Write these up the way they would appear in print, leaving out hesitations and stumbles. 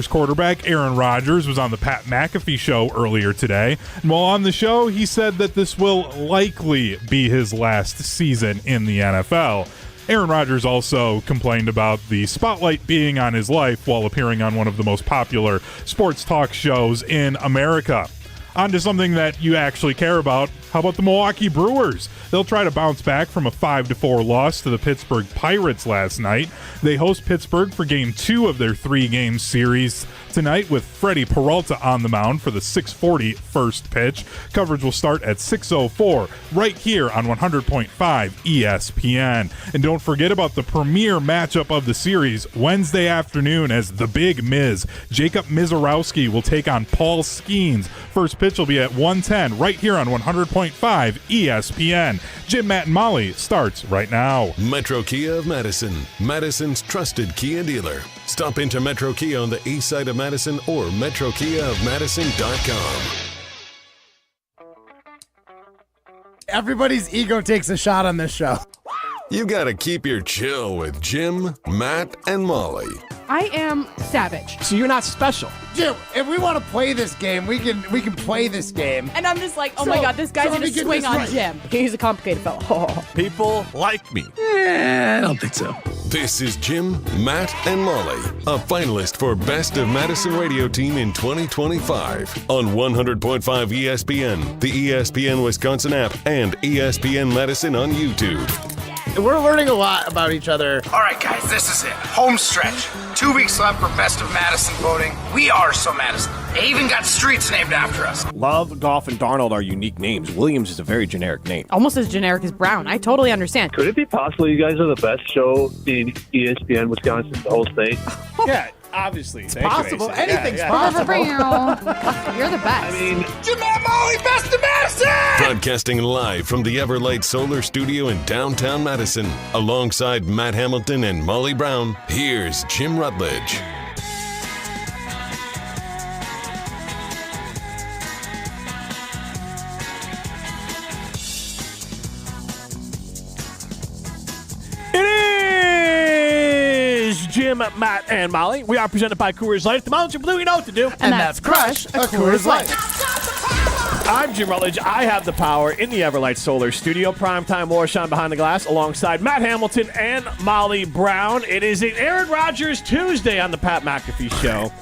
Quarterback Aaron Rodgers was on the Pat McAfee show earlier today. And while on the show, he said that this will likely be his last season in the NFL. Aaron Rodgers also complained about the spotlight being on his life while appearing on one of the most popular sports talk shows in America. On to something that you actually care about. How about the Milwaukee Brewers? They'll try to bounce back from a 5-4 loss to the Pittsburgh Pirates last night. They host Pittsburgh for Game 2 of their 3-game series tonight with Freddie Peralta on the mound for the 6:40 first pitch. Coverage will start at 6:04 right here on 100.5 ESPN. And don't forget about the premier matchup of the series Wednesday afternoon as the Big Miz, Jacob Mizorowski, will take on Paul Skeens. First pitch will be at 1:10 right here on 100.5 ESPN. Jim, Matt, and Molly starts right now. Metro Kia of Madison, Madison's trusted Kia dealer. Stop into Metro Kia on the east side of Madison or metrokiaofmadison.com. Everybody's ego takes a shot on this show. You gotta keep your chill with Jim, Matt, and Molly. I am savage. So you're not special. Jim, if we want to play this game, we can play this game. And I'm just like, oh my God, this guy's gonna swing on Jim. He's a complicated fellow. People like me. I don't think so. This is Jim, Matt, and Molly, a finalist for Best of Madison Radio Team in 2025 on 100.5 ESPN, the ESPN Wisconsin app, and ESPN Madison on YouTube. We're learning a lot about each other. All right, guys, this is it. Home stretch. 2 weeks left for Best of Madison voting. We are so Madison. They even got streets named after us. Love, Goff, and Darnold are unique names. Williams is a very generic name. Almost as generic as Brown. I totally understand. Could it be possible you guys are the best show in ESPN Wisconsin, the whole state? Yeah, obviously. It's possible. Anything's possible. You're the best. I mean, Jim and Molly, Best of Madison! Broadcasting live from the Everlight Solar Studio in downtown Madison, alongside Matt Hamilton and Molly Brown, here's Jim Rutledge. Jim, Matt, and Molly. We are presented by Coors Light. If the mountains are blue, you know what to do. And that's crush a Coors Light. I'm Jim Rutledge. I have the power in the Everlight Solar Studio. Primetime war shine behind the glass alongside Matt Hamilton and Molly Brown. It is an Aaron Rodgers Tuesday on the Pat McAfee Show.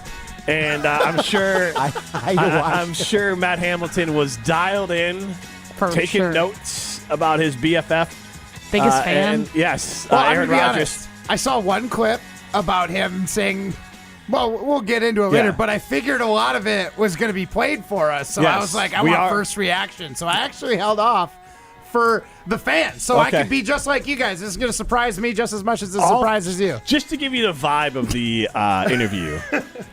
And I'm sure I'm sure Matt Hamilton was dialed in, taking notes about his BFF. Biggest fan. And yes, Well, Aaron be Rodgers. honest, I saw one clip about him saying, well, we'll get into it later, but I figured a lot of it was going to be played for us. So I was like, I want first reaction. So I actually held off for the fans. So I could be just like you guys. This is going to surprise me just as much as it surprises you. Just to give you the vibe of the interview,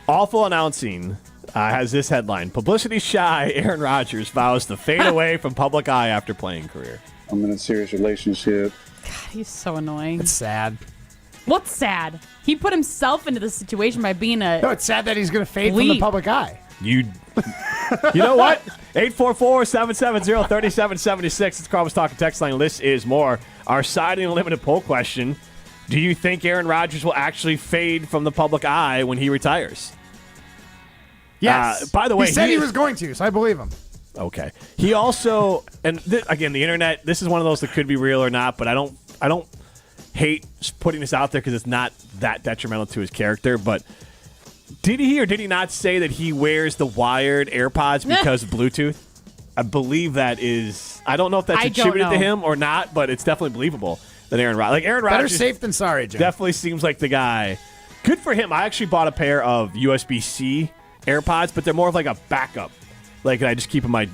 Awful Announcing has this headline: Publicity shy Aaron Rodgers vows to fade away from public eye after playing career. I'm in a serious relationship. God, he's so annoying. It's sad. What's sad? He put himself into this situation by being a... No, it's sad that he's going to fade from the public eye. You know what? 844-770-3776. It's Carl's Talking Text Line. This is more. Our Siding Unlimited poll question. Do you think Aaron Rodgers will actually fade from the public eye when he retires? Yes. By the way, he said he was going to, so I believe him. Okay. He also, and again, the internet, this is one of those that could be real or not, but I don't hate putting this out there because it's not that detrimental to his character, but did he or did he not say that he wears the wired AirPods because of Bluetooth? I believe that is, I don't know if that's attributed to him or not, but it's definitely believable that Aaron Rodgers. Better safe than sorry, Jim. Definitely seems like the guy. Good for him. I actually bought a pair of USB-C AirPods, but they're more of like a backup. Like, I just keep in my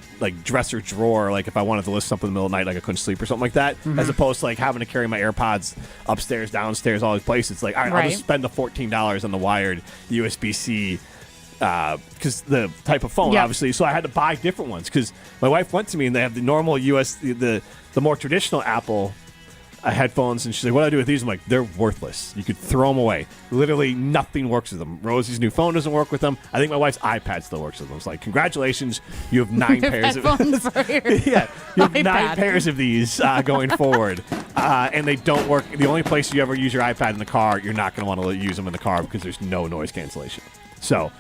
dresser drawer, like if I wanted to listen to something in the middle of the night, like I couldn't sleep or something like that, as opposed to like having to carry my AirPods upstairs, downstairs, all these places. It's like, all right, I'll just spend the $14 on the wired USB-C because the type of phone, obviously. So I had to buy different ones because my wife went to me and they have the normal the more traditional Apple headphones, and she's like, what do I do with these? I'm like, they're worthless. You could throw them away. Literally nothing works with them. Rosie's new phone doesn't work with them. I think my wife's iPad still works with them. It's like, congratulations, you have 9 pairs of you have 9 pairs of these going forward, and they don't work. The only place you ever use your iPad in the car, you're not going to want to use them in the car because there's no noise cancellation. So,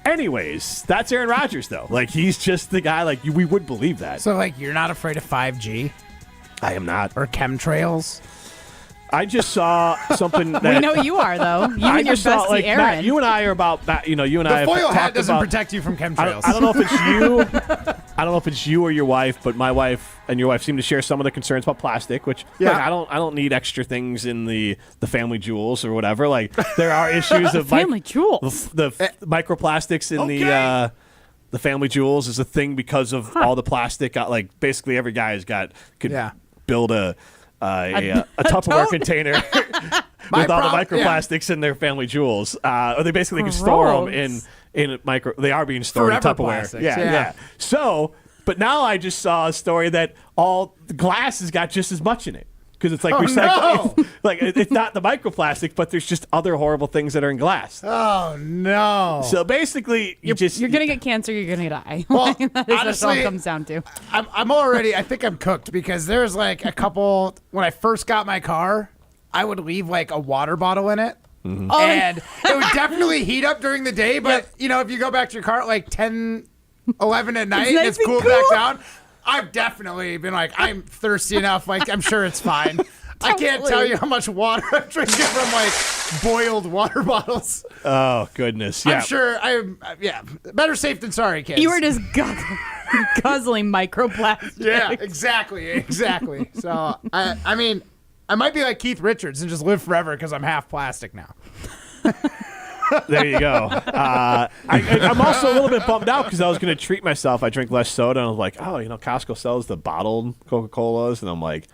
anyways, that's Aaron Rodgers, though. Like, he's just the guy, like, we would believe that. So, like, you're not afraid of 5G? I am not. Or chemtrails? I just saw something that... We know you are, though. You and your bestie, like, Aaron. Matt, you and I are about... you and I have foil hat talked doesn't about, protect you from chemtrails. I don't know if it's you. I don't know if it's you or your wife, but my wife and your wife seem to share some of the concerns about plastic, which like, I don't need extra things in the family jewels or whatever. Like there are issues of family jewels. The microplastics in the family jewels is a thing because of all the plastic. Like basically every guy could build a Tupperware container with all the microplastics in their family jewels. Or they basically can store them in micro. They are being stored in Tupperware. Plastics, Yeah. So, but now I just saw a story that all the glass has got just as much in it. Because it's like recycling. No. Like it's not the microplastic, but there's just other horrible things that are in glass. Oh no! So basically, you're gonna get cancer. You're gonna die. Well, that is honestly, what it all comes down to. I'm already. I think I'm cooked because there's like a couple. When I first got my car, I would leave like a water bottle in it. Mm-hmm. And it would definitely heat up during the day, but you know, if you go back to your car at like 10, 11 at night, and it's cooled back down. I've definitely been like, I'm thirsty enough. Like, I'm sure it's fine. I can't tell you how much water I'm drinking from like boiled water bottles. Oh goodness! Yeah. I'm sure. Better safe than sorry, kids. You were just guzzling microplastics. Yeah, exactly. So I mean, I might be like Keith Richards and just live forever because I'm half plastic now. There you go. I'm also a little bit bummed out because I was going to treat myself. I drink less soda, and I was like, oh, Costco sells the bottled Coca-Colas, and I'm like,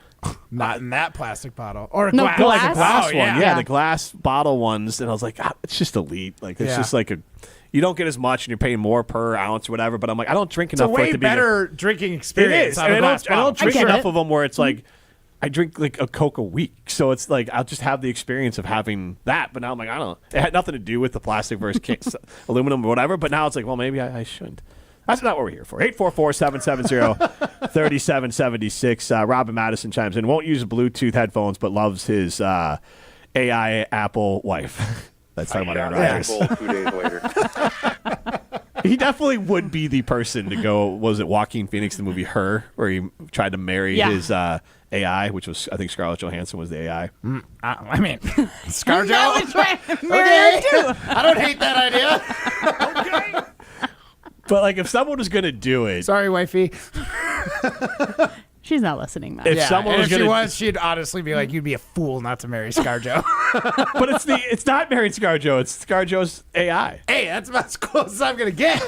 not in that plastic bottle or no, glass. Like a glass one. Yeah. Yeah, the glass bottle ones, and I was like, it's just elite. Like it's just like you don't get as much, and you're paying more per ounce or whatever. But I'm like, I don't drink enough for it to be a better drinking experience. It is, out of and glass I don't drink enough it. of them where it's like. I drink like a Coke a week, so it's like I'll just have the experience of having that. But now I'm like, I don't know. It had nothing to do with the plastic versus aluminum or whatever. But now it's like, well, maybe I shouldn't. That's not what we're here for. 844-770-3776. Robin Madison chimes in. Won't use Bluetooth headphones, but loves his AI Apple wife. That's talking about Aaron Rodgers. 2 days later. He definitely would be the person to go. Was it Joaquin Phoenix, the movie Her, where he tried to marry his AI, which was, I think Scarlett Johansson was the AI. I mean, ScarJo. Marry too. I don't hate that idea. Okay. But like, if someone was going to do it, sorry, wifey. She's not listening, man. If someone was if she gonna, was, she'd honestly be like, "You'd be a fool not to marry ScarJo." But it's not marrying ScarJo. It's ScarJo's AI. Hey, that's about as close as I'm gonna get.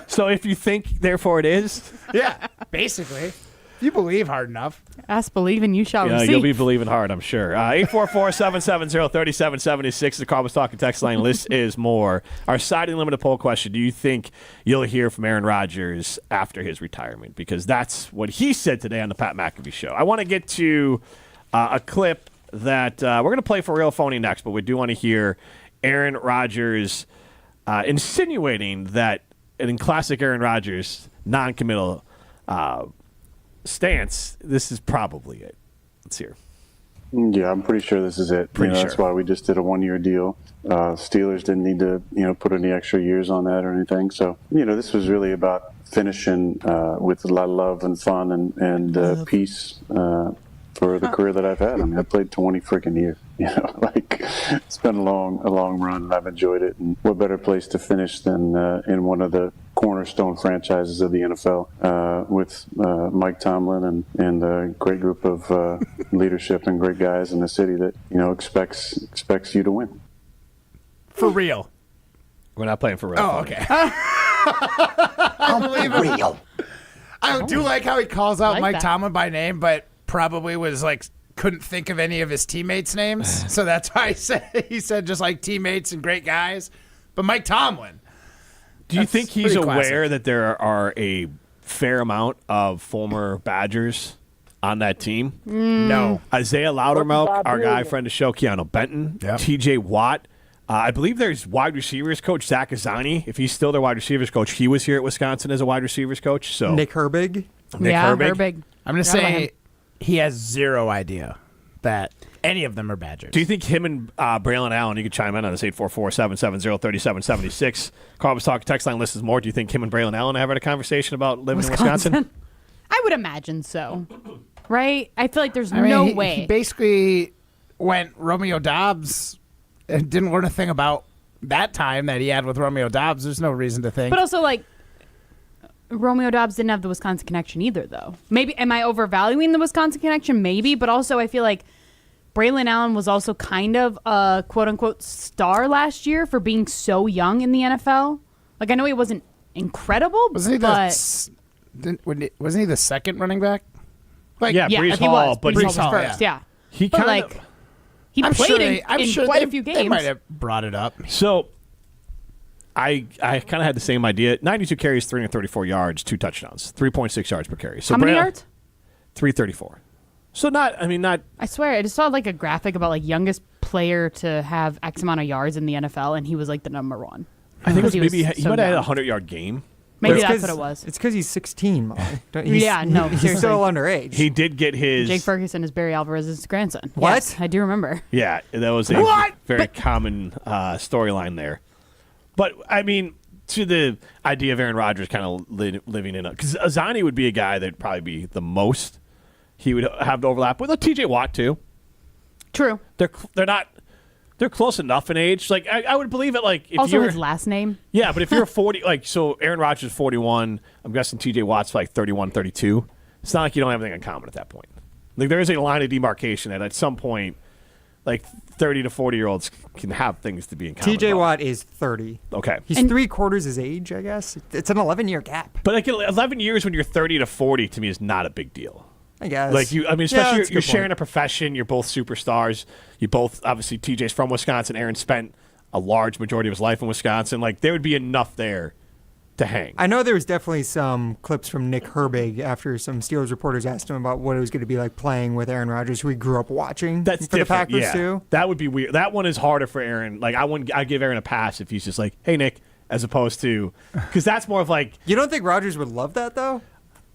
So if you think, therefore it is. Yeah, basically. If you believe hard enough. Ask, believe, and you shall receive. You'll be believing hard, I'm sure. 844-770-3776. The Call Was Talking text line. List is more. Our siding limited poll question. Do you think you'll hear from Aaron Rodgers after his retirement? Because that's what he said today on the Pat McAfee Show. I want to get to a clip that we're going to play for Real Phony next, but we do want to hear Aaron Rodgers insinuating that, in classic Aaron Rodgers, non-committal stance, this is probably it. Let's hear. Yeah, I'm pretty sure this is it. That's why we just did a 1-year deal. Steelers didn't need to, put any extra years on that or anything. So, this was really about finishing with a lot of love and fun and peace for the career that I've had. I mean, I played 20 freaking years. It's been a long run, and I've enjoyed it. And what better place to finish than in one of the cornerstone franchises of the NFL with Mike Tomlin and a great group of leadership and great guys in the city that expects you to win. For real. We're not playing for real. Oh, okay. Unbelievable. I do like how he calls out Mike Tomlin by name, but probably was like couldn't think of any of his teammates' names. So that's why he said just like teammates and great guys. But Mike Tomlin. Do you think he's aware that there are a fair amount of former Badgers on that team? No. Isaiah Loudermilk, our guy, friend of the show, Keanu Benton, TJ Watt. I believe there's wide receivers coach Zach Azzani. If he's still their wide receivers coach, he was here at Wisconsin as a wide receivers coach. So Nick Herbig. Herbig. I'm going to say he has zero idea. that any of them are Badgers. Do you think him and Braylon Allen, you could chime in on this 844-770-3776. Carl was talking text line listens more. Do you think him and Braylon Allen have had a conversation about living in Wisconsin? I would imagine so. Right? I feel like there's no way. He basically went Romeo Dobbs and didn't learn a thing about that time that he had with Romeo Dobbs. There's no reason to think. But also, like, Romeo Dobbs didn't have the Wisconsin connection either, though. Maybe, am I overvaluing the Wisconsin connection? Maybe, but also I feel like Braylon Allen was also kind of a quote-unquote star last year for being so young in the NFL. Like, I know he wasn't incredible, wasn't he the second running back? Like, Breece Hall, but Breece was first, yeah. He but kind of... He played in quite a few games. They might have brought it up. So, I kind of had the same idea. 92 carries, 334 yards, 2 touchdowns, 3.6 yards per carry. So how many yards? 334. So not. I swear, I just saw like a graphic about like youngest player to have X amount of yards in the NFL, and he was like the number one. I think he might have had a 100-yard game. Maybe that's what it was. It's because he's 16, Molly. Yeah, no, he's seriously. still underage. He did get his... Jake Ferguson is Barry Alvarez's grandson. What? Yes, I do remember. Yeah, that was a very common storyline there. But, I mean, to the idea of Aaron Rodgers kind of living in a... Because Azani would be a guy that would probably be the most he would have to overlap with. TJ Watt, too. True. They're not... They're close enough in age. Like I would believe it. Like if also his last name. Yeah, but if you're 40, like so, Aaron Rodgers is 41. I'm guessing T.J. Watt's like 31, 32. It's not like you don't have anything in common at that point. Like there is a line of demarcation that at some point, like 30 to 40-year-olds can have things to be in common. T.J. Watt is 30. Okay, he's 3/4 his age, I guess. It's an 11-year gap. But like 11 years when you're 30 to 40 to me is not a big deal. I guess. Like especially you're sharing a profession. You're both superstars. You both obviously TJ's from Wisconsin. Aaron spent a large majority of his life in Wisconsin. Like there would be enough there to hang. I know there was definitely some clips from Nick Herbig after some Steelers reporters asked him about what it was going to be like playing with Aaron Rodgers, who he grew up watching. That's for different. The Packers too. That would be weird. That one is harder for Aaron. Like I'd give Aaron a pass if he's just like, hey Nick, as opposed to because that's more of like. You don't think Rodgers would love that though?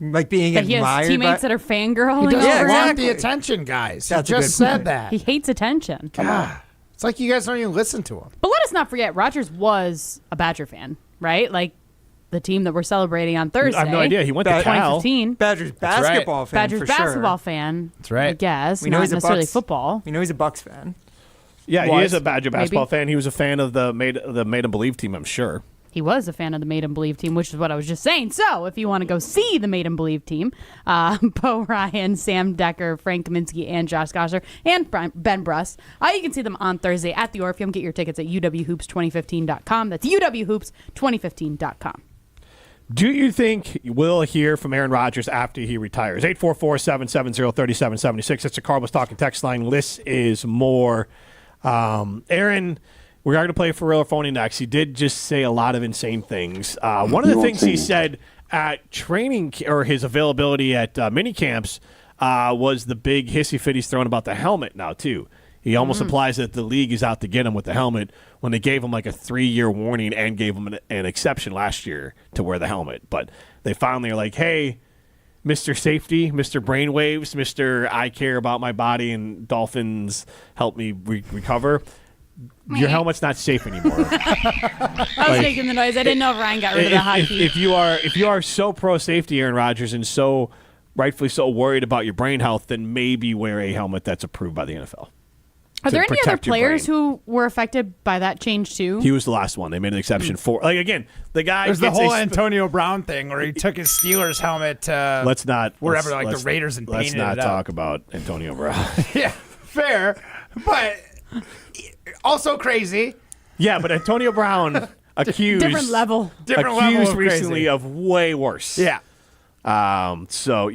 Like being that admired. He has teammates that are fangirling. He doesn't over want him. the attention, guys. That's he just said that. He hates attention. God. It's like you guys don't even listen to him. But let us not forget, Rodgers was a Badger fan, right? Like the team that we're celebrating on Thursday. I have no idea. He went to Cal. 2015. Badgers basketball fan. Badgers for basketball sure. fan. That's right. I guess. We know not he's necessarily Bucks, football. We know he's a Bucks fan. Yeah, he is a Badger basketball maybe. fan. He was a fan of the Made 'Em Believe team, I'm sure. He was a fan of the Made 'Em Believe team, which is what I was just saying. So if you want to go see the Made 'Em Believe team, Bo Ryan, Sam Decker, Frank Kaminsky, and Josh Gosser, and Ben Bruss, you can see them on Thursday at the Orpheum. Get your tickets at uwhoops2015.com. That's uwhoops2015.com. Do you think we'll hear from Aaron Rodgers after he retires? 844-770-3776. It's a Cardinals Talking text line. This is more. Aaron... We're going to play for real or phony next. He did just say a lot of insane things. One of the things he said at training or his availability at mini camps was the big hissy fit he's throwing about the helmet now, too. He almost implies that the league is out to get him with the helmet when they gave him like a 3-year warning and gave him an exception last year to wear the helmet. But they finally are like, hey, Mr. Safety, Mr. Brainwaves, Mr. I care about my body and dolphins help me recover. Your helmet's not safe anymore. I was making the noise. I didn't know if Ryan got rid of the hockey. If you are so pro safety, Aaron Rodgers, and so rightfully so worried about your brain health, then maybe wear a helmet that's approved by the NFL. Are there any other players who were affected by that change too? He was the last one. They made an exception for. Like again, the guy. There's the whole Antonio Brown thing where he took his Steelers helmet to the Raiders and painted it up. Let's not talk about Antonio Brown. Yeah, fair, but. Also crazy. Yeah, but Antonio Brown accused different level recently of way worse. Yeah. So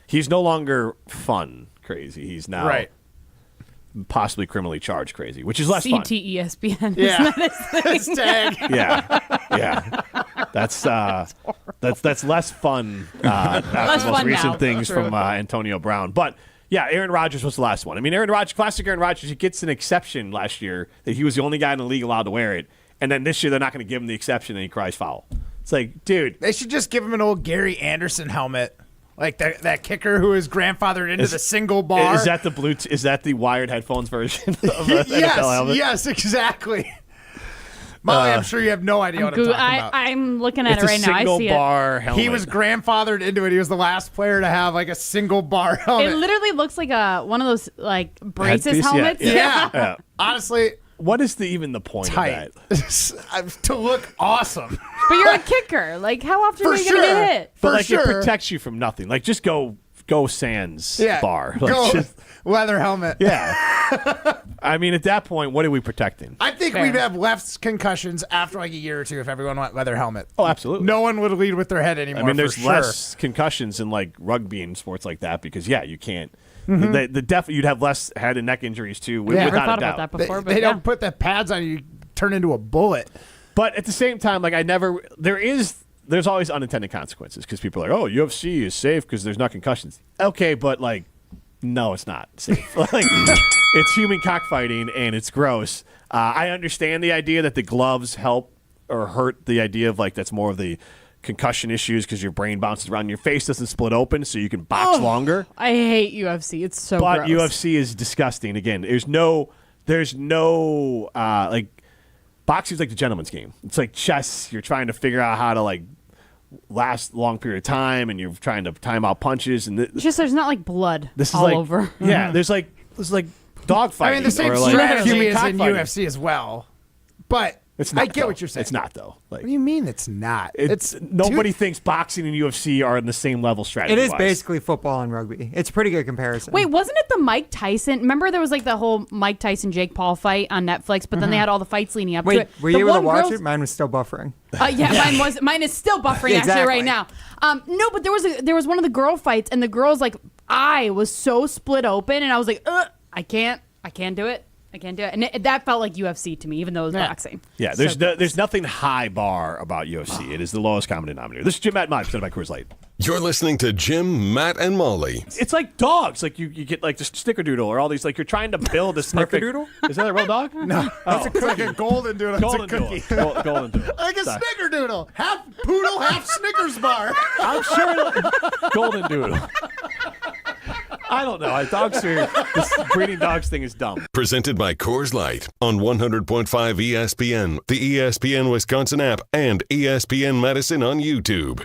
he's no longer fun crazy. He's now possibly criminally charged crazy, which is less fun. ESPN. Yeah. Hashtag. Yeah. That's less fun. After the most recent things from Antonio Brown, but. Yeah, Aaron Rodgers was the last one. I mean, classic Aaron Rodgers, he gets an exception last year that he was the only guy in the league allowed to wear it. And then this year they're not going to give him the exception and he cries foul. It's like, dude. They should just give him an old Gary Anderson helmet Like that kicker who is grandfathered into the single bar. Is that the Is that the wired headphones version of an yes, NFL helmet? Yes, exactly. Molly, I'm sure you have no idea what I'm talking about. I'm looking at it right now. I see single bar helmet. He was grandfathered into it. He was the last player to have like a single bar helmet. It literally looks like one of those like braces helmets. Yeah. Honestly, what is even the point of that? To look awesome. But you're a kicker. Like, how often are you going to get hit? But it protects you from nothing. Like, just go sans bar. Like, go leather helmet. Yeah. I mean, at that point, what are we protecting? I think we'd have less concussions after like a year or two if everyone went leather helmet. Oh, absolutely. No one would lead with their head anymore. I mean, there's less concussions in like rugby and sports like that because you can't. Mm-hmm. You'd have less head and neck injuries too. Yeah, without thought a doubt. about that before. They don't put the pads on you turn into a bullet. But at the same time, like there's always unintended consequences because people are like, oh, UFC is safe because there's not concussions. Okay, but like, no, it's not safe. Like, it's human cockfighting and it's gross. I understand the idea that the gloves help or hurt the idea of like that's more of the concussion issues because your brain bounces around, your face doesn't split open, so you can box longer. I hate UFC. It's so but gross. UFC is disgusting. Again, there's no like boxing's like the gentleman's game. It's like chess. You're trying to figure out how to like last a long period of time, and you're trying to time out punches. And just there's not like blood this is all like, over. Yeah, there's like dog fighting. I mean, the same strategy is in UFC as well, but. It's not, I get what you're saying. It's not, though. Like, what do you mean it's not? Nobody thinks boxing and UFC are on the same level strategy. It is basically football and rugby. It's a pretty good comparison. Wait, wasn't it the Mike Tyson? Remember there was like the whole Mike Tyson-Jake Paul fight on Netflix, but then they had all the fights leading up to it. Were you able to watch it? Mine was still buffering. Yeah, mine is still buffering actually right now. No, but there was one of the girl fights, and the girl's like eye was so split open, and I was like, I can't do it. I can't do it. And that felt like UFC to me, even though it was boxing. Yeah, there's nothing high bar about UFC. It is the lowest common denominator. This is Jim, Matt, and Molly, presented by Coors Light. You're listening to Jim, Matt, and Molly. It's like dogs. Like you get like the snickerdoodle or all these. Like you're trying to build a snickerdoodle. Is that a real dog? No, it's like a golden doodle. Golden doodle. Golden doodle. Like a snickerdoodle. Half poodle, half Snickers bar. I'm sure. Golden doodle. I don't know. This breeding dogs thing is dumb. Presented by Coors Light on 100.5 ESPN, the ESPN Wisconsin app, and ESPN Madison on YouTube.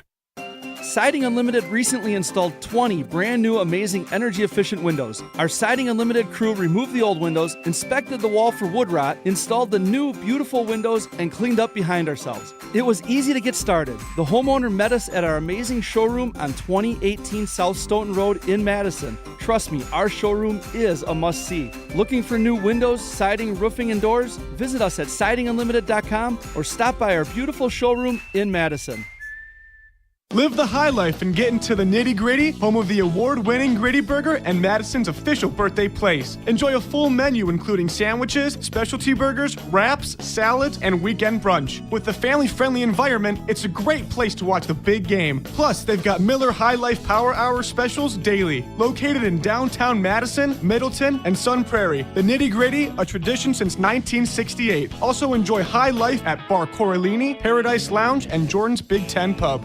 Siding Unlimited recently installed 20 brand new amazing energy-efficient windows. Our Siding Unlimited crew removed the old windows, inspected the wall for wood rot, installed the new beautiful windows, and cleaned up behind ourselves. It was easy to get started. The homeowner met us at our amazing showroom on 2018 South Stoughton Road in Madison. Trust me, our showroom is a must-see. Looking for new windows, siding, roofing, and doors? Visit us at sidingunlimited.com or stop by our beautiful showroom in Madison. Live the high life and get into the nitty-gritty, home of the award-winning Gritty Burger and Madison's official birthday place. Enjoy a full menu including sandwiches, specialty burgers, wraps, salads, and weekend brunch. With the family-friendly environment, it's a great place to watch the big game. Plus, they've got Miller High Life Power Hour specials daily. Located in downtown Madison, Middleton, and Sun Prairie. The nitty-gritty, a tradition since 1968. Also enjoy high life at Bar Coralini, Paradise Lounge, and Jordan's Big Ten Pub.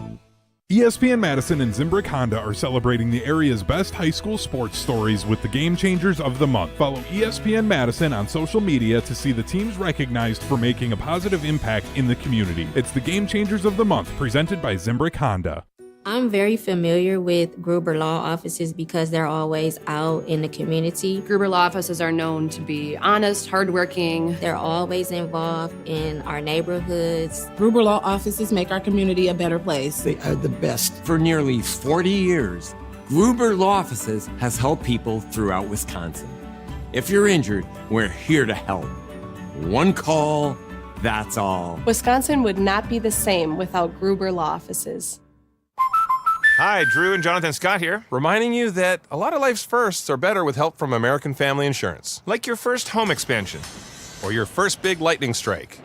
ESPN Madison and Zimbrick Honda are celebrating the area's best high school sports stories with the Game Changers of the Month. Follow ESPN Madison on social media to see the teams recognized for making a positive impact in the community. It's the Game Changers of the Month, presented by Zimbrick Honda. I'm very familiar with Gruber Law Offices because they're always out in the community. Gruber Law Offices are known to be honest, hardworking. They're always involved in our neighborhoods. Gruber Law Offices make our community a better place. They are the best. For nearly 40 years, Gruber Law Offices has helped people throughout Wisconsin. If you're injured, we're here to help. One call, that's all. Wisconsin would not be the same without Gruber Law Offices. Hi, Drew and Jonathan Scott here, reminding you that a lot of life's firsts are better with help from American Family Insurance. Like your first home expansion or your first big lightning strike.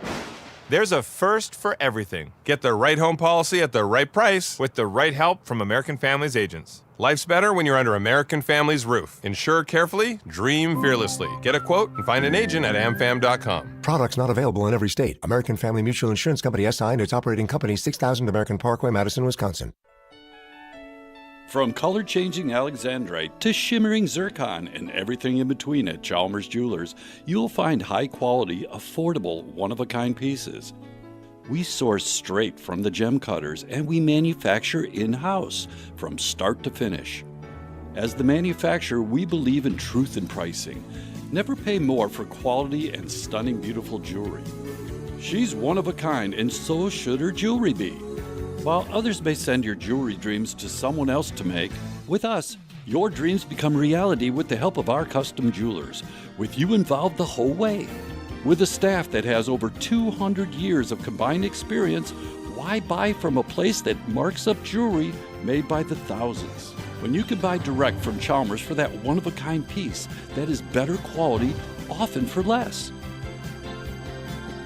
There's a first for everything. Get the right home policy at the right price with the right help from American Family's agents. Life's better when you're under American Family's roof. Insure carefully, dream fearlessly. Get a quote and find an agent at amfam.com. Products not available in every state. American Family Mutual Insurance Company SI and its operating company 6000 American Parkway, Madison, Wisconsin. From color-changing alexandrite to shimmering zircon and everything in between at Chalmers Jewelers, you'll find high-quality, affordable, one-of-a-kind pieces. We source straight from the gem cutters, and we manufacture in-house from start to finish. As the manufacturer, we believe in truth in pricing. Never pay more for quality and stunning, beautiful jewelry. She's one of a kind, and so should her jewelry be. While others may send your jewelry dreams to someone else to make, with us, your dreams become reality with the help of our custom jewelers, with you involved the whole way. With a staff that has over 200 years of combined experience, why buy from a place that marks up jewelry made by the thousands? When you can buy direct from Chalmers for that one-of-a-kind piece that is better quality, often for less.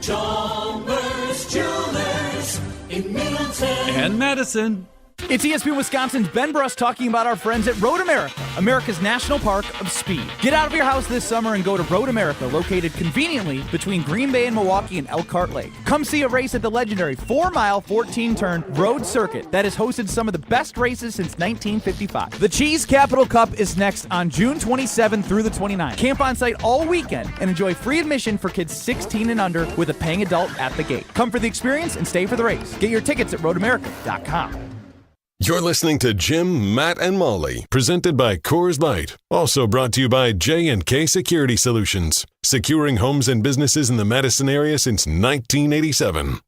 Chalmers Jewelers in Middleton And Madison. It's ESPN Wisconsin's Ben Bruss talking about our friends at Road America, America's National Park of Speed. Get out of your house this summer and go to Road America, located conveniently between Green Bay and Milwaukee and Elkhart Lake. Come see a race at the legendary 4-mile, 14-turn road circuit that has hosted some of the best races since 1955. The Cheese Capital Cup is next on June 27th through the 29th. Camp on site all weekend and enjoy free admission for kids 16 and under with a paying adult at the gate. Come for the experience and stay for the race. Get your tickets at roadamerica.com. You're listening to Jim, Matt, and Molly, presented by Coors Light. Also brought to you by J&K Security Solutions, securing homes and businesses in the Madison area since 1987.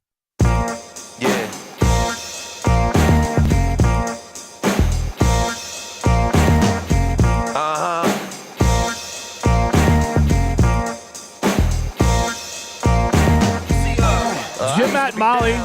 Jim, Matt, Molly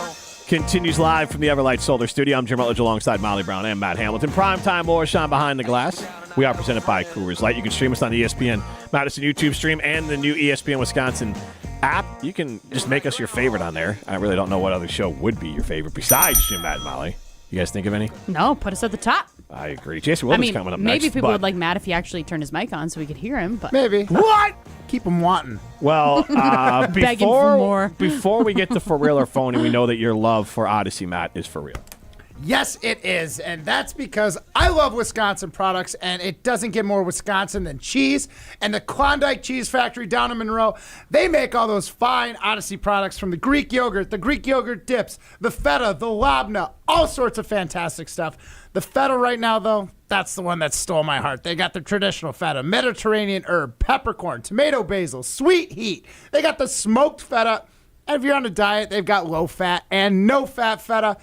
continues live from the Everlight Solar Studio. I'm Jim Rutledge alongside Molly Brown and Matt Hamilton. Primetime Laura Sean behind the glass. We are presented by Coors Light. You can stream us on the ESPN Madison YouTube stream and the new ESPN Wisconsin app. You can just make us your favorite on there. I really don't know what other show would be your favorite besides Jim, Matt, and Molly. You guys think of any? No, put us at the top. I agree. Jason Wilde is coming up next. Maybe people would like Matt if he actually turned his mic on so we could hear him. But maybe. What? Keep them wanting. Well, Begging for more. before we get to For Real or Phony, we know that your love for Odyssey, Matt, is for real. Yes, it is. And that's because I love Wisconsin products, and it doesn't get more Wisconsin than cheese. And the Klondike Cheese Factory down in Monroe, they make all those fine Odyssey products from the Greek yogurt dips, the feta, the labna, all sorts of fantastic stuff. The feta right now, though, that's the one that stole my heart. They got the traditional feta, Mediterranean herb, peppercorn, tomato basil, sweet heat. They got the smoked feta. And if you're on a diet, they've got low-fat and no-fat feta.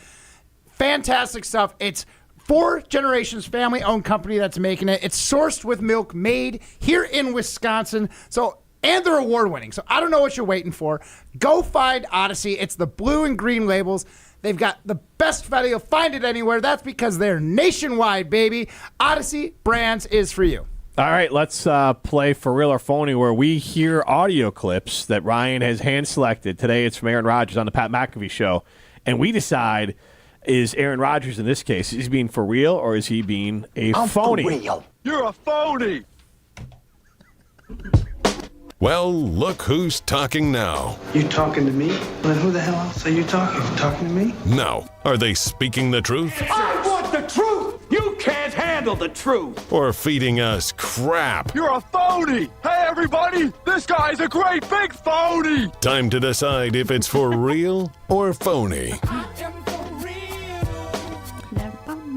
Fantastic stuff. It's 4 generations family-owned company that's making it. It's sourced with milk made here in Wisconsin. And they're award-winning. So I don't know what you're waiting for. Go find Odyssey. It's the blue and green labels. They've got the best feta. You'll find it anywhere. That's because they're nationwide, baby. Odyssey Brands is for you. All right, let's play For Real or Phony, where we hear audio clips that Ryan has hand-selected. Today it's from Aaron Rodgers on the Pat McAfee Show. And we decide, is Aaron Rodgers in this case, is he being for real or is he being a phony? For real. You're a phony. Well, look who's talking now. You talking to me? Then who the hell else are you talking? Talking to me? Now, are they speaking the truth? I want the truth! You can't handle the truth! Or feeding us crap? You're a phony! Hey, everybody! This guy's a great big phony! Time to decide if it's for real or phony.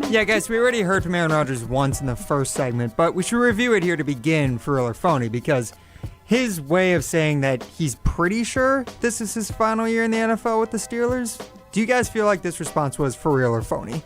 Yeah, guys, we already heard from Aaron Rodgers once in the first segment, but we should review it here to begin, for real or phony, because his way of saying that he's pretty sure this is his final year in the NFL with the Steelers, do you guys feel like this response was for real or phony?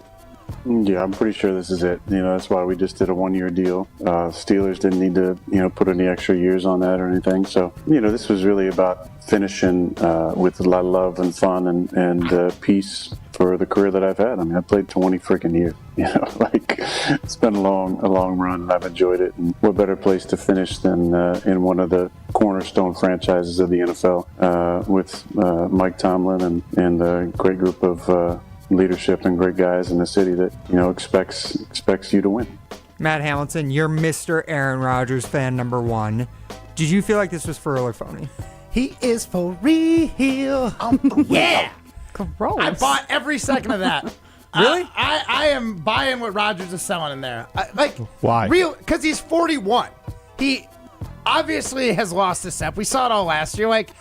Yeah, I'm pretty sure this is it. That's why we just did a 1-year deal. Steelers didn't need to, put any extra years on that or anything. So, this was really about finishing with a lot of love and fun and peace for the career that I've had. I mean, I played 20 freaking years. It's been a long run, and I've enjoyed it. And what better place to finish than in one of the cornerstone franchises of the NFL with Mike Tomlin and a great group of leadership and great guys in the city that expects you to win. Matt Hamilton, you're Mr. Aaron Rodgers fan number 1. Did you feel like this was for real or phony? He is for real. Yeah. Gross. I bought every second of that. Really? I am buying what Rodgers is selling in there. Why? Because he's 41. He obviously has lost his step. We saw it all last year. Like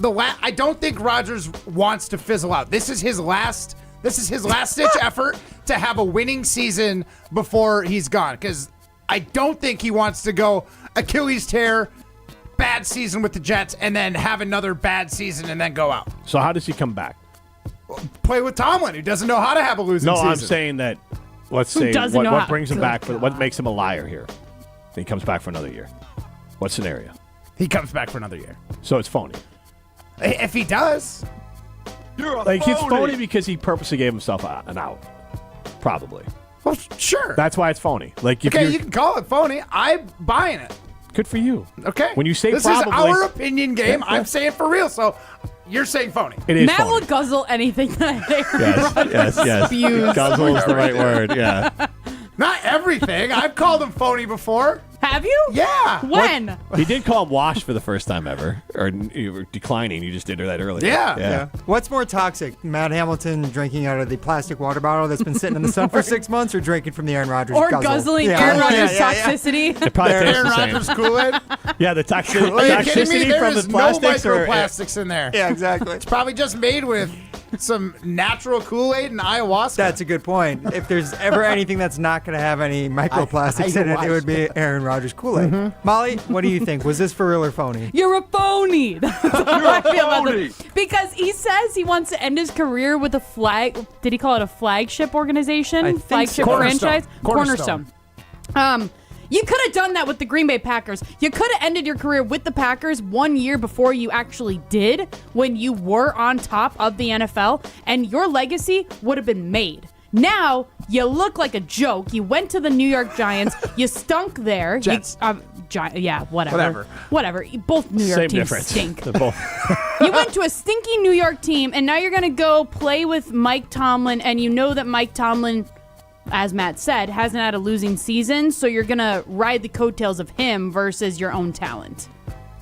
I don't think Rodgers wants to fizzle out. This is his last ditch effort to have a winning season before he's gone. Because I don't think he wants to go Achilles tear, bad season with the Jets, and then have another bad season and then go out. So how does he come back? Play with Tomlin, who doesn't know how to have a losing season. No, I'm saying that. Let's say what brings him back. What makes him a liar here? He comes back for another year. What scenario? He comes back for another year. So it's phony. If he does, you're a It's phony because he purposely gave himself an out. Probably. Well, sure. That's why it's phony. Like, if you can call it phony. I'm buying it. Good for you. Okay. When you say this probably, is our opinion game. Yeah. I'm saying for real. So you're saying phony. It is Matt phony. will guzzle anything that Yes. spews. Guzzle is the right word. Yeah. Not everything. I've called him phony before. Have you? Yeah. When? He did call him washed for the first time ever, or you were declining. You just did that earlier. Yeah. What's more toxic, Matt Hamilton drinking out of the plastic water bottle that's been sitting in the sun for 6 months, or drinking from the Aaron Rodgers Or guzzle? guzzling Aaron Rodgers' toxicity? It probably tastes Aaron the same. Rodgers Kool-Aid. Yeah, the Are you kidding me? toxicity There from is the plastics. no microplastics in there. Yeah, exactly. It's probably just made with some natural Kool-Aid and ayahuasca. That's a good point. If there's ever anything that's not going to have any microplastics in it, it would be Aaron Rodgers Kool-Aid. Molly, what do you think? Was this for real or phony? You're a phony. That's how I feel about this. Because he says he wants to end his career with a flag. Did he call it a flagship organization? I think Flagship so. franchise? Cornerstone. You could have done that with the Green Bay Packers. You could have ended your career with the Packers 1 year before you actually did, when you were on top of the NFL, and your legacy would have been made. Now, you look like a joke. You went to the New York Giants. You stunk there. Jets. Whatever. Both New York Same teams difference. stink. They're both. You went to a stinky New York team, and now you're going to go play with Mike Tomlin, and you know that Mike Tomlin, as Matt said, hasn't had a losing season, so you're going to ride the coattails of him versus your own talent.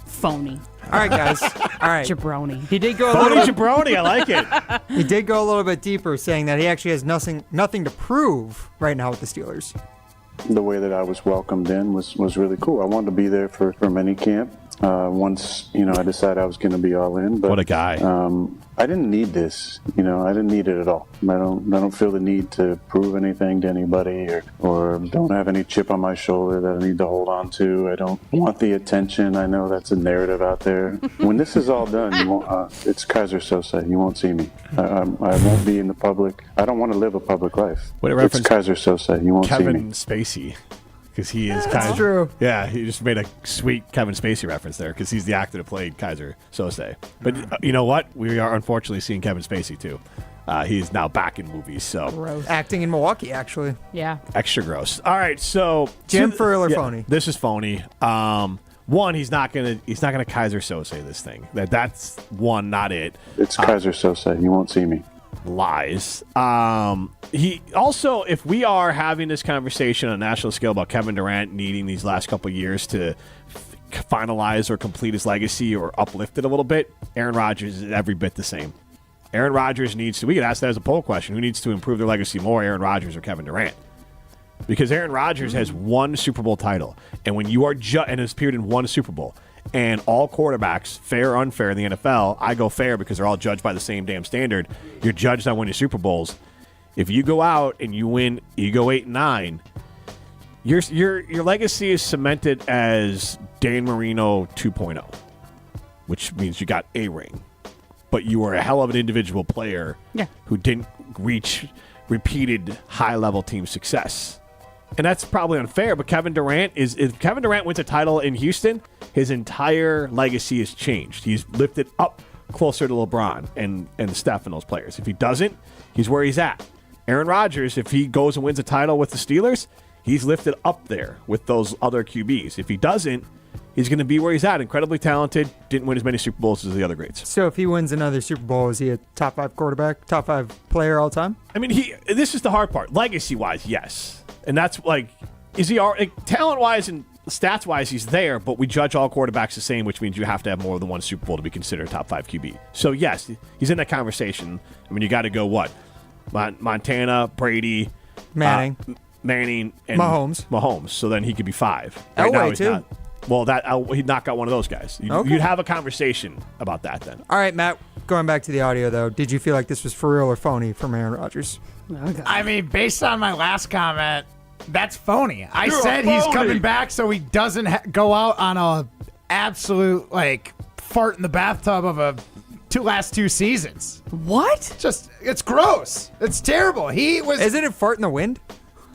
Phony. All right, guys. All right. Jabroni. He did go a Phony little. jabroni. I like it. He did go a little bit deeper, saying that he actually has nothing to prove right now with the Steelers. The way that I was welcomed in was really cool. I wanted to be there for minicamp. Once I decided I was going to be all in. But What a guy. I didn't need this. I didn't need it at all. I don't feel the need to prove anything to anybody, or don't have any chip on my shoulder that I need to hold on to. I don't want the attention. I know that's a narrative out there. When this is all done, you won't. It's Kaiser Sose. You won't see me. I won't be in the public. I don't want to live a public life. What a It's reference. Kaiser Sose. You won't see me. Kevin Spacey. Because he is kind of true. Yeah, he just made a sweet Kevin Spacey reference there because he's the actor that played Kaiser Sose. But you know what? We are unfortunately seeing Kevin Spacey too. He's now back in movies, so Gross. Acting in Milwaukee, actually. Yeah. extra gross. All right, so Jim, for real or phony? This is phony. One, he's not gonna Kaiser Sose this thing. That's one, not it. It's Kaiser Sose. You won't see me. Lies. He also, if we are having this conversation on a national scale about Kevin Durant needing these last couple of years to finalize or complete his legacy or uplift it a little bit, Aaron Rodgers is every bit the same. Aaron Rodgers needs to, we could ask that as a poll question, who needs to improve their legacy more, Aaron Rodgers or Kevin Durant? Because Aaron Rodgers has one Super Bowl title, and when you are and has appeared in one Super Bowl, and all quarterbacks, fair or unfair in the NFL, I go fair because they're all judged by the same damn standard. You're judged on winning Super Bowls. If you go out and you win, you go 8-9. Your legacy is cemented as Dan Marino 2.0, which means you got a ring, but you were a hell of an individual player who didn't reach repeated high-level team success. And that's probably unfair, but Kevin Durant if Kevin Durant wins a title in Houston, his entire legacy has changed. He's lifted up closer to LeBron and Steph and those players. If he doesn't, he's where he's at. Aaron Rodgers, if he goes and wins a title with the Steelers, he's lifted up there with those other QBs. If he doesn't, he's going to be where he's at. Incredibly talented, didn't win as many Super Bowls as the other greats. So if he wins another Super Bowl, is he a top 5 quarterback, top 5 player all time? I mean, this is the hard part. Legacy-wise, yes. And that's like, is he talent-wise and stats-wise, he's there, but we judge all quarterbacks the same, which means you have to have more than one Super Bowl to be considered a top 5 QB. So, yes, he's in that conversation. I mean, you got to go what? Montana, Brady, Manning, and Mahomes. So then he could be 5. Right now he's too. not. Well, he'd knock out one of those guys. You'd have a conversation about that then. All right, Matt. Going back to the audio though, did you feel like this was for real or phony from Aaron Rodgers? Okay. I mean, based on my last comment, that's phony. I said he's coming back so he doesn't go out on a absolute fart in the bathtub of last 2 seasons. What? It's gross. It's terrible. Isn't it fart in the wind?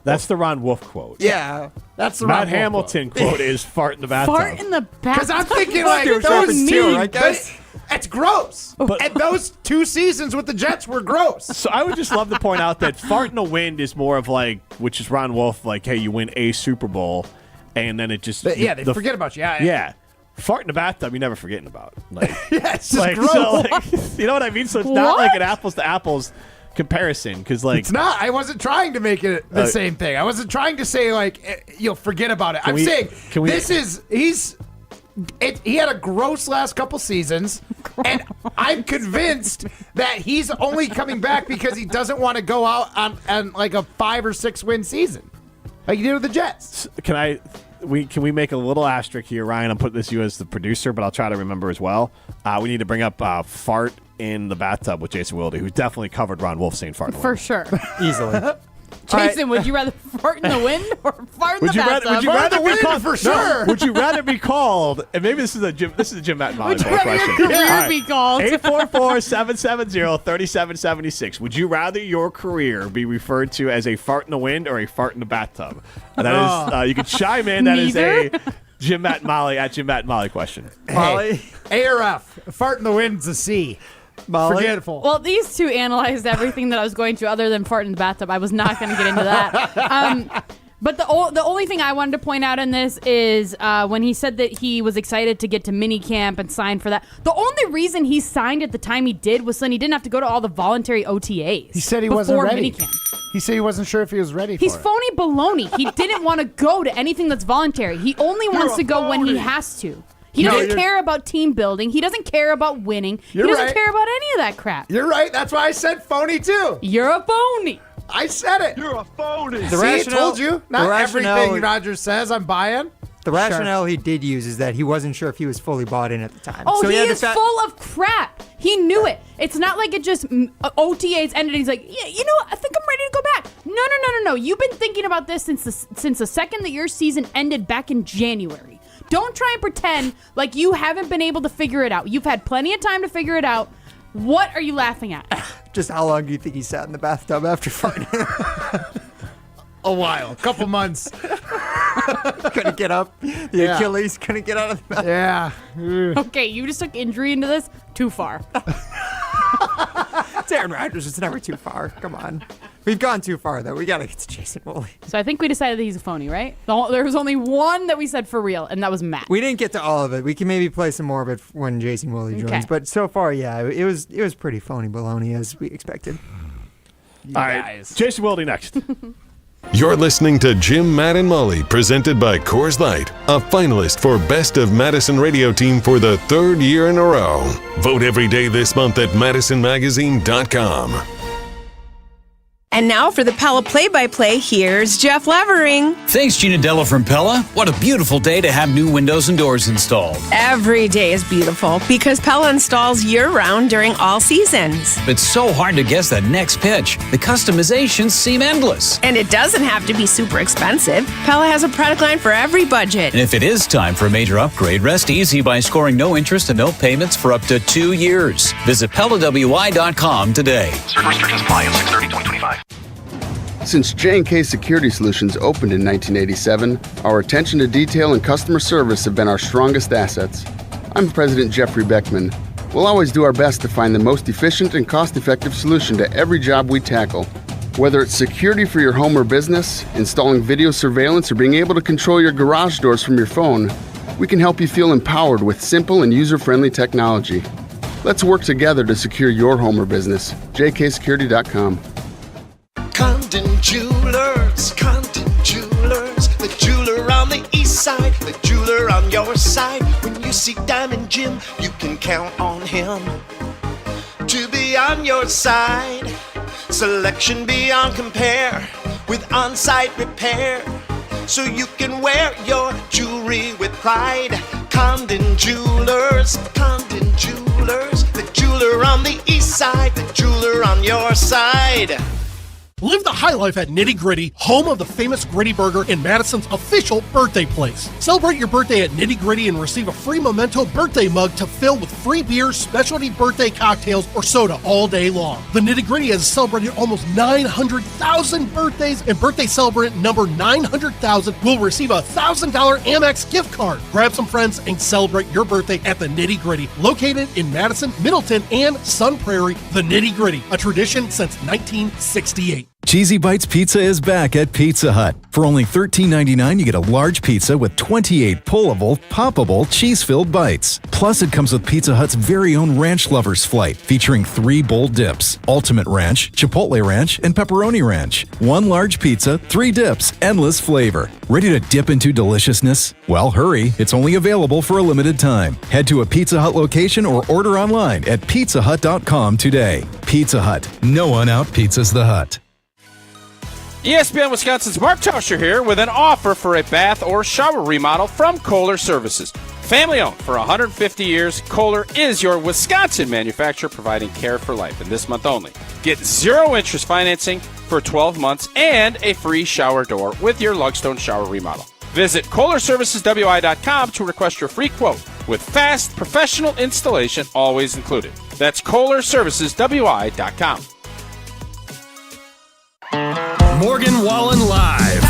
That's the Ron Wolf quote. Yeah, that's the Matt Ron Wolf Hamilton quote is fart in the bathtub. Fart in the bathtub. Because I'm thinking it's gross. And those 2 seasons with the Jets were gross. So I would just love to point out that fart in the wind is more of which is Ron Wolf, hey, you win a Super Bowl, and then it just they forget about you. Yeah. Fart in the bathtub, you're never forgetting about. Yeah, it's just gross. So, you know what I mean? So it's not like an apples to apples comparison because it's not. I wasn't trying to make it the same thing. I wasn't trying to say you'll forget about it. I'm saying he had a gross last couple seasons, and I'm convinced that he's only coming back because he doesn't want to go out on a 5 or 6 win season like he did with the Jets. Can we make a little asterisk here, Ryan? I'm putting this you as the producer, but I'll try to remember as well. We need to bring up fart in the bathtub with Jason Wilde, who definitely covered Ron Wolf saying fart in the wind. For sure. Easily. Jason, would you rather fart in the wind or fart in the bathtub? Would you rather be called for sure? Would you rather be called? And maybe this is a Jim Matt and Molly Would you rather question. your career be called? 844-770-3776. Would you rather your career be referred to as a fart in the wind or a fart in the bathtub? And that is, you can chime in. That is a Jim Matt and Molly at Jim Matt and Molly question. Molly, A or F? Fart in the wind's a C. Molly? Forgetful. Well, these two analyzed everything that I was going to other than fart in the bathtub. I was not going to get into that. But the only thing I wanted to point out in this is when he said that he was excited to get to minicamp and sign for that. The only reason he signed at the time he did was so he didn't have to go to all the voluntary OTAs. He said he wasn't ready. Minicamp. He said he wasn't sure if he was ready He's for it. phony baloney. He didn't want to go to anything that's voluntary. He only wants to go when he has to. He doesn't care about team building. He doesn't care about winning. He doesn't care about any of that crap. You're right. That's why I said phony too. You're a phony. I said it. You're a phony. I told you. Not everything Rodgers says I'm buying. The rationale he did use is that he wasn't sure if he was fully bought in at the time. Oh, so he is full of crap. He knew it. It's not like it just OTAs ended and he's like, yeah, you know what? I think I'm ready to go back. No. You've been thinking about this since the second that your season ended back in January. Don't try and pretend like you haven't been able to figure it out. You've had plenty of time to figure it out. What are you laughing at? Just how long do you think he sat in the bathtub after farting? A while. A couple months. Couldn't get up. The Achilles couldn't get out of the bathtub. Yeah. Okay, you just took injury into this too far. It's Aaron Rodgers. It's never too far. Come on. We've gone too far, though. We got to get to Jason Wilde. So I think we decided that he's a phony, right? There was only one that we said for real, and that was Matt. We didn't get to all of it. We can maybe play some more of it when Jason Wilde joins. Okay. But so far, yeah, it was pretty phony baloney as we expected. All right, Jason Wilde next. You're listening to Jim, Matt, and Molly, presented by Coors Light, a finalist for Best of Madison Radio Team for the 3rd year in a row. Vote every day this month at MadisonMagazine.com. And now for the Pella play-by-play, here's Jeff Levering. Thanks, Gina Della from Pella. What a beautiful day to have new windows and doors installed. Every day is beautiful because Pella installs year-round during all seasons. It's so hard to guess that next pitch. The customizations seem endless. And it doesn't have to be super expensive. Pella has a product line for every budget. And if it is time for a major upgrade, rest easy by scoring no interest and no payments for up to 2 years. Visit PellaWI.com today. Certain restrictions apply on 6/30/2025. Since J&K Security Solutions opened in 1987, our attention to detail and customer service have been our strongest assets. I'm President Jeffrey Beckman. We'll always do our best to find the most efficient and cost-effective solution to every job we tackle. Whether it's security for your home or business, installing video surveillance, or being able to control your garage doors from your phone, we can help you feel empowered with simple and user-friendly technology. Let's work together to secure your home or business. jksecurity.com. Condon Jewelers, the jeweler on the east side, the jeweler on your side. When you see Diamond Jim, you can count on him to be on your side. Selection beyond compare with on-site repair. So you can wear your jewelry with pride. Condon Jewelers, the jeweler on the east side, the jeweler on your side. Live the high life at Nitty Gritty, home of the famous Gritty Burger in Madison's official birthday place. Celebrate your birthday at Nitty Gritty and receive a free memento birthday mug to fill with free beers, specialty birthday cocktails, or soda all day long. The Nitty Gritty has celebrated almost 900,000 birthdays, and birthday celebrant number 900,000 will receive a $1,000 Amex gift card. Grab some friends and celebrate your birthday at the Nitty Gritty, located in Madison, Middleton, and Sun Prairie. The Nitty Gritty, a tradition since 1968. Cheesy Bites Pizza is back at Pizza Hut. For only $13.99, you get a large pizza with 28 pullable, poppable, cheese-filled bites. Plus, it comes with Pizza Hut's very own Ranch Lovers Flight, featuring 3 bold dips: Ultimate Ranch, Chipotle Ranch, and Pepperoni Ranch. 1 large pizza, 3 dips, endless flavor. Ready to dip into deliciousness? Well, hurry. It's only available for a limited time. Head to a Pizza Hut location or order online at pizzahut.com today. Pizza Hut. No one out-pizzas the Hut. ESPN Wisconsin's Mark Tauscher here with an offer for a bath or shower remodel from Kohler Services. Family owned for 150 years, Kohler is your Wisconsin manufacturer providing care for life. And this month only, get 0 interest financing for 12 months and a free shower door with your Lugstone shower remodel. Visit KohlerServicesWI.com to request your free quote with fast, professional installation always included. That's KohlerServicesWI.com. Morgan Wallen Live.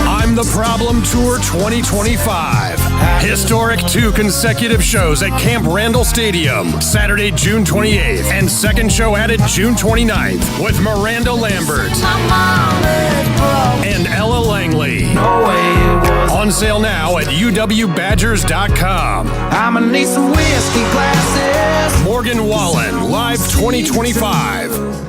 I'm the Problem Tour 2025. Historic 2 consecutive shows at Camp Randall Stadium, Saturday, June 28th, and second show added June 29th with Miranda Lambert and Ella Langley. On sale now at uwbadgers.com. I'ma need some whiskey glasses. Morgan Wallen, Live 2025.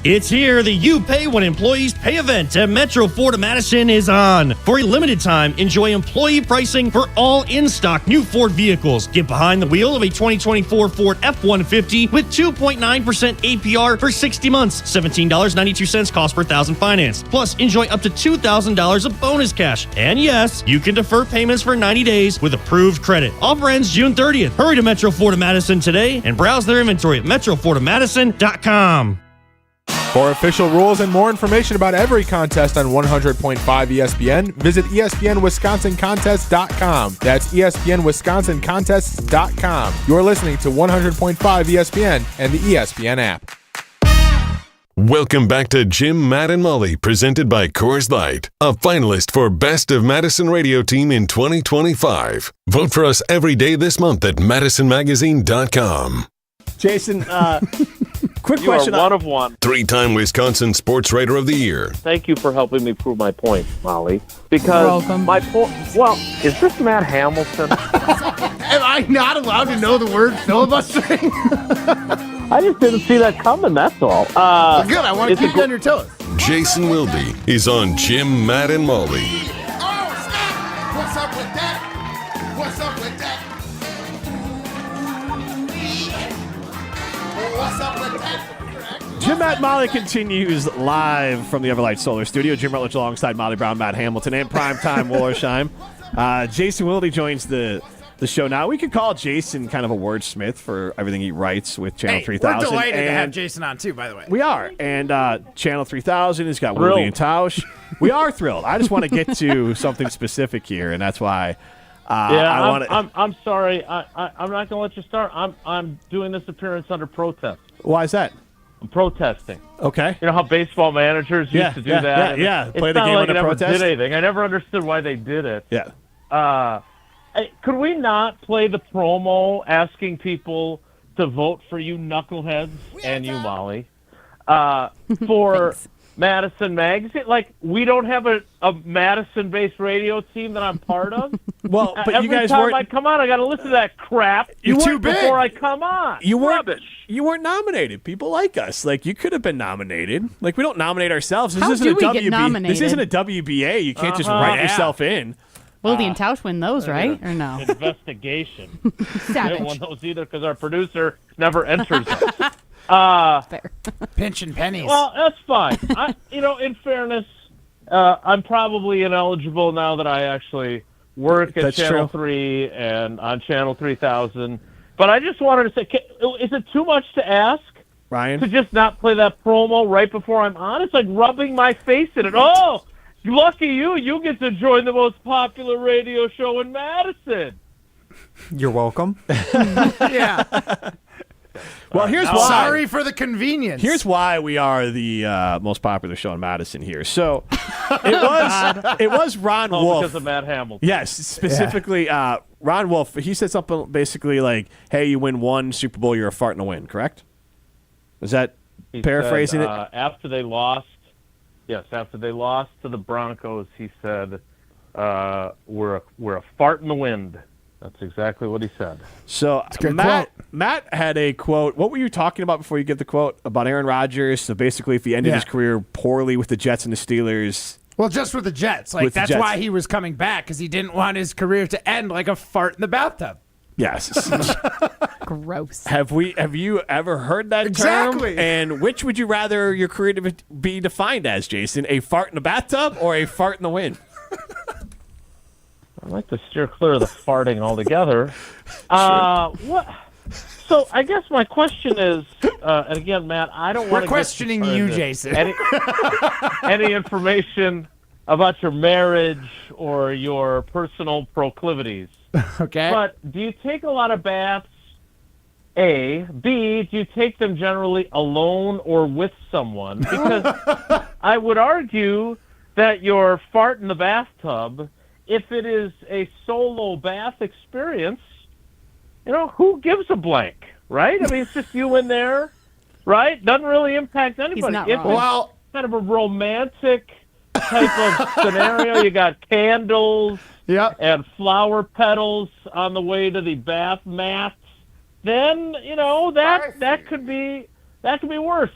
It's here. The You Pay When Employees Pay event at Metro Ford of Madison is on. For a limited time, enjoy employee pricing for all in-stock new Ford vehicles. Get behind the wheel of a 2024 Ford F-150 with 2.9% APR for 60 months, $17.92 cost per thousand finance. Plus, enjoy up to $2,000 of bonus cash. And yes, you can defer payments for 90 days with approved credit. Offer ends June 30th. Hurry to Metro Ford of Madison today and browse their inventory at metrofordofmadison.com. For official rules and more information about every contest on 100.5 ESPN, visit ESPNWisconsinContests.com. That's ESPNWisconsinContests.com. You're listening to 100.5 ESPN and the ESPN app. Welcome back to Jim, Matt, and Molly, presented by Coors Light, a finalist for Best of Madison Radio Team in 2025. Vote for us every day this month at MadisonMagazine.com. Jason, quick you question. You are one of one. 3-time Wisconsin Sports Writer of the Year. Thank you for helping me prove my point, Molly. Because my point. Well, is this Matt Hamilton? Am I not allowed to know the word filibustering? I just didn't see that coming. That's all. Good. I want to keep you on your toes. Jason Wilde is on Jim, Matt, and Molly. Oh, snap! What's up with that? What's up with that? What's up with that? Jim, Matt, Molly continues live from the Everlight Solar Studio. Jim Rutledge alongside Molly Brown, Matt Hamilton, and Primetime Wollersheim. Jason Wilde joins the show now. We could call Jason kind of a wordsmith for everything he writes with Channel 3000. We're delighted to have Jason on, too, by the way. We are. And Channel 3000 has got Wilde and Tausch. We are thrilled. I just want to get to something specific here, and that's why... I'm sorry. I'm not going to let you start. I'm doing this appearance under protest. Why is that? I'm protesting. Okay. You know how baseball managers used to do that? Yeah. Play the game under protest. Never did anything. I never understood why they did it. Yeah. Could we not play the promo asking people to vote for you knuckleheads and you, Molly, for Madison Magazine? Like, we don't have a Madison-based radio team that I'm part of? Well, but every you guys time weren't... I come on, I got to listen to that crap. You're too big before I come on. You weren't, Rubbish. You weren't nominated. People like us. Like, you could have been nominated. Like, we don't nominate ourselves. This How isn't do a we get nominated? This isn't a WBA. You can't just write yourself in. Wilde and Tausch win those, right? Or no? Investigation. Savage. I don't win those either because our producer never enters them. Fair. Pinching pennies. Well, that's fine. In fairness, I'm probably ineligible now that I actually work at Channel 3 and on Channel 3000. But I just wanted to say, is it too much to ask, Ryan, to just not play that promo right before I'm on? It's like rubbing my face in it. Oh, lucky you. You get to join the most popular radio show in Madison. You're welcome. Yeah. Well, here's why. Sorry for the convenience. Here's why we are the most popular show in Madison here. So it was Ron Wolf. Because of Matt Hamilton. Yes, specifically Ron Wolf. He said something basically like, "Hey, you win one Super Bowl, you're a fart in a win." Correct? Is that paraphrasing it? After they lost to the Broncos, he said, "We're a fart in the wind." That's exactly what he said. So Matt had a quote. What were you talking about before you get the quote about Aaron Rodgers? So basically, if he ended his career poorly with the Jets and the Steelers. Well, just with the Jets. Like, that's why he was coming back, because he didn't want his career to end like a fart in the bathtub. Yes. Gross. Have you ever heard that exactly term? And which would you rather your career to be defined as, Jason? A fart in the bathtub or a fart in the wind? I like to steer clear of the farting altogether. What? So I guess my question is, and again, Matt, I don't want to. We're questioning you, Jason. Any information about your marriage or your personal proclivities? Okay. But do you take a lot of baths? A. B. Do you take them generally alone or with someone? Because I would argue that your fart in the bathtub, if it is a solo bath experience, who gives a blank, right? I mean, it's just you in there, right? Doesn't really impact anybody. He's not if wrong. it's kind of a romantic type of scenario, you got candles and flower petals on the way to the bath mats, then, that could be worse,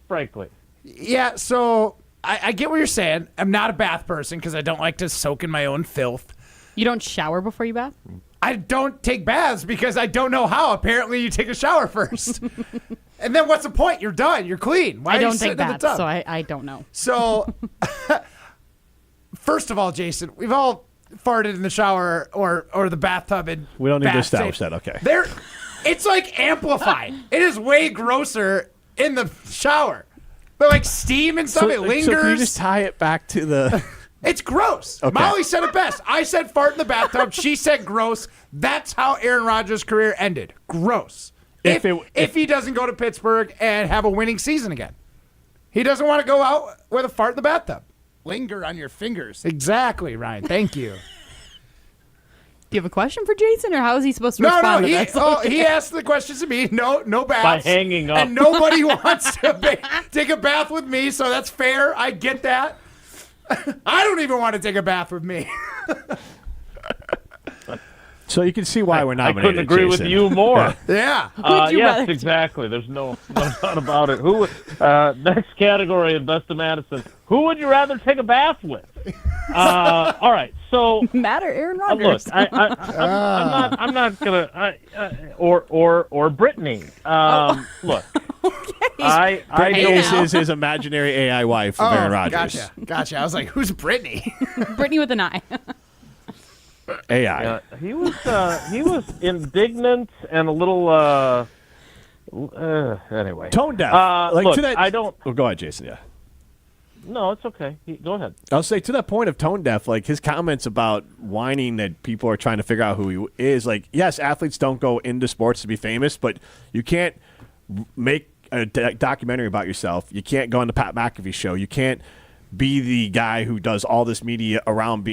frankly. Yeah, so I get what you're saying. I'm not a bath person because I don't like to soak in my own filth. You don't shower before you bath? I don't take baths because I don't know how. Apparently, you take a shower first. And then what's the point? You're done. You're clean. Why I are you don't take sitting in the baths, tub? so I don't know. So, first of all, Jason, we've all farted in the shower or the bathtub. And we don't need to establish that, okay. It's like amplified. It is way grosser in the shower. But like steam and stuff, it lingers. So can you just tie it back to the... It's gross. Okay. Molly said it best. I said fart in the bathtub. She said gross. That's how Aaron Rodgers' career ended. Gross. If he doesn't go to Pittsburgh and have a winning season again. He doesn't want to go out with a fart in the bathtub. Linger on your fingers. Exactly, Ryan. Thank you. Do you have a question for Jason, or how is he supposed to respond to this? He asked the questions to me. No baths. By hanging up. And nobody wants to take a bath with me, so that's fair. I get that. I don't even want to take a bath with me. So you can see why we're nominated. I couldn't agree Jason. with you more. Yeah. Yes, exactly. There's no doubt about it. Next category in Best of Madison. Who would you rather take a bath with? All right. So Matt or Aaron Rodgers? Look, I'm not gonna. Or Brittany. Look. Okay. Brittany is his imaginary AI wife of Aaron Rodgers. Gotcha. I was like, who's Brittany? Brittany with an I. AI. He was indignant and a little. Anyway. Tone deaf. Look, to that, I don't. Oh, go ahead, Jason. Yeah. No, it's okay. Go ahead. I'll say to that point of tone deaf, like his comments about whining that people are trying to figure out who he is. Like, yes, athletes don't go into sports to be famous, but you can't make a documentary about yourself. You can't go on the Pat McAfee show. You can't be the guy who does all this media around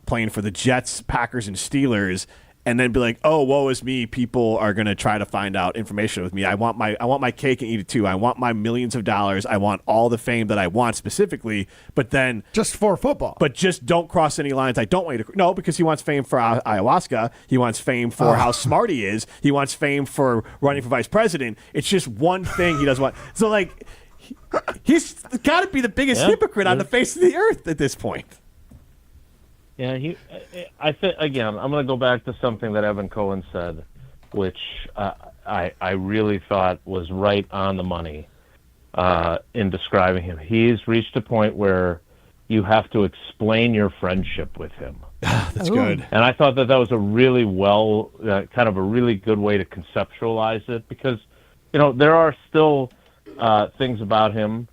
playing for the Jets, Packers, and Steelers, and then be like, "Oh, woe is me! People are going to try to find out information with me. I want my cake and eat it too. I want my millions of dollars. I want all the fame that I want specifically. But then just for football. But just don't cross any lines. I don't want you to. No, because he wants fame for ayahuasca. He wants fame for how smart he is. He wants fame for running for vice president. It's just one thing he doesn't want. So like, he's got to be the biggest hypocrite on the face of the earth at this point. Yeah, I think again. I'm going to go back to something that Evan Cohen said, which I really thought was right on the money in describing him. He's reached a point where you have to explain your friendship with him. That's good. And I thought that was a really kind of a really good way to conceptualize it, because, there are still things about him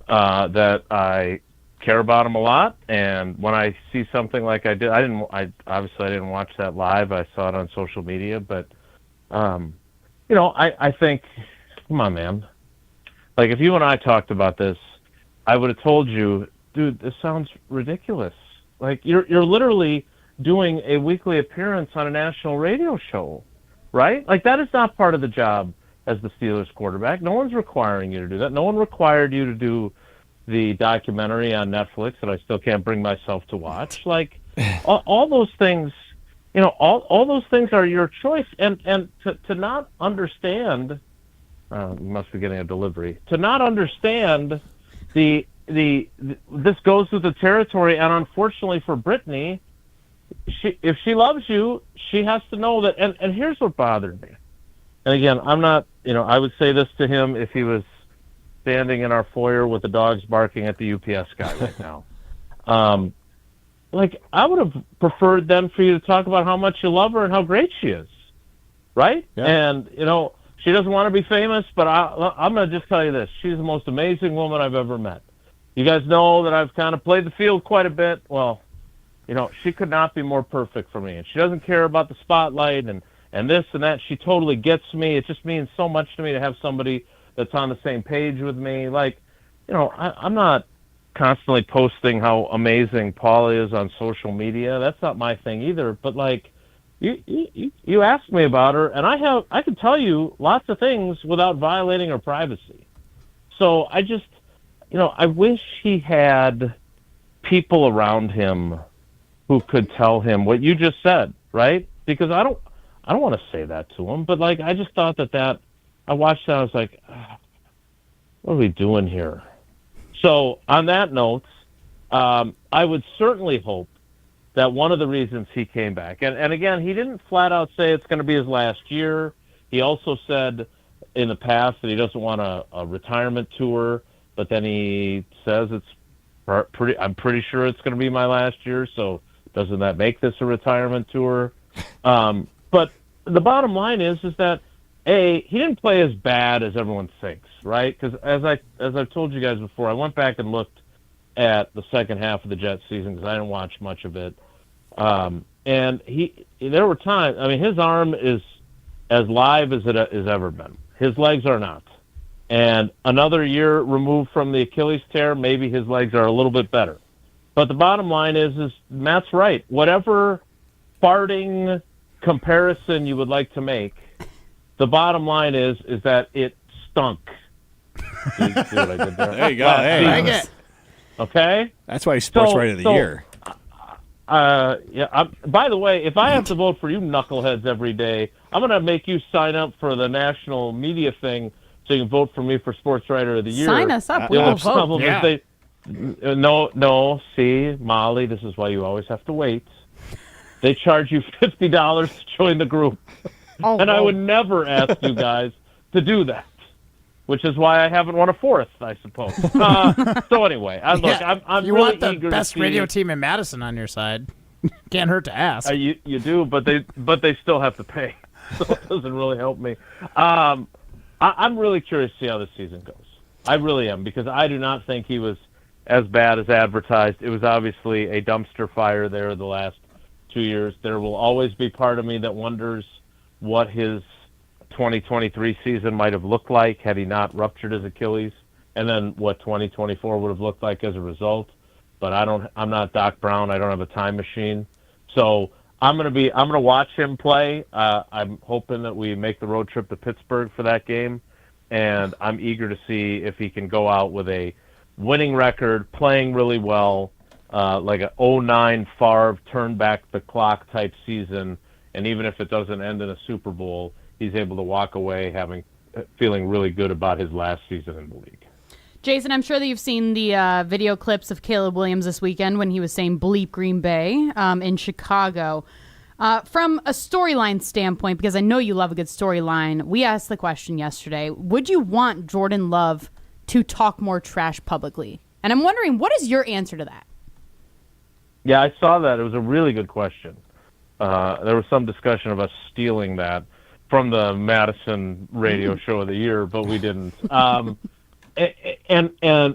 that I care about him a lot. And when I see something like I didn't watch that live. I saw it on social media, but I think, come on, man. Like, if you and I talked about this, I would have told you, dude, this sounds ridiculous. Like, you're literally doing a weekly appearance on a national radio show, right? Like, that is not part of the job as the Steelers quarterback. No one's requiring you to do that. No one required you to do the documentary on Netflix that I still can't bring myself to watch. Like, all those things, all those things are your choice. And to not understand, you must be getting a delivery, to not understand this goes with the territory. And unfortunately for Brittany, if she loves you, she has to know that. And here's what bothered me. And again, I'm not, I would say this to him if he was standing in our foyer with the dogs barking at the UPS guy right now. I would have preferred then for you to talk about how much you love her and how great she is, right? Yeah. And, she doesn't want to be famous, but I'm going to just tell you this. She's the most amazing woman I've ever met. You guys know that I've kind of played the field quite a bit. Well, she could not be more perfect for me. And she doesn't care about the spotlight and this and that. She totally gets me. It just means so much to me to have somebody that's on the same page with me. Like, I'm not constantly posting how amazing Paula is on social media. That's not my thing either. But, like, you asked me about her, and I can tell you lots of things without violating her privacy. So I just, I wish he had people around him who could tell him what you just said, right? Because I don't want to say that to him, but, like, I just thought that I watched that, I was like, what are we doing here? So on that note, I would certainly hope that one of the reasons he came back, and again, he didn't flat out say it's going to be his last year. He also said in the past that he doesn't want a retirement tour, but then he says I'm pretty sure it's going to be my last year, so doesn't that make this a retirement tour? But the bottom line is that, he didn't play as bad as everyone thinks, right? Because as I've told you guys before, I went back and looked at the second half of the Jets season because I didn't watch much of it. And there were times, his arm is as live as it has ever been. His legs are not. And another year removed from the Achilles tear, maybe his legs are a little bit better. But the bottom line is Matt's right. Whatever farting comparison you would like to make, the bottom line is that it stunk. See what I did there? There you go. Hey. Okay? That's why he's Sports Writer of the Year. By the way, if I have to vote for you knuckleheads every day, I'm going to make you sign up for the national media thing so you can vote for me for Sports Writer of the Year. Sign us up. We will vote. Yeah. No. See, Molly, this is why you always have to wait. They charge you $50 to join the group. I would never ask you guys to do that, which is why I haven't won a fourth, I suppose. So anyway, I'm you really want the eager best to see, radio team in Madison on your side. Can't hurt to ask. You do, but they still have to pay, so it doesn't really help me. I'm really curious to see how this season goes. I really am, because I do not think he was as bad as advertised. It was obviously a dumpster fire there the last 2 years. There will always be part of me that wonders what his 2023 season might have looked like had he not ruptured his Achilles, and then what 2024 would have looked like as a result. But I'm not Doc Brown. I don't have a time machine. So I'm going to watch him play. I'm hoping that we make the road trip to Pittsburgh for that game, and I'm eager to see if he can go out with a winning record, playing really well, like a 2009 Favre turn back the clock type season. And even if it doesn't end in a Super Bowl, he's able to walk away feeling really good about his last season in the league. Jason, I'm sure that you've seen the video clips of Caleb Williams this weekend when he was saying bleep Green Bay in Chicago. From a storyline standpoint, because I know you love a good storyline, we asked the question yesterday, would you want Jordan Love to talk more trash publicly? And I'm wondering, what is your answer to that? Yeah, I saw that. It was a really good question. There was some discussion of us stealing that from the Madison radio show of the year, but we didn't. And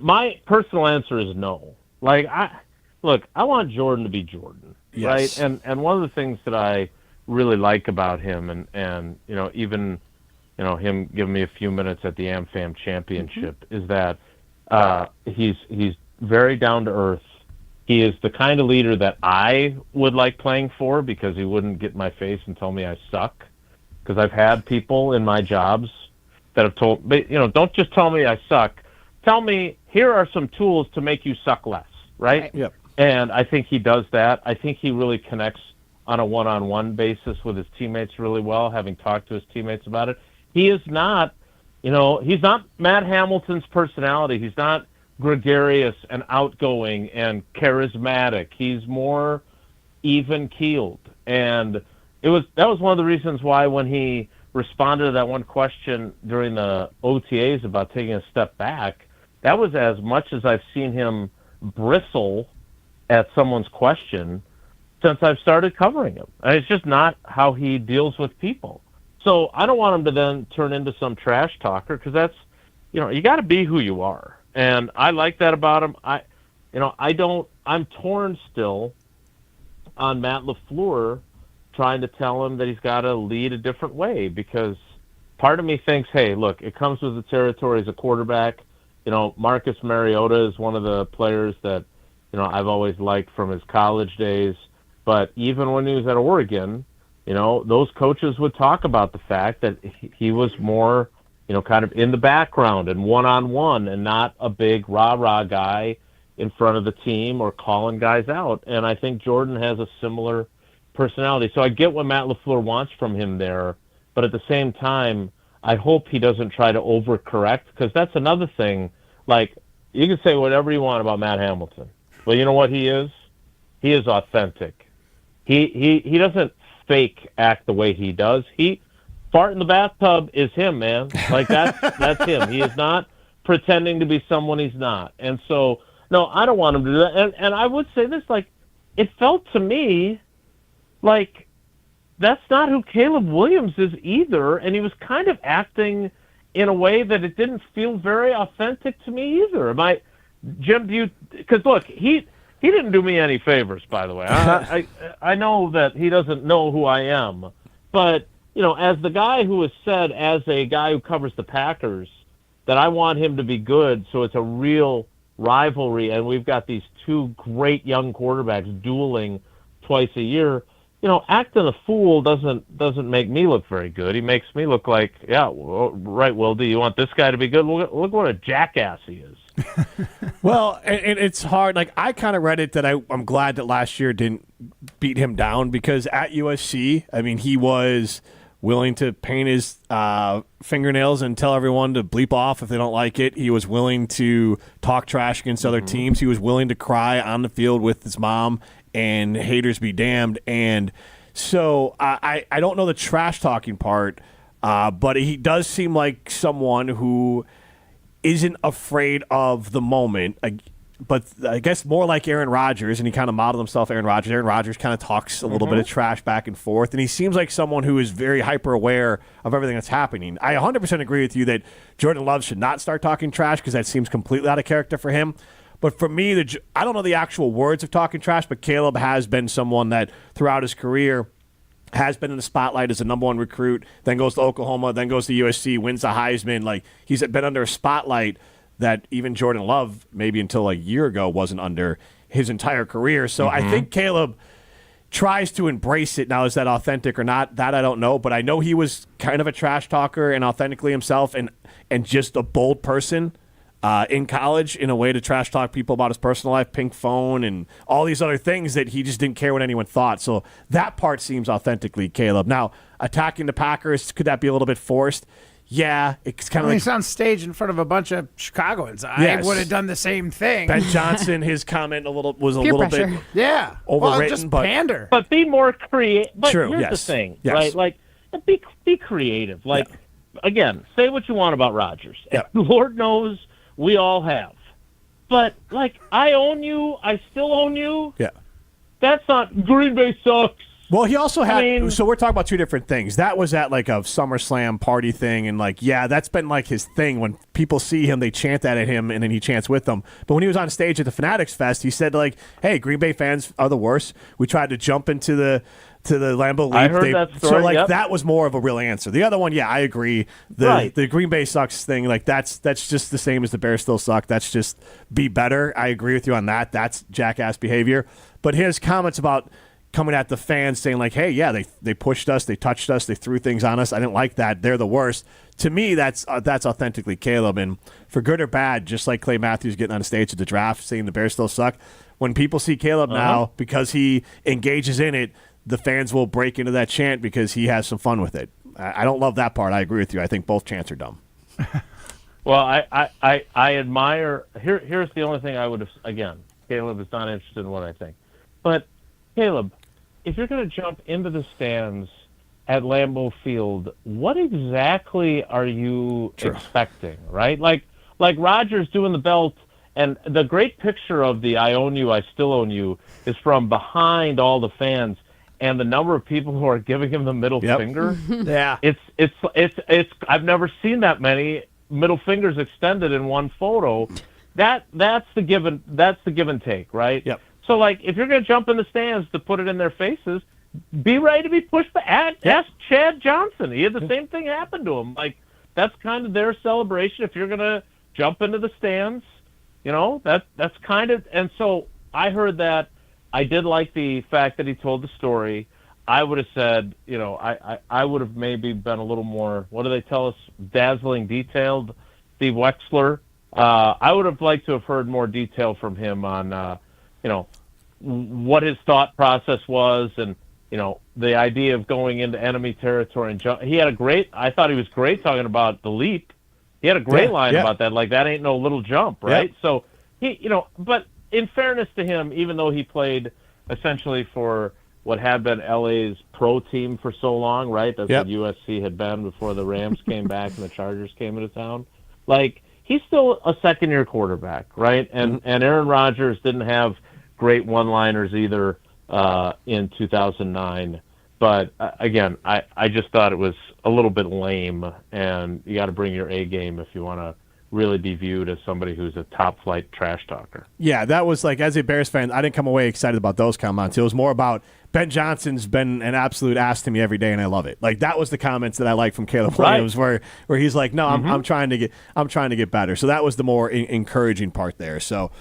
my personal answer is no. Like, I want Jordan to be Jordan, yes. right? And one of the things that I really like about him, and even him giving me a few minutes at the AmFam Championship, is that he's very down to earth. He is the kind of leader that I would like playing for, because he wouldn't get in my face and tell me I suck. Because I've had people in my jobs that have told me, don't just tell me I suck. Tell me, here are some tools to make you suck less, right? Yep. And I think he does that. I think he really connects on a one-on-one basis with his teammates really well, having talked to his teammates about it. He is not, he's not Matt Hamilton's personality. He's not gregarious and outgoing and charismatic. He's more even-keeled. And that was one of the reasons why when he responded to that one question during the OTAs about taking a step back, that was as much as I've seen him bristle at someone's question since I've started covering him. And it's just not how he deals with people. So I don't want him to then turn into some trash talker, because that's, you got to be who you are. And I like that about him. I'm torn still on Matt LaFleur trying to tell him that he's got to lead a different way, because part of me thinks, hey, look, it comes with the territory as a quarterback. Marcus Mariota is one of the players that, I've always liked from his college days. But even when he was at Oregon, those coaches would talk about the fact that he was more, kind of in the background and one-on-one, and not a big rah-rah guy in front of the team or calling guys out. And I think Jordan has a similar personality. So I get what Matt LaFleur wants from him there, but at the same time, I hope he doesn't try to overcorrect, because that's another thing. Like, you can say whatever you want about Matt Hamilton, but you know what he is? He is authentic. He doesn't fake act the way he does. Fart in the bathtub is him, man. Like, that's him. He is not pretending to be someone he's not. And so, no, I don't want him to do that. And I would say this, like, it felt to me like that's not who Caleb Williams is either, and he was kind of acting in a way that it didn't feel very authentic to me either. Jim, because look, he didn't do me any favors, by the way. I know that he doesn't know who I am, but as the guy who has said, as a guy who covers the Packers, that I want him to be good, so it's a real rivalry, and we've got these two great young quarterbacks dueling twice a year. Acting a fool doesn't make me look very good. He makes me look like, yeah, well, right, Will, do you want this guy to be good? Look what a jackass he is. Well, and it's hard. Like, I kind of read it that I'm glad that last year didn't beat him down, because at USC, I mean, he was willing to paint his fingernails and tell everyone to bleep off if they don't like it. He was willing to talk trash against other teams. He was willing to cry on the field with his mom, and haters be damned. And so I don't know the trash talking part, but he does seem like someone who isn't afraid of the moment. But I guess more like Aaron Rodgers, and he kind of modeled himself Aaron Rodgers. Aaron Rodgers kind of talks a little bit of trash back and forth, and he seems like someone who is very hyper-aware of everything that's happening. I 100% agree with you that Jordan Love should not start talking trash, because that seems completely out of character for him. But for me, I don't know the actual words of talking trash, but Caleb has been someone that throughout his career has been in the spotlight as a number one recruit, then goes to Oklahoma, then goes to USC, wins the Heisman. Like, he's been under a spotlight that even Jordan Love, maybe until a year ago, wasn't under his entire career. So I think Caleb tries to embrace it. Now, is that authentic or not? That I don't know, but I know he was kind of a trash talker and authentically himself, and just a bold person in college, in a way to trash talk people about his personal life, pink phone, and all these other things that he just didn't care what anyone thought. So that part seems authentically Caleb. Now, attacking the Packers, could that be a little bit forced? yeah, it's kind of he's on stage in front of a bunch of Chicagoans. I would have done the same thing. Ben Johnson, his comment was a Peer little pressure. bit overwritten, overwritten, just but pander. But be more creative. But True, here's yes. the thing, Yes. right? Like, be creative. Like, again, say what you want about Rodgers. Yeah. Lord knows we all have. But, like, I own you. I still own you. Yeah. That's not Green Bay sucks. Well, he also had. I mean, so we're talking about two different things. That was at like a SummerSlam party thing, and like, yeah, that's been like his thing. When people see him, they chant that at him, and then he chants with them. But when he was on stage at the Fanatics Fest, he said like, "Hey, Green Bay fans are the worst. We tried to jump into the Lambeau Leap." I heard that story. So like yep. that was more of a real answer. The other one, yeah, I agree. The Green Bay sucks thing, like that's just the same as the Bears still suck. That's just be better. I agree with you on that. That's jackass behavior. But his comments about coming at the fans saying like, hey, yeah, they pushed us, they touched us, they threw things on us. I didn't like that. They're the worst. To me, that's authentically Caleb. And for good or bad, just like Clay Matthews getting on stage at the draft saying the Bears still suck, when people see Caleb now, because he engages in it, the fans will break into that chant because he has some fun with it. I don't love that part. I agree with you. I think both chants are dumb. Well, I admire. Here's the only thing I would have. Again, Caleb is not interested in what I think. But, Caleb, if you're going to jump into the stands at Lambeau Field, what exactly are you expecting, right? Like Rodgers doing the belt, and the great picture of the I own you, I still own you is from behind all the fans, and the number of people who are giving him the middle finger. Yeah. It's I've never seen that many middle fingers extended in one photo. That's the give and take, right? Yep. So, like, if you're going to jump in the stands to put it in their faces, be ready to be pushed back. Ask Chad Johnson. He had the same thing happen to him. Like, that's kind of their celebration. If you're going to jump into the stands, you know, that's kind of – and so I heard that. I did like the fact that he told the story. I would have said, you know, I would have maybe been a little more – what do they tell us? Dazzling detailed. Steve Wexler. I would have liked to have heard more detail from him on you know, what his thought process was, and you know, the idea of going into enemy territory and jump. I thought he was great talking about the leap. He had a great line about that, like that ain't no little jump, right? Yep. So he, you know, but in fairness to him, even though he played essentially for what had been LA's pro team for so long, right? That's what USC had been before the Rams came back and the Chargers came into town. Like, he's still a second-year quarterback, right? And Aaron Rodgers didn't have great one-liners either in 2009. But, again, I just thought it was a little bit lame, and you got to bring your A game if you want to really be viewed as somebody who's a top-flight trash talker. Yeah, that was like, as a Bears fan, I didn't come away excited about those comments. It was more about Ben Johnson's been an absolute ass to me every day, and I love it. Like, that was the comments that I like from Caleb Williams, where he's like, no, I'm trying to get better. So that was the more encouraging part there. So,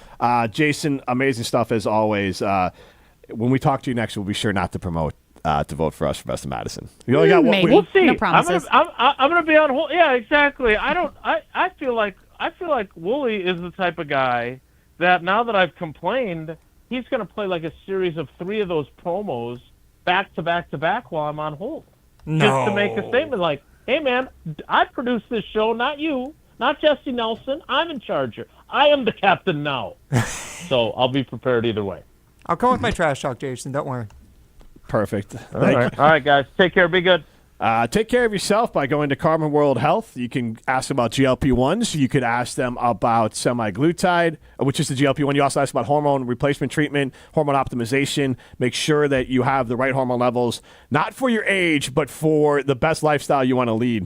Jason, amazing stuff as always. When we talk to you next, we'll be sure not to promote to vote for us for Best of Madison. You only got one. Maybe. We'll see. No promises. I'm gonna be on hold. Yeah, exactly. I feel like Wooly is the type of guy that now that I've complained, he's gonna play like a series of 3 of those promos back to back to back while I'm on hold, just to make a statement like, "Hey man, I produced this show, not you, not Jesse Nelson. I'm in charge here. I am the captain now." So I'll be prepared either way. I'll come with my trash talk, Jason. Don't worry. Perfect. All right, guys. Take care. Be good. Take care of yourself by going to Carmen World Health. You can ask them about GLP-1s. You could ask them about semaglutide, which is the GLP-1. You also ask about hormone replacement treatment, hormone optimization. Make sure that you have the right hormone levels, not for your age, but for the best lifestyle you want to lead.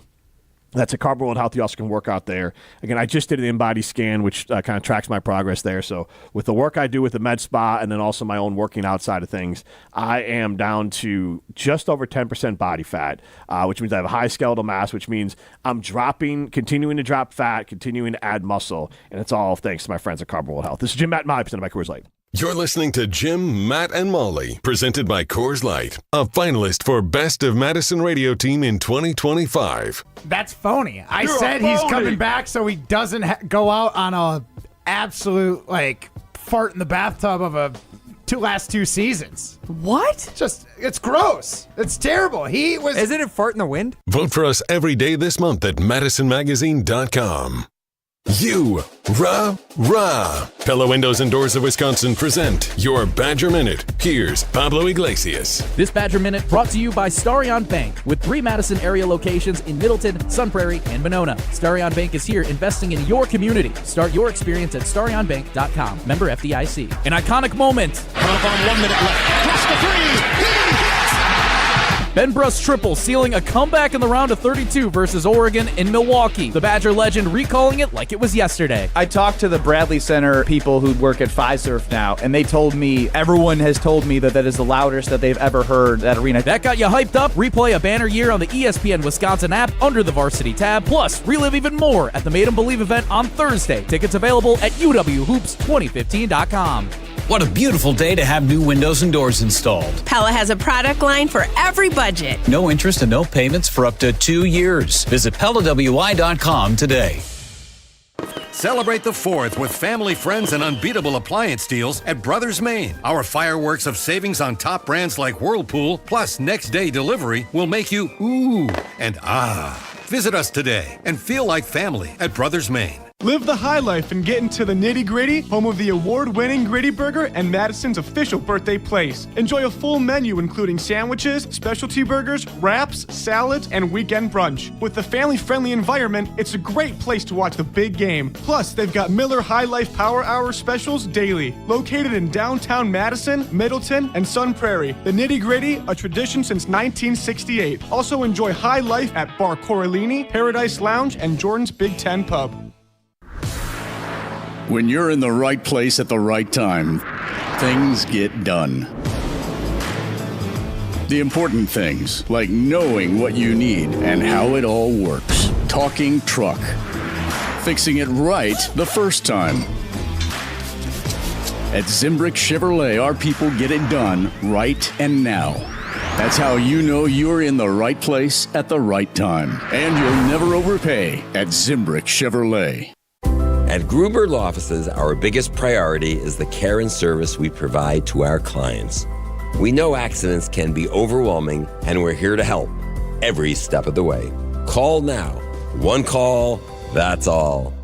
That's a Carb World Health. You also can work out there. Again, I just did an in-body scan, which kind of tracks my progress there. So with the work I do with the med spa and then also my own working out side of things, I am down to just over 10% body fat, which means I have a high skeletal mass, which means I'm continuing to drop fat, continuing to add muscle. And it's all thanks to my friends at Carb World Health. This is Jim, Matt, and Molly, presented by Coors Light. You're listening to Jim, Matt, and Molly, presented by Coors Light, a finalist for Best of Madison Radio Team in 2025. That's phony. I said he's coming back so he doesn't go out on a absolute, like, fart in the bathtub of a last two seasons. What? It's gross. It's terrible. Isn't it fart in the wind? Vote for us every day this month at MadisonMagazine.com. You, rah. Pella Windows and Doors of Wisconsin present your Badger Minute. Here's Pablo Iglesias. This Badger Minute brought to you by Starion Bank with 3 Madison area locations in Middleton, Sun Prairie, and Monona. Starion Bank is here investing in your community. Start your experience at StarionBank.com. Member FDIC. An iconic moment. Up on 1 minute left. Plus the 3. Ben Bruss triple sealing a comeback in the round of 32 versus Oregon in Milwaukee. The Badger legend recalling it like it was yesterday. I talked to the Bradley Center people who work at Fiserv now, and they told me, everyone has told me that is the loudest that they've ever heard that arena. That got you hyped up? Replay a banner year on the ESPN Wisconsin app under the Varsity tab. Plus, relive even more at the Made 'em Believe event on Thursday. Tickets available at uwhoops2015.com. What a beautiful day to have new windows and doors installed. Pella has a product line for every budget. No interest and no payments for up to 2 years. Visit PellaWI.com today. Celebrate the 4th with family, friends, and unbeatable appliance deals at Brothers Maine. Our fireworks of savings on top brands like Whirlpool, plus next day delivery, will make you ooh and ah. Visit us today and feel like family at Brothers Maine. Live the high life and get into the nitty-gritty, home of the award-winning Gritty Burger and Madison's official birthday place. Enjoy a full menu including sandwiches, specialty burgers, wraps, salads, and weekend brunch. With the family-friendly environment, it's a great place to watch the big game. Plus, they've got Miller High Life Power Hour specials daily. Located in downtown Madison, Middleton, and Sun Prairie. The nitty-gritty, a tradition since 1968. Also enjoy high life at Bar Coralini, Paradise Lounge, and Jordan's Big Ten Pub. When you're in the right place at the right time, things get done. The important things, like knowing what you need and how it all works. Talking truck. Fixing it right the first time. At Zimbrick Chevrolet, our people get it done right and now. That's how you know you're in the right place at the right time. And you'll never overpay at Zimbrick Chevrolet. At Gruber Law Offices, our biggest priority is the care and service we provide to our clients. We know accidents can be overwhelming, and we're here to help every step of the way. Call now. One call, that's all.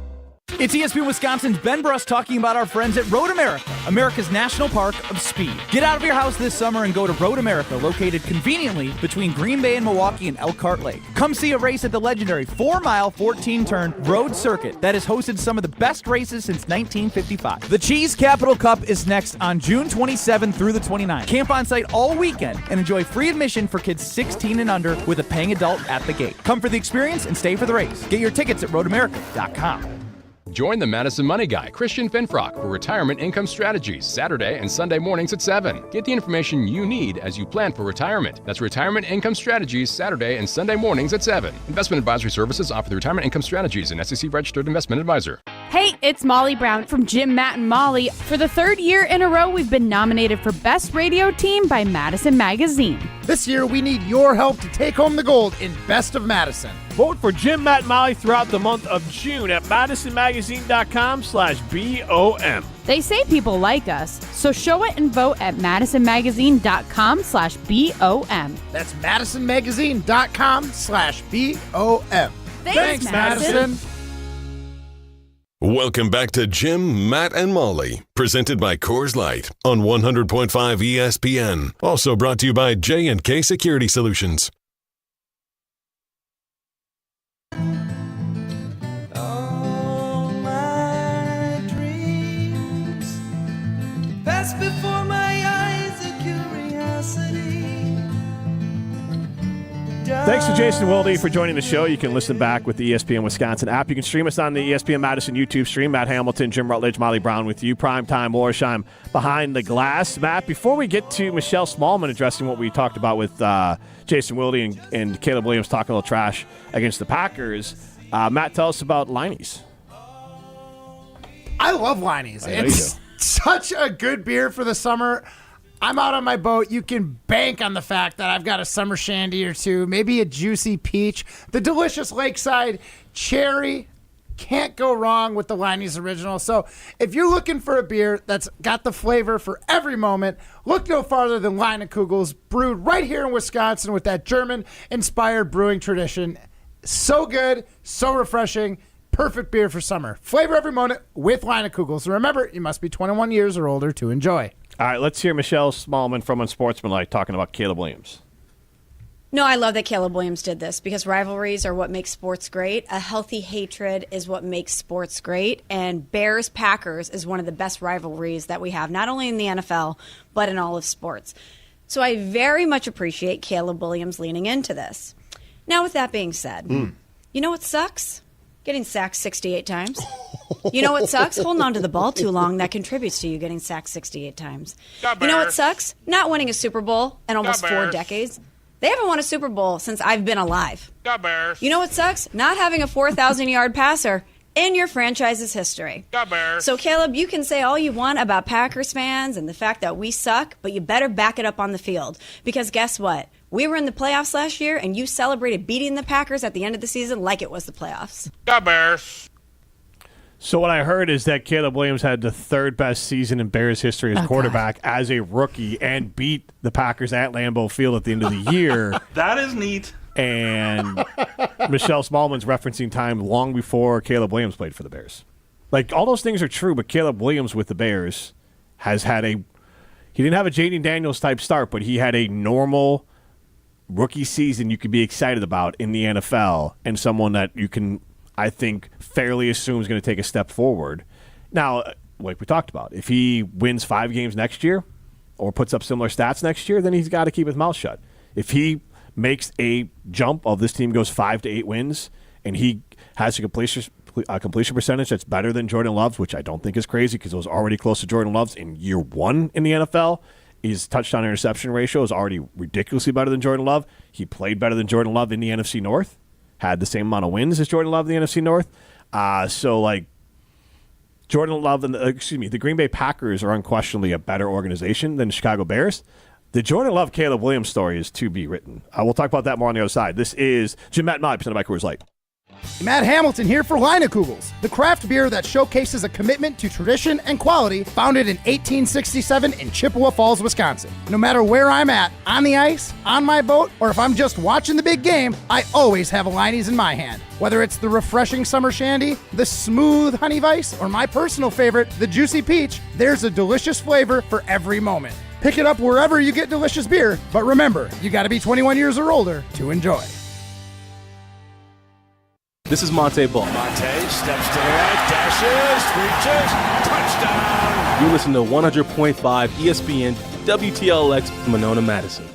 It's ESPN Wisconsin's Ben Bruss talking about our friends at Road America, America's National Park of Speed. Get out of your house this summer and go to Road America, located conveniently between Green Bay and Milwaukee and Elkhart Lake. Come see a race at the legendary 4-mile, 14-turn road circuit that has hosted some of the best races since 1955. The Cheese Capital Cup is next on June 27 through the 29th. Camp on site all weekend and enjoy free admission for kids 16 and under with a paying adult at the gate. Come for the experience and stay for the race. Get your tickets at roadamerica.com. Join the Madison Money Guy, Christian Finfrock, for Retirement Income Strategies, Saturday and Sunday mornings at 7. Get the information you need as you plan for retirement. That's Retirement Income Strategies, Saturday and Sunday mornings at 7. Investment advisory services offered through Retirement Income Strategies, an SEC-registered investment advisor. Hey, it's Molly Brown from Jim, Matt, and Molly. For the 3rd year in a row, we've been nominated for Best Radio Team by Madison Magazine. This year, we need your help to take home the gold in Best of Madison. Vote for Jim, Matt, and Molly throughout the month of June at MadisonMagazine.com/BOM. They say people like us, so show it and vote at MadisonMagazine.com/BOM. That's MadisonMagazine.com/BOM. Thanks, Madison. Welcome back to Jim, Matt, and Molly, presented by Coors Light on 100.5 ESPN. Also brought to you by J&K Security Solutions. All my dreams pass before my eyes, a curiosity. Thanks to Jason Wilde for joining the show. You can listen back with the ESPN Wisconsin app. You can stream us on the ESPN Madison YouTube stream. Matt Hamilton, Jim Rutledge, Molly Brown with you. Primetime Lorsheim behind the glass. Matt, before we get to Michelle Smallman addressing what we talked about with Jason Wilde and Caleb Williams talking a little trash against the Packers, Matt, tell us about Liney's. I love Liney's. It's such a good beer for the summer. I'm out on my boat. You can bank on the fact that I've got a summer shandy or two, maybe a juicy peach, the delicious lakeside cherry, Can't go wrong with the Liney's Original. So if you're looking for a beer that's got the flavor for every moment, look no farther than Leinenkugel's, brewed right here in Wisconsin with that German-inspired brewing tradition. So good, so refreshing, perfect beer for summer. Flavor every moment with Leinenkugel's. And remember, you must be 21 years or older to enjoy. All right, let's hear Michelle Smallman from Unsportsmanlike talking about Caleb Williams. No, I love that Caleb Williams did this because rivalries are what makes sports great. A healthy hatred is what makes sports great. And Bears-Packers is one of the best rivalries that we have, not only in the NFL, but in all of sports. So I very much appreciate Caleb Williams leaning into this. Now, with that being said, you know what sucks? Getting sacked 68 times. You know what sucks? Holding on to the ball too long. That contributes to you getting sacked 68 times. You know what sucks? Not winning a Super Bowl in almost 4 decades. They haven't won a Super Bowl since I've been alive. You know what sucks? Not having a 4,000-yard passer in your franchise's history. So, Caleb, you can say all you want about Packers fans and the fact that we suck, but you better back it up on the field. Because guess what? We were in the playoffs last year, and you celebrated beating the Packers at the end of the season like it was the playoffs. So what I heard is that Caleb Williams had the third best season in Bears history as quarterback as a rookie and beat the Packers at Lambeau Field at the end of the year. That is neat. And Michelle Smallman's referencing time long before Caleb Williams played for the Bears. Like, all those things are true, but Caleb Williams with the Bears has had he didn't have a Jaden Daniels type start, but he had a normal rookie season you could be excited about in the NFL, and someone that you can, I think, fairly assume is going to take a step forward. Now, like we talked about, if he wins 5 games next year or puts up similar stats next year, then he's got to keep his mouth shut. If he makes a jump of this team goes 5 to 8 wins and he has a completion percentage that's better than Jordan Love's, which I don't think is crazy because it was already close to Jordan Love's in year 1 in the NFL. His touchdown-interception ratio is already ridiculously better than Jordan Love. He played better than Jordan Love in the NFC North. Had the same amount of wins as Jordan Love in the NFC North. Jordan Love and the Green Bay Packers are unquestionably a better organization than the Chicago Bears. The Jordan Love Caleb Williams story is to be written. We'll talk about that more on the other side. This is Jim Matt and Molly, presented by Coors Light. Matt Hamilton here for Leinenkugel's, the craft beer that showcases a commitment to tradition and quality, founded in 1867 in Chippewa Falls, Wisconsin. No matter where I'm at, on the ice, on my boat, or if I'm just watching the big game, I always have a Liney's in my hand. Whether it's the refreshing summer shandy, the smooth honey vice, or my personal favorite, the juicy peach, there's a delicious flavor for every moment. Pick it up wherever you get delicious beer, but remember, you gotta be 21 years or older to enjoy. This is Monte Ball. Monte steps to the right, dashes, reaches, touchdown. You listen to 100.5 ESPN WTLX Monona, Madison.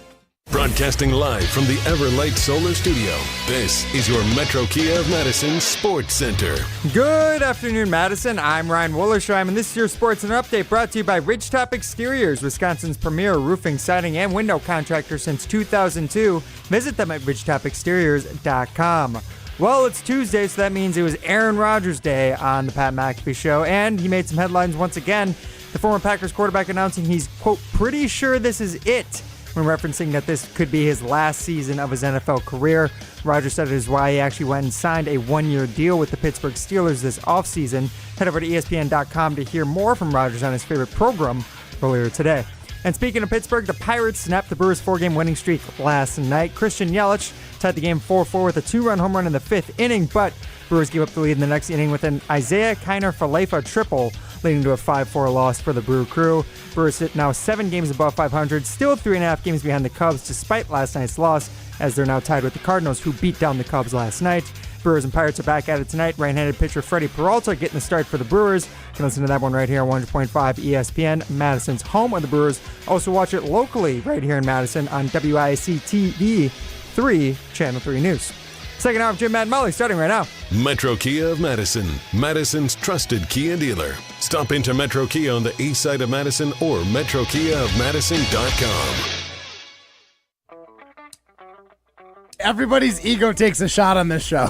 Broadcasting live from the Everlight Solar Studio, this is your Metro Kia of Madison Sports Center. Good afternoon, Madison. I'm Ryan Wollersheim, and this is your Sports Center Update brought to you by Ridgetop Exteriors, Wisconsin's premier roofing, siding, and window contractor since 2002. Visit them at ridgetopexteriors.com. Well, it's Tuesday, so that means it was Aaron Rodgers Day on the Pat McAfee Show, and he made some headlines once again. The former Packers quarterback announcing he's, quote, pretty sure this is it, when referencing that this could be his last season of his NFL career. Rodgers said it is why he actually went and signed a 1-year deal with the Pittsburgh Steelers this offseason. Head over to ESPN.com to hear more from Rodgers on his favorite program earlier today. And speaking of Pittsburgh, the Pirates snapped the Brewers' 4-game winning streak last night. Christian Yelich tied the game 4-4 with a 2-run home run in the 5th inning, but Brewers gave up the lead in the next inning with an Isaiah Kiner-Falefa triple, leading to a 5-4 loss for the Brew crew. Brewers sit now 7 games above 500, still 3.5 games behind the Cubs despite last night's loss, as they're now tied with the Cardinals, who beat down the Cubs last night. Brewers and Pirates are back at it tonight. Right-handed pitcher Freddie Peralta getting the start for the Brewers. You can listen to that one right here on 100.5 ESPN, Madison's home of the Brewers. Also watch it locally right here in Madison on WIC TV 3, Channel 3 News. Second hour of Jim, Matt, and Molly starting right now. Metro Kia of Madison, Madison's trusted Kia dealer. Stop into Metro Kia on the east side of Madison or metrokiaofmadison.com. Everybody's ego takes a shot on this show.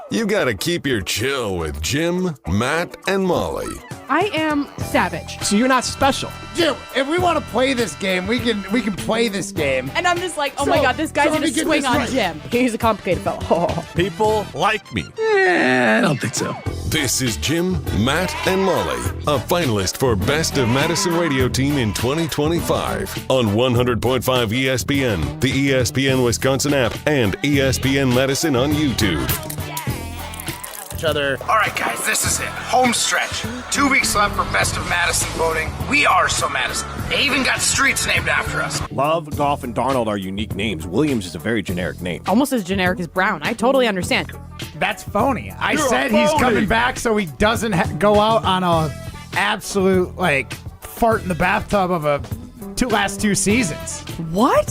You gotta keep your chill with Jim, Matt, and Molly I am savage. So you're not special. Jim, if we want to play this game, we can play this game. And I'm just like, oh my God, this guy's going to swing on Jim. He's a complicated fellow. People like me. I don't think so. This is Jim, Matt, and Molly, a finalist for Best of Madison Radio Team in 2025 on 100.5 ESPN, the ESPN Wisconsin app, and ESPN Madison on YouTube. Other. All right, guys, this is it. Home stretch. 2 weeks left for Best of Madison voting. We are so Madison. They even got streets named after us. Love, Goff, and Darnold are unique names. Williams is a very generic name. Almost as generic as Brown. I totally understand. That's phony. I said he's coming back so he doesn't go out on a absolute, fart in the bathtub of last two seasons. What?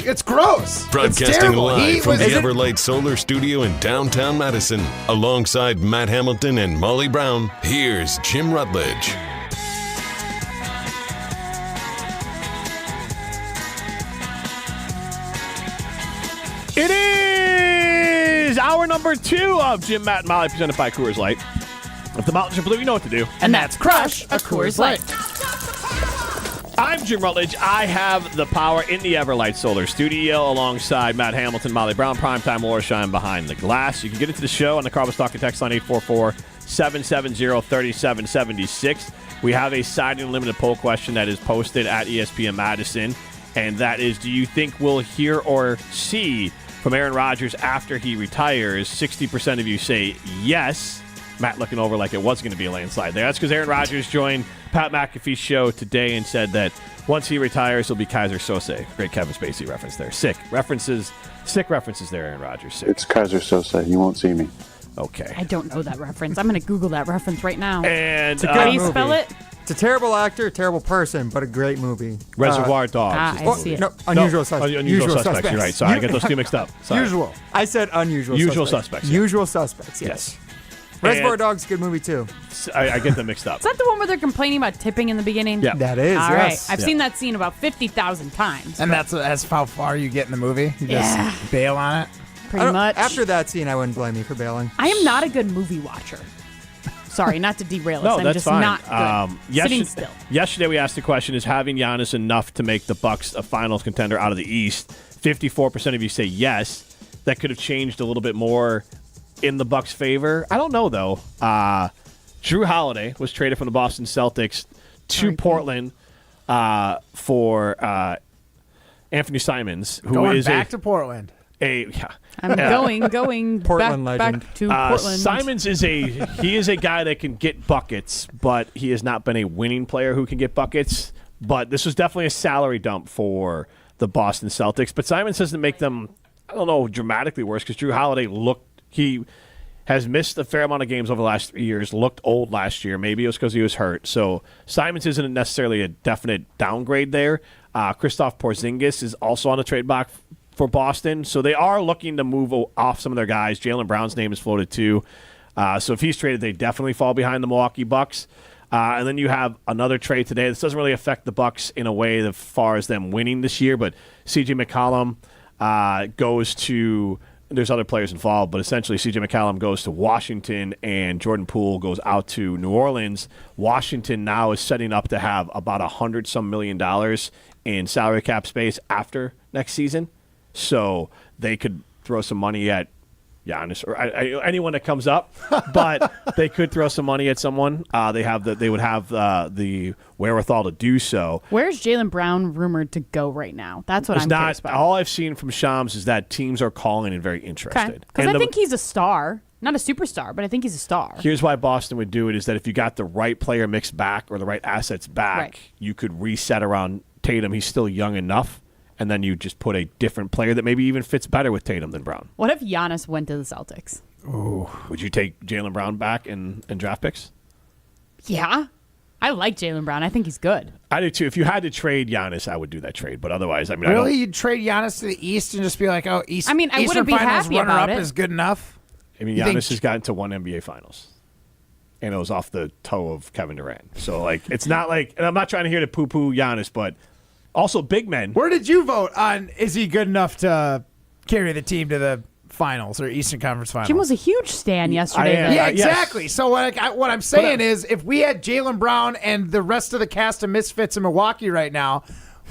It's gross. Broadcasting live from the Is it- Everlight Solar Studio in downtown Madison, alongside Matt Hamilton and Molly Brown, here's Jim Rutledge. It is hour number 2 of Jim, Matt, and Molly, presented by Coors Light. If the mountains are blue, you know what to do. And that's crush a Coors Light. I'm Jim Rutledge. I have the power in the Everlight Solar Studio alongside Matt Hamilton, Molly Brown, primetime Laura Shine behind the glass. You can get into the show on the Carbon Stock and Text line 844-770-3776. We have a signing limited poll question that is posted at ESPN Madison, and that is, do you think we'll hear or see from Aaron Rodgers after he retires? 60% of you say yes. Matt looking over like it was going to be a landslide there. That's because Aaron Rodgers joined Pat McAfee's show today and said that once he retires, he'll be Kaiser Sose. Great Kevin Spacey reference there. Sick references there, Aaron Rodgers. Sick. It's Kaiser Sose. You won't see me. Okay. I don't know that reference. I'm going to Google that reference right now. And how do you spell it? It's a terrible actor, terrible person, but a great movie. Reservoir Dogs. I see it. No, Unusual Suspects. Unusual Suspects. You're right. Sorry, I get those two mixed up. Sorry. Usual. I said Unusual Usual Suspects. Suspects, yeah. Usual Suspects, yes. Reservoir Dogs, good movie, too. I get them mixed up. Is that the one where they're complaining about tipping in the beginning? Yeah. That is, All yes. right. I've seen that scene about 50,000 times. And that's how far you get in the movie? You just bail on it? Pretty much. After that scene, I wouldn't blame you for bailing. I am not a good movie watcher. Sorry, not to derail us. No, I'm that's just fine. not good. Sitting still. Yesterday we asked the question, is having Giannis enough to make the Bucks a finals contender out of the East? 54% of you say yes. That could have changed a little bit more in the Bucks' favor. I don't know, though. Drew Holiday was traded from the Boston Celtics to Portland for Anthony Simons, who Going is back to Portland. I'm going Portland back legend. to Portland. Simons is a guy that can get buckets, but he has not been a winning player who can get buckets. But this was definitely a salary dump for the Boston Celtics. But Simons doesn't make them, I don't know, dramatically worse, because Drew Holiday he has missed a fair amount of games over the last 3 years, looked old last year. Maybe it was because he was hurt. So Simons isn't necessarily a definite downgrade there. Kristaps Porzingis is also on the trade block for Boston. So they are looking to move off some of their guys. Jaylen Brown's name is floated too. So if he's traded, they definitely fall behind the Milwaukee Bucks. And then you have another trade today. This doesn't really affect the Bucks in a way as far as them winning this year, but C.J. McCollum goes to – there's other players involved, but essentially C.J. McCollum goes to Washington and Jordan Poole goes out to New Orleans. Washington now is setting up to have about $100-some million in salary cap space after next season. So they could throw some money at Giannis or anyone that comes up, but they could throw some money at someone. They would have the wherewithal to do so. Where's Jaylen Brown rumored to go right now? That's what I'm curious about. All I've seen from Shams is that teams are calling and very interested. Because I think he's a star. Not a superstar, but I think he's a star. Here's why Boston would do it is that if you got the right player mixed back or the right assets back, you could reset around Tatum. He's still young enough. And then you just put a different player that maybe even fits better with Tatum than Brown. What if Giannis went to the Celtics? Ooh. Would you take Jaylen Brown back in draft picks? Yeah. I like Jaylen Brown. I think he's good. I do too. If you had to trade Giannis, I would do that trade. But otherwise, I mean, really, you'd trade Giannis to the East and just be like, "Oh, East." I mean, I Eastern wouldn't be Finals happy about runner-up it. is good enough. I mean, Giannis has gotten to one NBA Finals, and it was off the toe of Kevin Durant. So, it's not like, and I'm not trying to hear to poo-poo Giannis, but also big men. Where did you vote on? Is he good enough to carry the team to the Finals or Eastern Conference Finals. Jim was a huge stan yesterday. Yeah, exactly. So what I'm saying is, if we had Jaylen Brown and the rest of the cast of misfits in Milwaukee right now,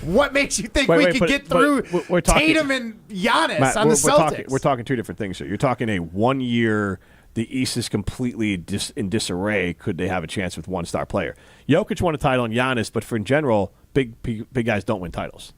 what makes you think we could get through Tatum and Giannis Matt, on the Celtics? We're talking two different things here. You're talking a 1 year, the East is completely in disarray. Could they have a chance with one star player? Jokic won a title and Giannis, but in general, big guys don't win titles.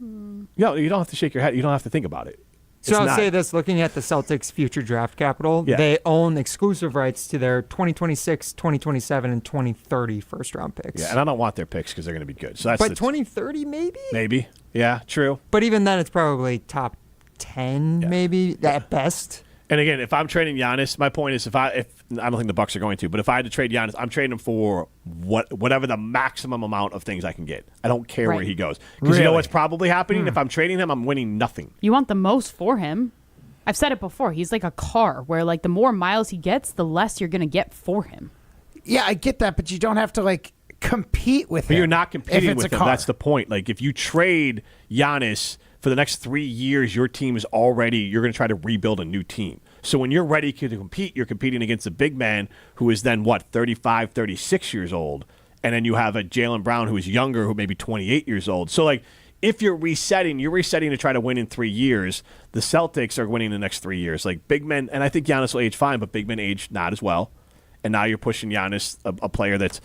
You don't have to shake your head. You don't have to think about it. So I'll say this, looking at the Celtics' future draft capital, they own exclusive rights to their 2026, 2027, and 2030 first-round picks. Yeah, and I don't want their picks because they're going to be good. So that's 2030 maybe? Maybe. Yeah, true. But even then, it's probably top 10 maybe at best. And again, if I'm trading Giannis, my point is if I don't think the Bucks are going to, but if I had to trade Giannis, I'm trading him for whatever the maximum amount of things I can get. I don't care where he goes. Because you know what's probably happening? If I'm trading him, I'm winning nothing. You want the most for him. I've said it before. He's like a car where like the more miles he gets, the less you're going to get for him. Yeah, I get that, but you don't have to like compete with him. But you're not competing with him. That's the point. Like if you trade Giannis for the next 3 years, your team is already, you're going to try to rebuild a new team. So when you're ready to compete, you're competing against a big man who is then, 35, 36 years old. And then you have a Jaylen Brown who is younger, who may be 28 years old. So, like, if you're resetting to try to win in 3 years. The Celtics are winning the next 3 years. Like, big men, and I think Giannis will age fine, but big men age not as well. And now you're pushing Giannis, a player that's,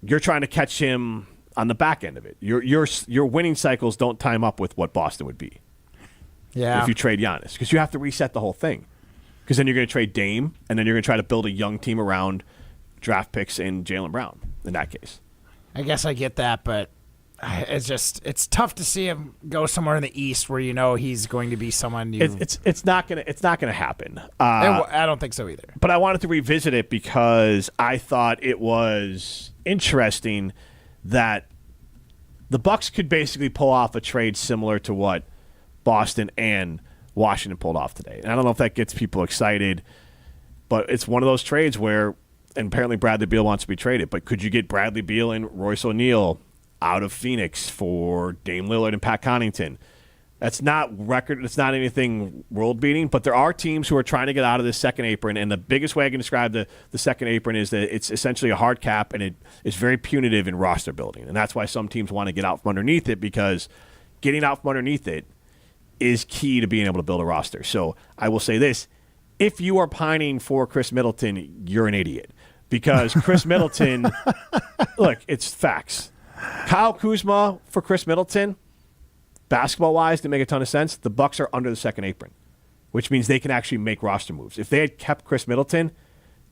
you're trying to catch him on the back end of it. Your winning cycles don't time up with what Boston would be. Yeah. If you trade Giannis, because you have to reset the whole thing. Because then you're going to trade Dame, and then you're going to try to build a young team around draft picks in Jaylen Brown. In that case, I guess I get that, but it's tough to see him go somewhere in the East where you know he's going to be someone. It's not gonna happen. I don't think so either. But I wanted to revisit it because I thought it was interesting that the Bucks could basically pull off a trade similar to what Boston and Washington pulled off today. And I don't know if that gets people excited, but it's one of those trades where, and apparently Bradley Beal wants to be traded, but could you get Bradley Beal and Royce O'Neal out of Phoenix for Dame Lillard and Pat Connaughton? That's not record. It's not anything world-beating, but there are teams who are trying to get out of this second apron, and the biggest way I can describe the second apron is that it's essentially a hard cap, and it is very punitive in roster building. And that's why some teams want to get out from underneath it, because getting out from underneath it is key to being able to build a roster. So I will say this. If you are pining for Chris Middleton, you're an idiot. Because Chris Middleton, look, it's facts. Kyle Kuzma for Chris Middleton, basketball-wise, to make a ton of sense, the Bucks are under the second apron, which means they can actually make roster moves. If they had kept Chris Middleton,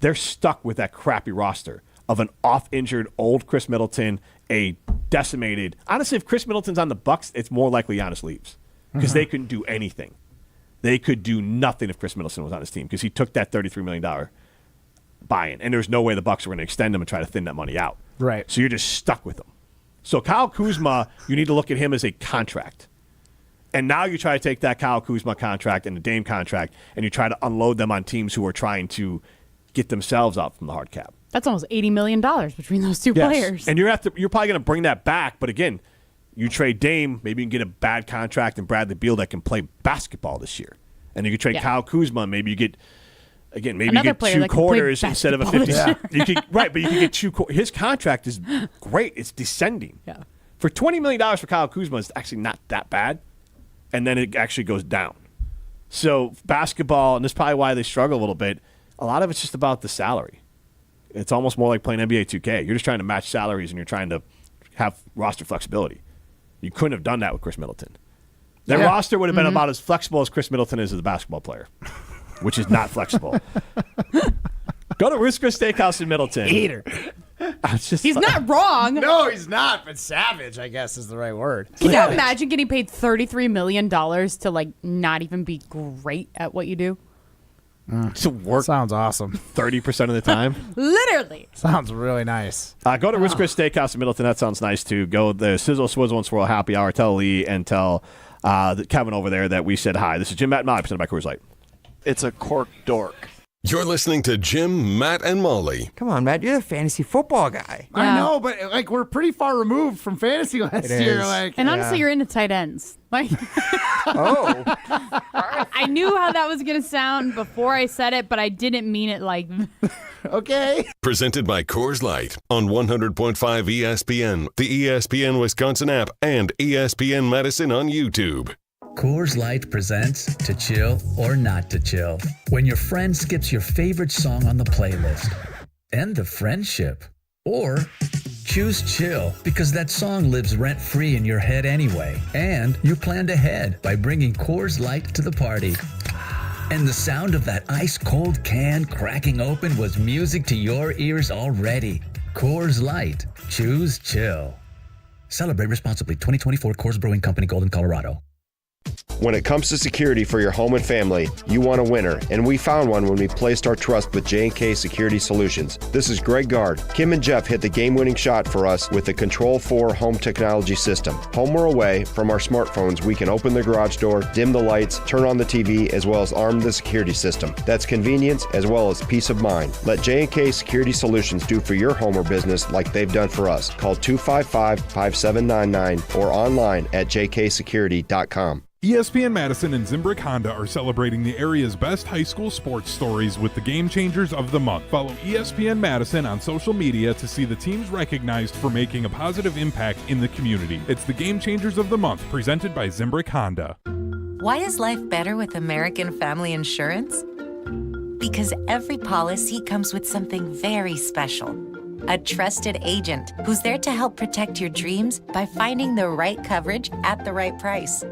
they're stuck with that crappy roster of an off-injured old Chris Middleton, a decimated. Honestly, if Chris Middleton's on the Bucks, it's more likely Giannis leaves because they couldn't do anything. They could do nothing if Chris Middleton was on his team because he took that $33 million buy-in, and there's no way the Bucks were going to extend him and try to thin that money out. Right. So you're just stuck with him. So Kyle Kuzma, you need to look at him as a contract. And now you try to take that Kyle Kuzma contract and the Dame contract, and you try to unload them on teams who are trying to get themselves out from the hard cap. That's almost $80 million between those two players. And you're probably going to bring that back, but again, you trade Dame, maybe you can get a bad contract and Bradley Beal that can play basketball this year. And you can trade Kyle Kuzma, maybe you get, again, maybe another you get 2 quarters instead of a 50. You could, right, but you can get 2 quarters. His contract is great. It's descending. Yeah. For $20 million for Kyle Kuzma is actually not that bad. And then it actually goes down. So basketball, and this is probably why they struggle a little bit, a lot of it's just about the salary. It's almost more like playing NBA 2K. You're just trying to match salaries and you're trying to have roster flexibility. You couldn't have done that with Chris Middleton. That roster would have been about as flexible as Chris Middleton is as a basketball player, which is not flexible. Go to Ruth's Chris Steakhouse in Middleton. Eater. He's not wrong. No, he's not, but savage, I guess, is the right word. Can you imagine getting paid $33 million to like not even be great at what you do? To work sounds awesome. 30% of the time. Literally. Sounds really nice. Go to Ruth's Chris Steakhouse in Middleton. That sounds nice too. Go the Sizzle, Swizzle, and Swirl Happy Hour. Tell Lee and tell Kevin over there that we said hi. This is Jim, Matt, and Molly, presented by Coors Light. It's a cork dork. You're listening to Jim, Matt, and Molly. Come on, Matt. You're the fantasy football guy. I know, but like we're pretty far removed from fantasy last year. And honestly, you're into tight ends. Like, I knew how that was going to sound before I said it, but I didn't mean it like. Okay. Presented by Coors Light on 100.5 ESPN, the ESPN Wisconsin app, and ESPN Madison on YouTube. Coors Light presents To Chill or Not to Chill. When your friend skips your favorite song on the playlist. End the friendship. Or choose chill because that song lives rent-free in your head anyway. And you planned ahead by bringing Coors Light to the party. And the sound of that ice-cold can cracking open was music to your ears already. Coors Light. Choose chill. Celebrate responsibly. 2024 Coors Brewing Company, Golden, Colorado. When it comes to security for your home and family, you want a winner, and we found one when we placed our trust with J&K Security Solutions. This is Greg Gard. Kim and Jeff hit the game-winning shot for us with the Control 4 home technology system. Home or away, from our smartphones, we can open the garage door, dim the lights, turn on the TV, as well as arm the security system. That's convenience as well as peace of mind. Let J&K Security Solutions do for your home or business like they've done for us. Call 255-5799 or online at jksecurity.com. ESPN Madison and Zimbrick Honda are celebrating the area's best high school sports stories with the Game Changers of the Month. Follow ESPN Madison on social media to see the teams recognized for making a positive impact in the community. It's the Game Changers of the Month, presented by Zimbrick Honda. Why is life better with American Family Insurance? Because every policy comes with something very special. A trusted agent who's there to help protect your dreams by finding the right coverage at the right price.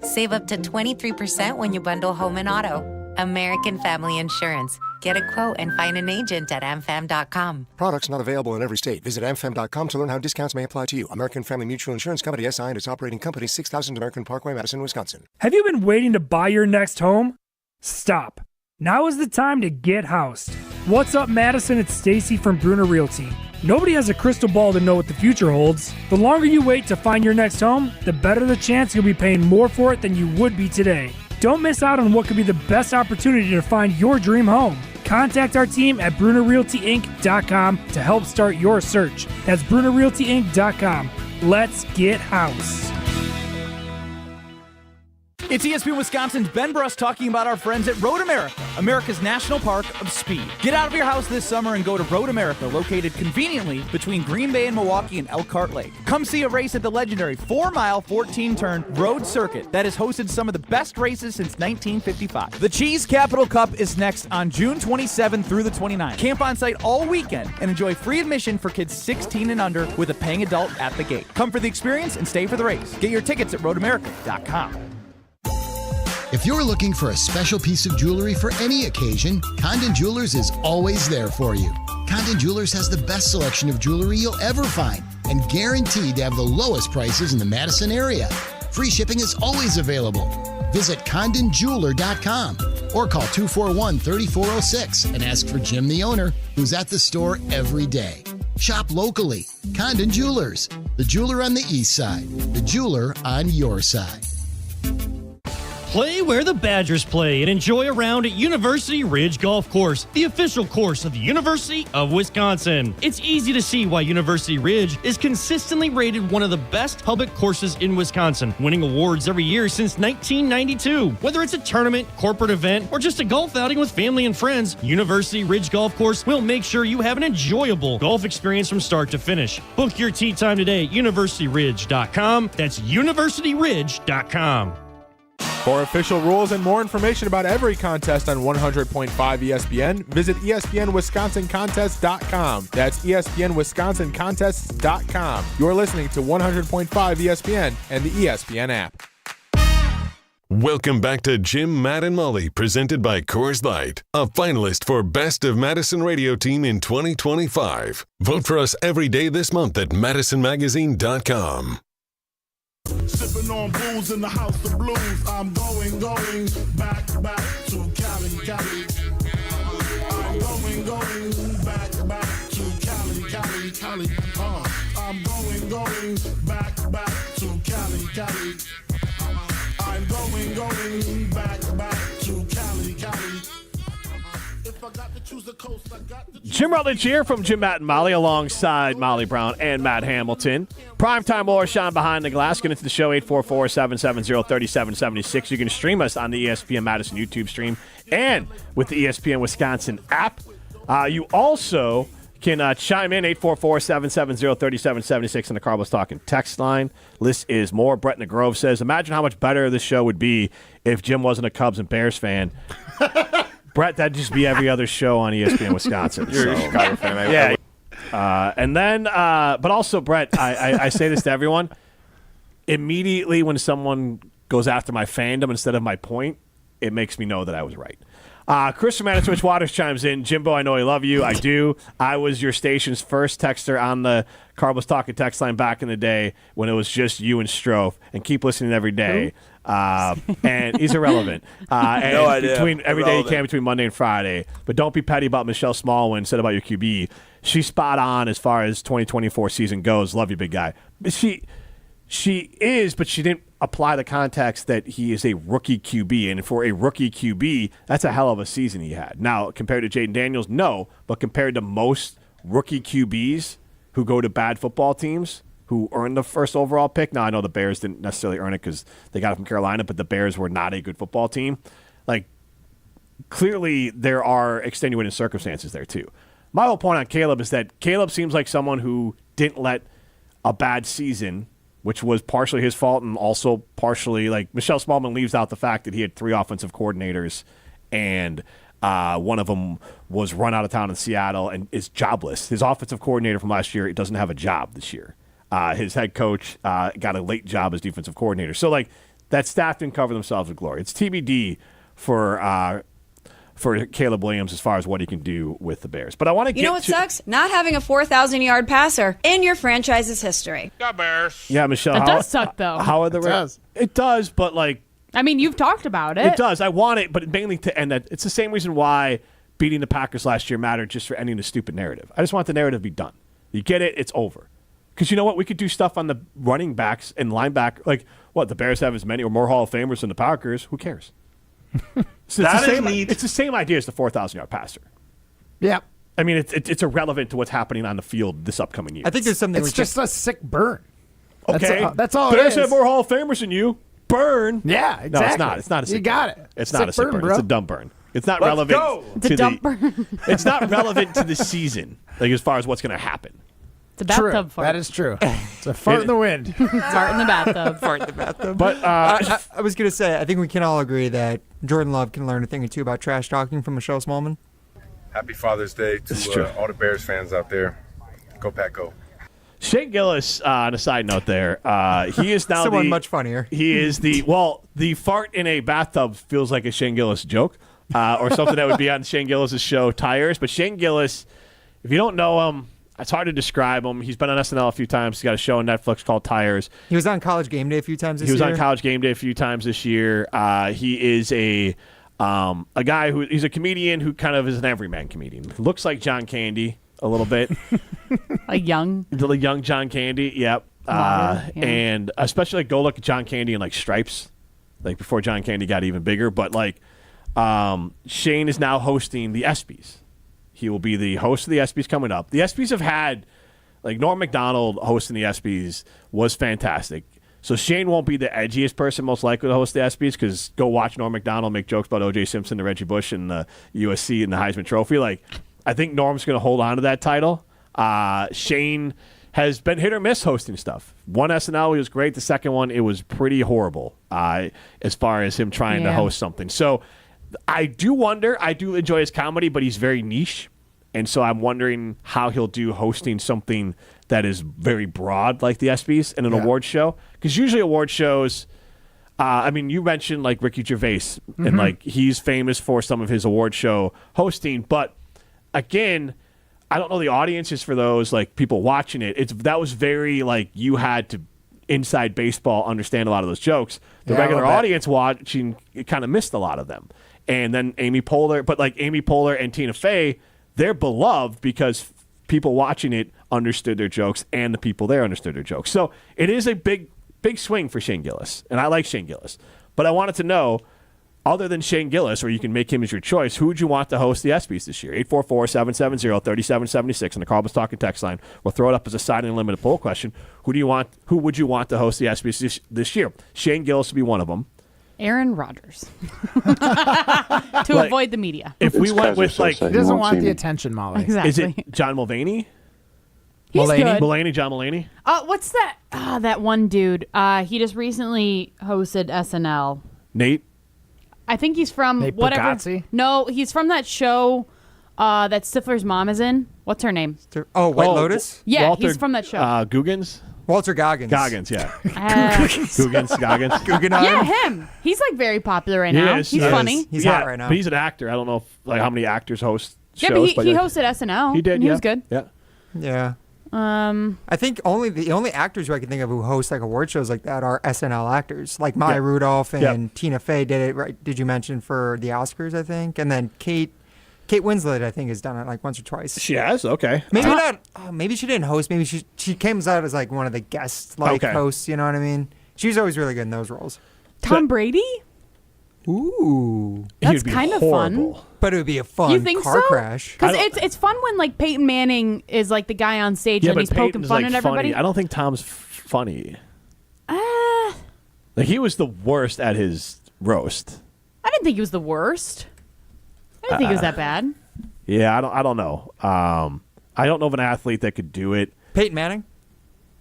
Save up to 23% when you bundle home and auto. American Family Insurance. Get a quote and find an agent at amfam.com. Products not available in every state. Visit amfam.com to learn how discounts may apply to you. American Family Mutual Insurance Company, SI, and its operating company, 6000 American Parkway, Madison, Wisconsin. Have you been waiting to buy your next home? Stop. Now is the time to get housed. What's up, Madison? It's Stacy from Bruner Realty. Nobody has a crystal ball to know what the future holds. The longer you wait to find your next home, the better the chance you'll be paying more for it than you would be today. Don't miss out on what could be the best opportunity to find your dream home. Contact our team at BrunerRealtyInc.com to help start your search. That's BrunerRealtyInc.com. Let's get house. It's ESPN Wisconsin's Ben Bruss talking about our friends at Road America, America's national park of speed. Get out of your house this summer and go to Road America, located conveniently between Green Bay and Milwaukee and Elkhart Lake. Come see a race at the legendary 4-mile, 14-turn road circuit that has hosted some of the best races since 1955. The Cheese Capital Cup is next on June 27th through the 29th. Camp on site all weekend and enjoy free admission for kids 16 and under with a paying adult at the gate. Come for the experience and stay for the race. Get your tickets at roadamerica.com. If you're looking for a special piece of jewelry for any occasion, Condon Jewelers is always there for you. Condon Jewelers has the best selection of jewelry you'll ever find and guaranteed to have the lowest prices in the Madison area. Free shipping is always available. Visit CondonJeweler.com or call 241-3406 and ask for Jim, the owner, who's at the store every day. Shop locally. Condon Jewelers, the jeweler on the east side, the jeweler on your side. Play where the Badgers play and enjoy a round at University Ridge Golf Course, the official course of the University of Wisconsin. It's easy to see why University Ridge is consistently rated one of the best public courses in Wisconsin, winning awards every year since 1992. Whether it's a tournament, corporate event, or just a golf outing with family and friends, University Ridge Golf Course will make sure you have an enjoyable golf experience from start to finish. Book your tee time today at universityridge.com. That's universityridge.com. For official rules and more information about every contest on 100.5 ESPN, visit ESPNWisconsinContests.com. That's ESPNWisconsinContests.com. You're listening to 100.5 ESPN and the ESPN app. Welcome back to Jim, Matt, and Molly, presented by Coors Light, a finalist for Best of Madison Radio Team in 2025. Vote for us every day this month at MadisonMagazine.com. Sipping on booze in the house of blues. I'm going back to Cali. I'm going back to Cali. I'm going back to Cali. I'm going back to Cali. Jim Rutledge here from Jim, Matt, and Molly alongside Molly Brown and Matt Hamilton. Primetime Laura Sean behind the glass. Get into the show 844-770-3776. You can stream us on the ESPN Madison YouTube stream and with the ESPN Wisconsin app. You also can chime in 844-770-3776 on the Carbos Talking text line. List is more. Brett in the Grove says, imagine how much better this show would be if Jim wasn't a Cubs and Bears fan. Brett, that'd just be every other show on ESPN Wisconsin. You're a Chicago fan. Yeah. And then, but also, Brett, I say this to everyone. Immediately when someone goes after my fandom instead of my point, it makes me know that I was right. Chris from Manitowoc Waters chimes in. Jimbo, I know I love you. I do. I was your station's first texter on the Carbos Talking text line back in the day when it was just you and Strofe. And keep listening every day. And he's irrelevant. And no idea. Between every day you can between Monday and Friday. But don't be petty about Michelle Smallwin. Said about your QB. She's spot on as far as 2024 season goes. Love you, big guy. She is, but she didn't apply the context that he is a rookie QB. And for a rookie QB, that's a hell of a season he had. Now, compared to Jaden Daniels, no. But compared to most rookie QBs who go to bad football teams, who earned the first overall pick. Now, I know the Bears didn't necessarily earn it because they got it from Carolina, but the Bears were not a good football team. Like, clearly there are extenuating circumstances there, too. My whole point on Caleb is that Caleb seems like someone who didn't let a bad season, which was partially his fault and also partially, like, Michelle Smallman leaves out the fact that he had 3 offensive coordinators and one of them was run out of town in Seattle and is jobless. His offensive coordinator from last year doesn't have a job this year. His head coach got a late job as defensive coordinator. So, like, that staff didn't cover themselves with glory. It's TBD for Caleb Williams as far as what he can do with the Bears. But I want to get You know what sucks? Not having a 4,000-yard passer in your franchise's history. Got Bears. Yeah, Michelle. It does suck, though. How are the Rams? It does, but, like, I mean, you've talked about it. It does. I want it, but mainly to end that. It's the same reason why beating the Packers last year mattered, just for ending the stupid narrative. I just want the narrative to be done. You get it? It's over. Because you know what? We could do stuff on the running backs and linebacker. Like, what? The Bears have as many or more Hall of Famers than the Packers. Who cares? So it's the same idea as the 4,000-yard passer. Yeah. I mean, it's irrelevant to what's happening on the field this upcoming year. I think there's something. It's just a sick burn. Okay. That's all Bears it is. have more Hall of Famers than you. Burn. Yeah, exactly. No, it's not. It's not a sick You got burn. it. It's not a sick burn. Bro. It's a dumb burn. It's not Let's relevant. go. It's a dump burn. It's not relevant to the season, like as far as what's going to happen. It's a bathtub fart. That is true. It's a fart in the wind. Fart in the bathtub. Fart in the bathtub. But I was going to say, I think we can all agree that Jordan Love can learn a thing or two about trash talking from Michelle Smallman. Happy Father's Day to all the Bears fans out there. Go Pack Go. Shane Gillis, on a side note there, he is now Someone much funnier. He is the fart in a bathtub feels like a Shane Gillis joke or something that would be on Shane Gillis' show Tires. But Shane Gillis, if you don't know him, it's hard to describe him. He's been on SNL a few times. He's got a show on Netflix called Tires. He was on College Game Day a few times this year. He was on College Game Day a few times this year. He is a guy he's a comedian who kind of is an everyman comedian. Looks like John Candy a little bit. A young John Candy, yep. Yeah. And especially like go look at John Candy in like Stripes, like before John Candy got even bigger. But like Shane is now hosting the ESPYs. He will be the host of the ESPYs coming up. The ESPYs have had, like, Norm Macdonald hosting the ESPYs was fantastic. So Shane won't be the edgiest person most likely to host the ESPYs because go watch Norm Macdonald make jokes about O.J. Simpson, the Reggie Bush, and the USC and the Heisman Trophy. Like, I think Norm's going to hold on to that title. Shane has been hit or miss hosting stuff. One SNL, he was great. The second one, it was pretty horrible as far as him trying to host something. So I do wonder. I do enjoy his comedy, but he's very niche. And so I'm wondering how he'll do hosting something that is very broad like the ESPYs and an award show. Because usually award shows, I mean, you mentioned like Ricky Gervais, and like he's famous for some of his award show hosting. But again, I don't know the audiences for those, like people watching it. That was very like you had to inside baseball understand a lot of those jokes. The regular audience watching kind of missed a lot of them. And then Amy Poehler and Tina Fey, they're beloved because people watching it understood their jokes and the people there understood their jokes. So it is a big swing for Shane Gillis, and I like Shane Gillis. But I wanted to know, other than Shane Gillis, or you can make him as your choice, who would you want to host the ESPYs this year? 844-770-3776 on the Carbus Talking text line. We'll throw it up as a side and limited poll question. Who would you want to host the ESPYs this year? Shane Gillis would be one of them. Aaron Rodgers. To avoid the media. If we went with he doesn't want the attention, Molly. Exactly. Is it John Mulvaney? He's good. John Mulaney? What's that? That one dude. He just recently hosted SNL. Nate? I think he's from Nate whatever. Bargatze? No, he's from that show that Stifler's mom is in. What's her name? White Lotus? Yeah, Walter, he's from that show. Googans? Walter Goggins. Goggins, yeah. Goggins. Guggenheim? Yeah, him. He's like very popular right now. Is. He's funny. He's hot right now. But he's an actor. I don't know how many actors host shows. Yeah, but he hosted SNL. He did, and he was good. Yeah. Yeah. I think the only actors who I can think of who host like award shows like that are SNL actors, like Maya Rudolph and Tina Fey did it. Right? Did you mention for the Oscars? I think, and then Kate Winslet I think has done it like once or twice. She has. Okay. Maybe not. Maybe she didn't host. Maybe she comes out as like one of the guest hosts. You know what I mean? She's always really good in those roles. Tom Brady. Ooh, that's kind of fun. But it would be a fun You think car so? crash. Because it's fun when like Peyton Manning is like the guy on stage and he's poking fun at everybody. Funny. I don't think Tom's funny. Like he was the worst at his roast. I didn't think he was the worst. I didn't think he was that bad. Yeah, I don't know. I don't know of an athlete that could do it. Peyton Manning.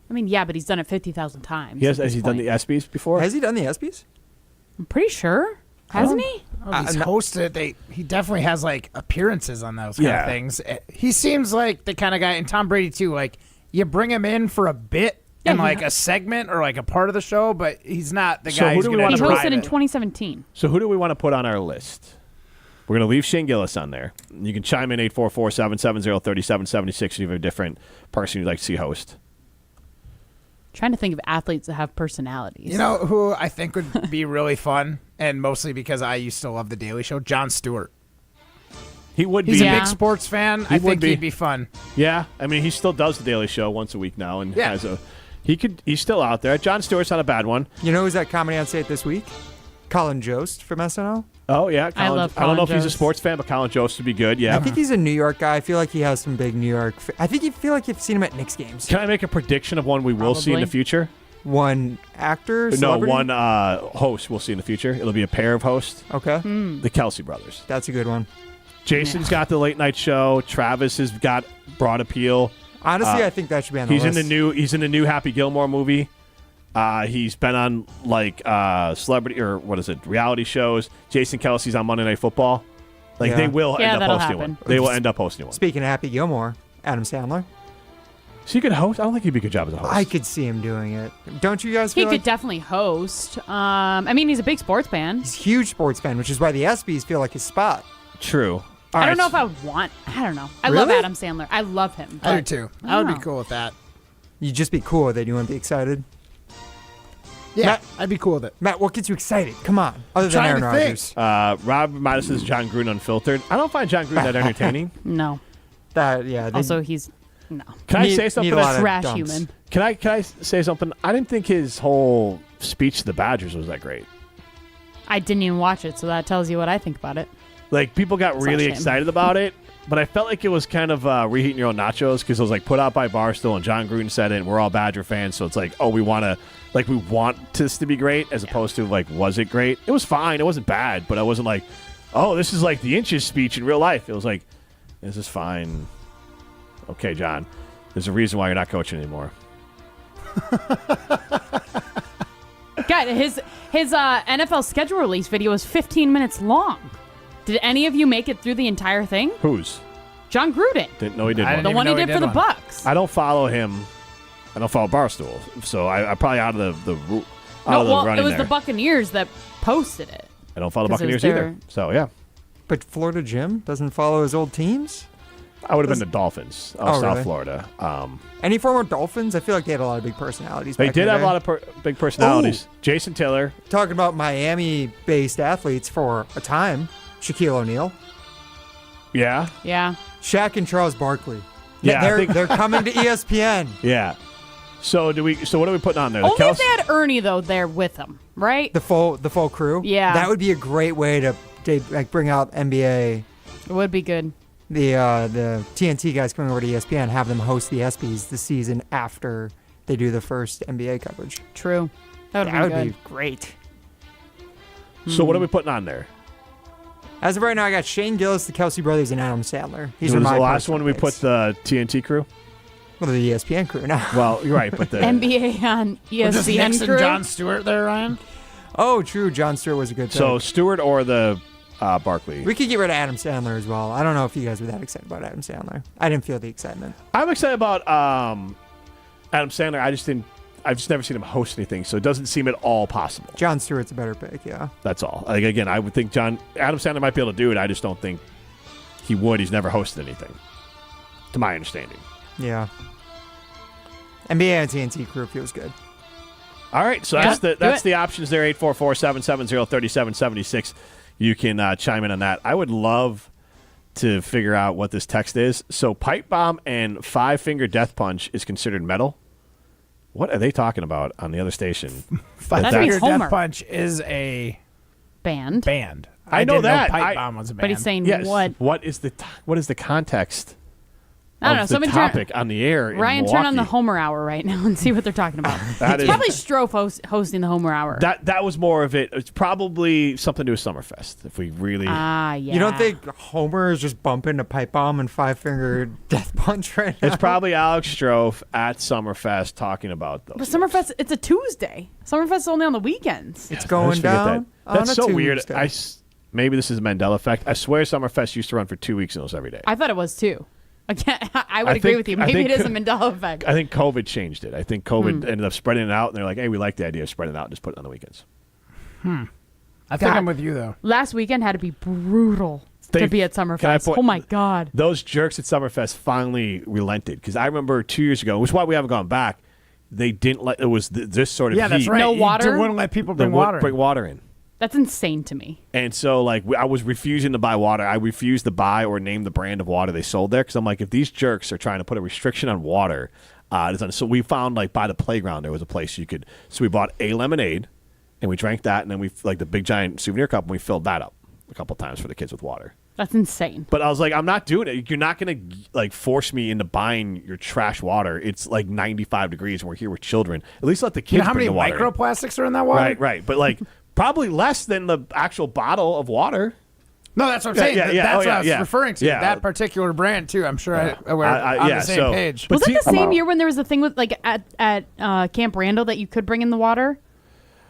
I mean, yeah, but he's done it 50,000 times. Has he done the ESPYs before? Has he done the ESPYs? I'm pretty sure. Hasn't he? He's hosted. He definitely has like appearances on those kind of things. He seems like the kind of guy, and Tom Brady too. Like you bring him in for a bit and like a segment or like a part of the show, but he's not the guy. Who do we want He to hosted in 2017. So who do we want to put on our list? We're going to leave Shane Gillis on there. You can chime in 844-770-3776 if you have a different person you'd like to see host. Trying to think of athletes that have personalities. You know who I think would be really fun, and mostly because I used to love The Daily Show? Jon Stewart. He would be. He's a big sports fan. I think he'd be fun. Yeah, I mean, he still does The Daily Show once a week now, and he's still out there. Jon Stewart's not a bad one. You know who's at Comedy on State this week? Colin Jost from SNL. Oh, yeah. I love Colin I don't know if he's a Jost. sports fan, but Colin Jost would be good, yeah. I think he's a New York guy. I feel like he has some big New York. I think you feel like you've seen him at Knicks games. Can I make a prediction of one we will see in the future? One actor? No, Celebrity? one host we'll see in the future. It'll be a pair of hosts. Okay. The Kelsey brothers. That's a good one. Jason's got the late night show. Travis has got Broad Appeal. Honestly, I think that should be on the list. He's in the new Happy Gilmore movie. He's been on celebrity or reality shows. Jason Kelsey's on Monday Night Football. They will end up hosting one. They will end up hosting one. Speaking of Happy Gilmore, Adam Sandler. So he could host? I don't think he'd be a good job as a host. I could see him doing it. Don't you guys He feel could like definitely host. I mean, he's a big sports fan. he's a huge sports fan, which is why the ESPYs feel like his spot. True. I don't know if I would want. I don't know. I love Really? Adam Sandler. I love him. I do but too. I I would don't be know. cool with that. You'd just be cool with it. You wouldn't be excited. Yeah, Matt- I'd be cool with it. Matt, what gets you excited? Come on. Other than Trying Aaron to Rodgers. Rob Madison's John Gruden Unfiltered. I don't find John Gruden that entertaining. No. They- Also, he's no. Can I say something? need a lot of Trash dumps. human. Can I say something? I didn't think his whole speech to the Badgers was that great. I didn't even watch it, so that tells you what I think about it. Like, people got It's a really shame. excited about it, but I felt like it was kind of reheating your own nachos because it was like put out by Barstool and John Gruden said it, and we're all Badger fans, so it's like, oh, we want this to be great as opposed to like, was it great? It was fine. It wasn't bad, but I wasn't like, oh, this is like the Inches speech in real life. It was like, this is fine. Okay, John, there's a reason why you're not coaching anymore. God, his NFL schedule release video was 15 minutes long. Did any of you make it through the entire thing? Whose? John Gruden. Didn't know he did I one. didn't The even one he know did for the one. Bucks. I don't follow him. I don't follow Barstool, so I'm probably out of the No, well, running it was there. the Buccaneers that posted it. I don't follow the 'Cause it was Buccaneers their- either. So yeah, But Florida Jim doesn't follow his old teams? I would have been the Dolphins of Oh, South really? Florida. Any former Dolphins? I feel like they had a lot of big personalities. They back in did the have a day. lot of big personalities. Jason Taylor. Talking about Miami-based athletes for a time. Shaquille O'Neal. Yeah. Yeah. Shaq and Charles Barkley. Yeah, I They're think- coming to ESPN. Yeah. So what are we putting on there? Only if they had Ernie though there with them, right? The full crew. Yeah. That would be a great way to like bring out NBA. It would be good. The TNT guys coming over to ESPN, have them host the ESPYs this season after they do the first NBA coverage. True. That would be great. So what are we putting on there? As of right now, I got Shane Gillis, the Kelsey brothers, and Adam Sandler. These are the last one we put the TNT crew? Well, the ESPN crew now. Well, you're right, but the NBA on ESPN crew. John Stewart there, Ryan? Oh, true. John Stewart was a good pick. So Stewart or the Barkley? We could get rid of Adam Sandler as well. I don't know if you guys were that excited about Adam Sandler. I didn't feel the excitement. I'm excited about Adam Sandler. I've just never seen him host anything, so it doesn't seem at all possible. John Stewart's a better pick, yeah. That's all. Like, again, I would think Adam Sandler might be able to do it. I just don't think he would. He's never hosted anything, to my understanding. Yeah. NBA and TNT crew feels good. All right, so that's the options there. 844-770-3776. You can chime in on that. I would love to figure out what this text is. So pipe bomb and five-finger death punch is considered metal. What are they talking about on the other station? Five-Finger Death Punch is a band. I know that. Pipe Bomb was a band. But he's saying what? What is the context? I don't know. The Somebody topic on the air. Ryan, turn on the Homer Hour right now and see what they're talking about. It's probably Strofe hosting the Homer Hour. That was more of it. It's probably something to do with Summerfest. If we really, yeah. You don't think Homer is just bumping a pipe bomb and five-finger death punch right now? It's probably Alex Strofe at Summerfest talking about those. But Summerfest, it's a Tuesday. Summerfest is only on the weekends. It's going down. That's so Tuesday. weird. Maybe this is a Mandela effect. I swear Summerfest used to run for 2 weeks and it was every day. I thought it was too. Again, I would agree with you. Maybe it is a Mandela effect. I think COVID changed it. I think COVID ended up spreading it out, and they're like, hey, we like the idea of spreading it out and just put it on the weekends. I think I'm with you, though. Last weekend had to be brutal to be at Summerfest. Oh, my God. Those jerks at Summerfest finally relented, because I remember 2 years ago, which is why we haven't gone back, they didn't let, it was this sort of heat. That's right. No water? They wouldn't let people bring water. Bring water in. That's insane to me. And so, I was refusing to buy water. I refused to buy or name the brand of water they sold there because I'm like, if these jerks are trying to put a restriction on water, so we found, by the playground, there was a place you could. So we bought a lemonade, and we drank that, and then we, the big giant souvenir cup, and we filled that up a couple times for the kids with water. That's insane. But I was like, I'm not doing it. You're not going to, force me into buying your trash water. It's, 95 degrees, and we're here with children. At least let the kids how bring many the water microplastics are in that water? Right. But, probably less than the actual bottle of water. No, that's what I'm saying. That's what I was referring to. Yeah. That particular brand, too. I'm sure we're on the same page. Was that the same year when there was a thing with at Camp Randall that you could bring in the water?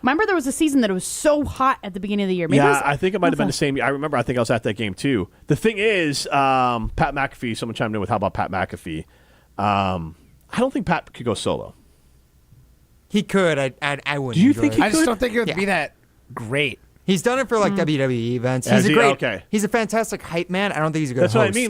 Remember there was a season that it was so hot at the beginning of the year. Maybe I think it might have been the same year. I remember I think I was at that game, too. The thing is, Pat McAfee, someone chimed in with how about Pat McAfee. I don't think Pat could go solo. He could. I wouldn't. Do you think he could? I just don't think it would be that great. He's done it for WWE events. He's a fantastic hype man. I don't think he's a good That's host. what I mean.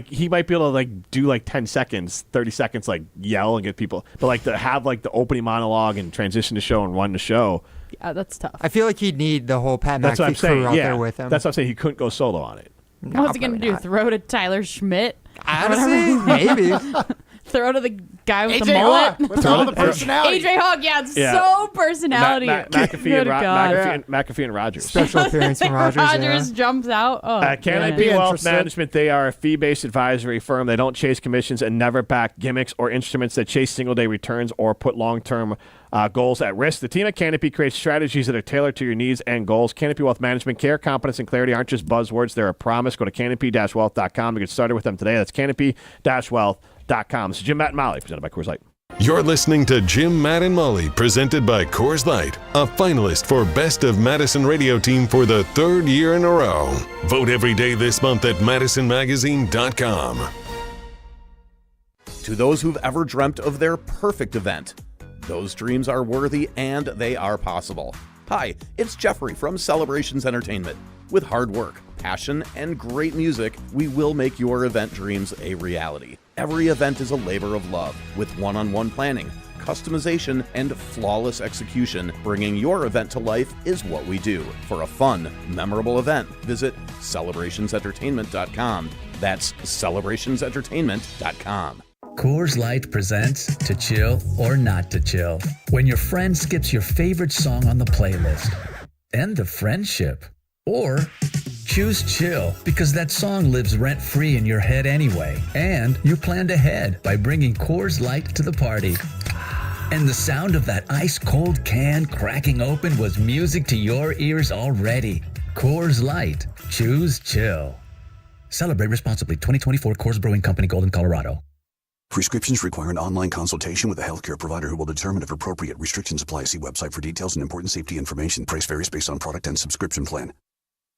He might be able to do 10 seconds, 30 seconds, yell and get people. But to have the opening monologue and transition the show and run the show. Yeah, that's tough. I feel like he'd need the whole Pat That's what I'm McAfee saying. crew out there with him. That's what I'm saying. He couldn't go solo on it. No, what's he gonna do? not. Throw to Tyler Schmidt? Honestly, maybe. Throw to the guy with AJ the mullet? Hawk, with all the personality. AJ Hawk, so personality. McAfee and Rodgers. Special appearance from Rodgers. Rodgers jumps out. Canopy Wealth Management, they are a fee-based advisory firm. They don't chase commissions and never back gimmicks or instruments that chase single-day returns or put long-term goals at risk. The team at Canopy creates strategies that are tailored to your needs and goals. Canopy Wealth Management, care, competence, and clarity aren't just buzzwords. They're a promise. Go to canopy-wealth.com to get started with them today. That's canopy-wealth.com. This is Jim, Matt, and Molly, presented by Coors Light. You're listening to Jim, Matt, and Molly, presented by Coors Light, a finalist for Best of Madison Radio Team for the third year in a row. Vote every day this month at madisonmagazine.com. To those who've ever dreamt of their perfect event, those dreams are worthy and they are possible. Hi, it's Jeffrey from Celebrations Entertainment. With hard work, passion, and great music, we will make your event dreams a reality. Every event is a labor of love, with one-on-one planning, customization, and flawless execution. Bringing your event to life is what we do. For a fun, memorable event, visit celebrationsentertainment.com. That's celebrationsentertainment.com. Coors Light presents To Chill or Not to Chill. When your friend skips your favorite song on the playlist. End the friendship. Or choose chill because that song lives rent-free in your head anyway. And you planned ahead by bringing Coors Light to the party. And the sound of that ice-cold can cracking open was music to your ears already. Coors Light. Choose chill. Celebrate responsibly. 2024 Coors Brewing Company, Golden, Colorado. Prescriptions require an online consultation with a healthcare provider who will determine if appropriate. Restrictions apply. See website for details and important safety information. Price varies based on product and subscription plan.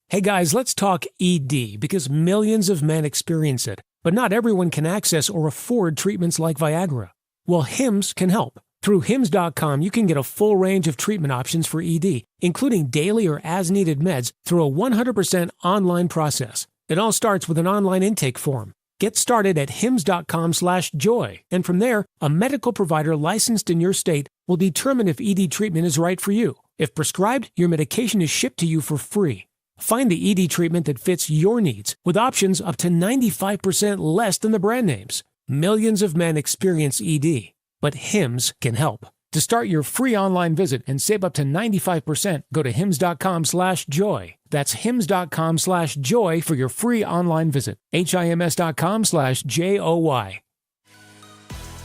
Hey guys, let's talk ED because millions of men experience it, but not everyone can access or afford treatments like Viagra. Well, Hims can help. Through Hims.com, you can get a full range of treatment options for ED, including daily or as-needed meds through a 100% online process. It all starts with an online intake form. Get started at hims.com/joy, and from there, a medical provider licensed in your state will determine if ED treatment is right for you. If prescribed, your medication is shipped to you for free. Find the ED treatment that fits your needs, with options up to 95% less than the brand names. Millions of men experience ED, but Hims can help. To start your free online visit and save up to 95%, go to hims.com/joy. That's hims.com/joy for your free online visit. HIMS.com/JOY.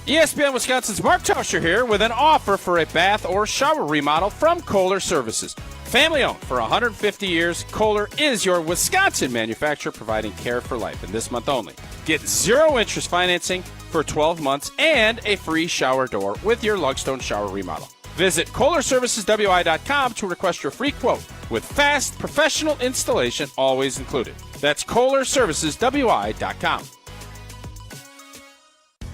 ESPN Wisconsin's Mark Tauscher here with an offer for a bath or shower remodel from Kohler Services. Family owned for 150 years, Kohler is your Wisconsin manufacturer providing care for life. And this month only, get 0 interest financing for 12 months and a free shower door with your Lugstone shower remodel. Visit KohlerServicesWI.com to request your free quote with fast professional installation always included. That's KohlerServicesWI.com.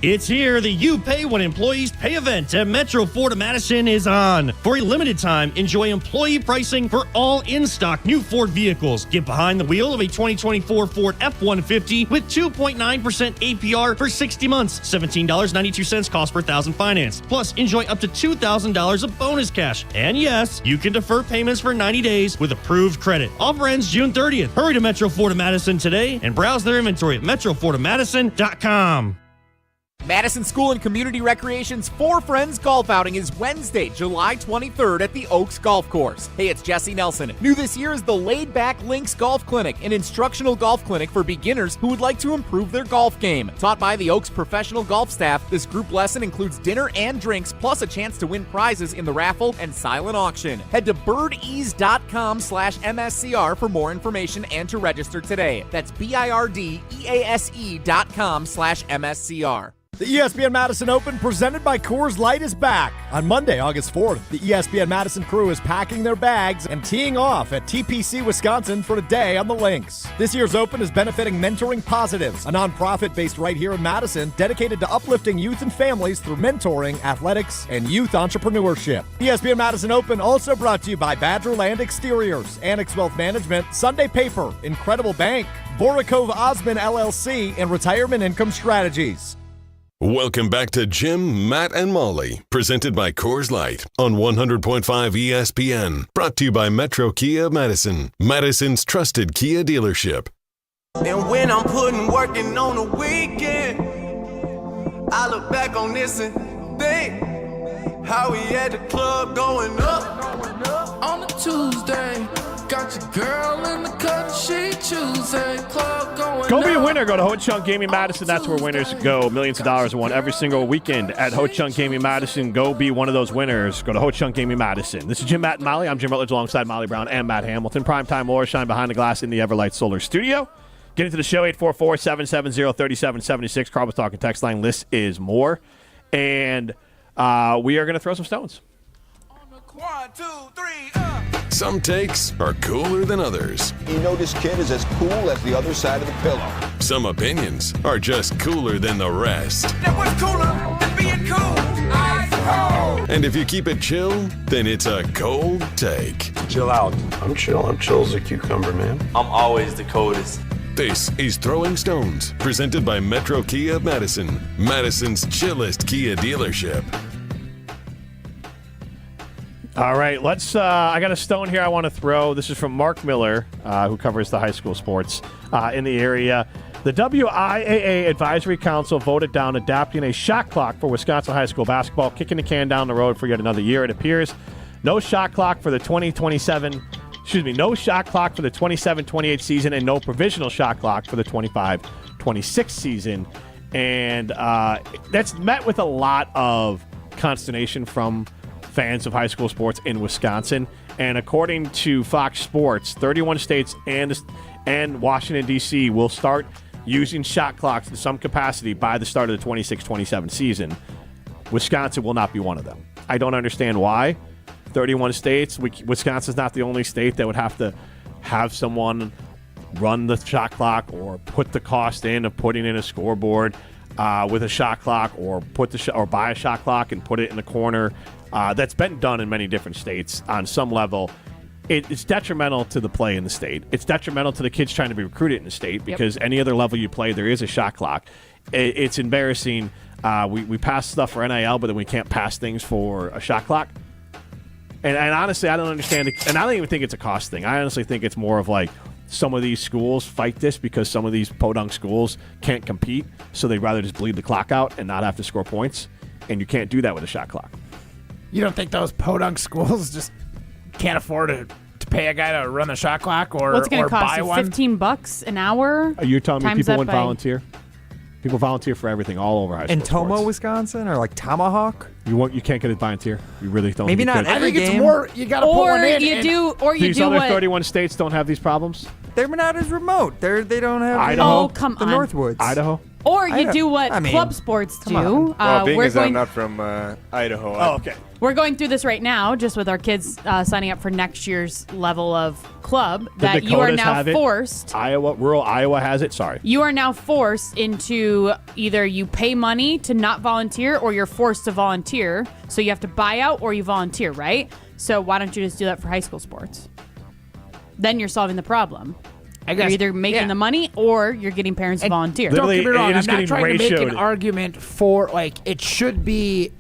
It's here. The You Pay When Employees Pay event at Metro Ford of Madison is on. For a limited time, enjoy employee pricing for all in-stock new Ford vehicles. Get behind the wheel of a 2024 Ford F-150 with 2.9% APR for 60 months, $17.92 cost per thousand finance. Plus, enjoy up to $2,000 of bonus cash. And yes, you can defer payments for 90 days with approved credit. Offer ends June 30th. Hurry to Metro Ford of Madison today and browse their inventory at metrofordofmadison.com. Madison School and Community Recreation's For Friends golf outing is Wednesday, July 23rd at the Oaks Golf Course. Hey, it's Jesse Nelson. New this year is the Laid Back Links Golf Clinic, an instructional golf clinic for beginners who would like to improve their golf game. Taught by the Oaks professional golf staff, this group lesson includes dinner and drinks, plus a chance to win prizes in the raffle and silent auction. Head to birdease.com/MSCR for more information and to register today. That's BIRDEASE.com/MSCR. The ESPN Madison Open presented by Coors Light is back. On Monday, August 4th, the ESPN Madison crew is packing their bags and teeing off at TPC Wisconsin for a day on the links. This year's Open is benefiting Mentoring Positives, a nonprofit based right here in Madison dedicated to uplifting youth and families through mentoring, athletics, and youth entrepreneurship. ESPN Madison Open also brought to you by Badgerland Exteriors, Annex Wealth Management, Sunday Paper, Incredible Bank, Borikov Osman LLC, and Retirement Income Strategies. Welcome back to Jim, Matt, and Molly, presented by Coors Light on 100.5 ESPN. Brought to you by Metro Kia of Madison, Madison's trusted Kia dealership. And when I'm working on a weekend, I look back on this and think how we had the club going up on a Tuesday. Got your girl in the cut, she choosing club going Go be a winner. Go to Ho Chunk Gaming Madison. That's where winners go. Millions of dollars won every single weekend at Ho Chunk Gaming Madison. Go be one of those winners. Go to Ho Chunk Gaming Madison. This is Jim, Matt, and Molly. I'm Jim Rutledge alongside Molly Brown and Matt Hamilton. Primetime Laura shine behind the glass in the Everlight Solar Studio. Get into the show, 844-770-3776. Carl was talking text line. List is more. And we are going to throw some stones. 1, 2, 3, Some takes are cooler than others. You know this kid is as cool as the other side of the pillow. Some opinions are just cooler than the rest. That was cooler than being cool. Ice cold. And if you keep it chill, then it's a cold take. Chill out. I'm chill. I'm chill as a cucumber, man. I'm always the coldest. This is Throwing Stones, presented by Metro Kia of Madison, Madison's chillest Kia dealership. All right, let's. I got a stone here I want to throw. This is from Mark Miller, who covers the high school sports in the area. The WIAA Advisory Council voted down adapting a shot clock for Wisconsin high school basketball, kicking the can down the road for yet another year. It appears no shot clock for the 27-28 season and no provisional shot clock for the 25-26 season. And that's met with a lot of consternation from fans of high school sports in Wisconsin. And according to Fox Sports, 31 states and Washington, D.C. will start using shot clocks in some capacity by the start of the 26-27 season. Wisconsin will not be one of them. I don't understand why. 31 states. Wisconsin's not the only state that would have to have someone run the shot clock or put the cost in of putting in a scoreboard with a shot clock, or or buy a shot clock and put it in the corner. That's been done in many different states on some level. It's detrimental to the play in the state. It's detrimental to the kids trying to be recruited in the state because any other level you play, there is a shot clock. It's embarrassing. We pass stuff for NIL, but then we can't pass things for a shot clock. And honestly, I don't understand it. And I don't even think it's a cost thing. I honestly think it's more of like some of these schools fight this because some of these podunk schools can't compete, so they'd rather just bleed the clock out and not have to score points. And you can't do that with a shot clock. You don't think those podunk schools just can't afford to pay a guy to run the shot clock or what's going to cost buy you? one? $15 an hour? Are you telling me people wouldn't by volunteer? People volunteer for everything all over high school. In Tomo, sports. Wisconsin, or like Tomahawk? You can't get a volunteer. You really don't. Maybe not I every think game. it's more. You got to put one in. These other 31 states don't have these problems. They're not as remote. They don't have Idaho. the come on. Northwoods. Idaho. Or you do what club sports do. Well, being we're as I'm going, not from Idaho. Oh, okay. We're going through this right now, just with our kids signing up for next year's level of club. That you are now forced. Rural Iowa has it. Sorry. You are now forced into either you pay money to not volunteer, or you're forced to volunteer. So you have to buy out or you volunteer, right? So why don't you just do that for high school sports? Then you're solving the problem. I guess, you're either making the money or you're getting parents to volunteer. Don't get me wrong. I'm not trying to make an argument for it should be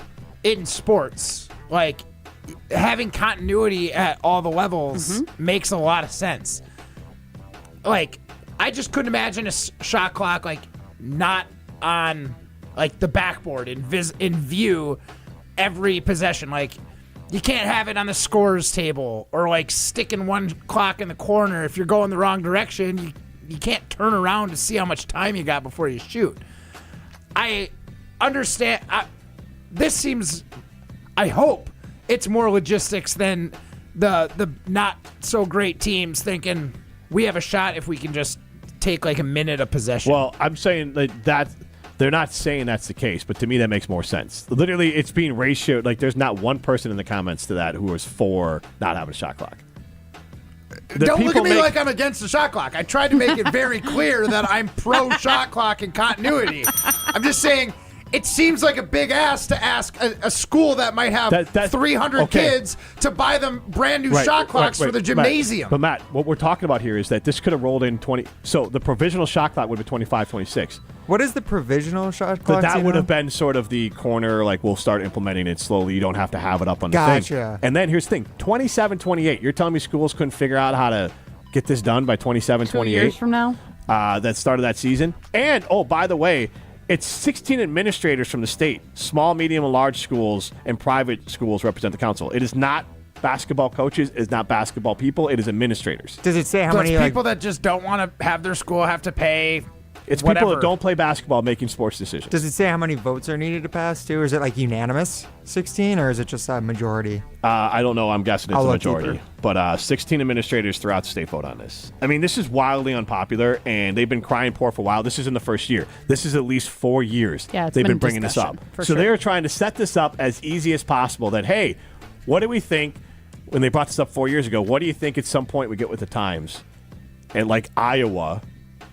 in sports. Like having continuity at all the levels makes a lot of sense. Like I just couldn't imagine a shot clock not on the backboard in view every possession. You can't have it on the scorer's table or sticking one clock in the corner. If you're going the wrong direction, you can't turn around to see how much time you got before you shoot. I understand. This seems, I hope, it's more logistics than the not so great teams thinking we have a shot if we can just take a minute of possession. Well, I'm saying that they're not saying that's the case, but to me that makes more sense. Literally, it's being ratioed. There's not one person in the comments to that who is for not having a shot clock. Don't look at me like I'm against the shot clock. I tried to make it very clear that I'm pro shot clock and continuity. I'm just saying it seems like a big ask to ask a school that might have 300 kids to buy them brand new shot clocks for the gymnasium. But Matt, what we're talking about here is that this could have rolled in 20. So the provisional shot clock would have been 25-26. What is the provisional shot clock? That would have been sort of the corner, we'll start implementing it slowly. You don't have to have it up on the thing. Gotcha. And then here's the thing, 27-28. You're telling me schools couldn't figure out how to get this done by 27-28? 2 years from now? That started that season. And, by the way, it's 16 administrators from the state. Small, medium, and large schools and private schools represent the council. It is not basketball coaches. It is not basketball people. It is administrators. Does it say how many people that just don't want to have their school have to pay? It's whatever. people that don't play basketball making sports decisions. Does it say how many votes are needed to pass, too? Or is it unanimous 16, or is it just a majority? I don't know. I'm guessing it's a majority. Deeper. But 16 administrators throughout the state vote on this. I mean, this is wildly unpopular, and they've been crying poor for a while. This isn't the first year. This is at least 4 years they've been bringing this up. So they're trying to set this up as easy as possible that, hey, what do we think when they brought this up 4 years ago? What do you think at some point we get with the times? And Iowa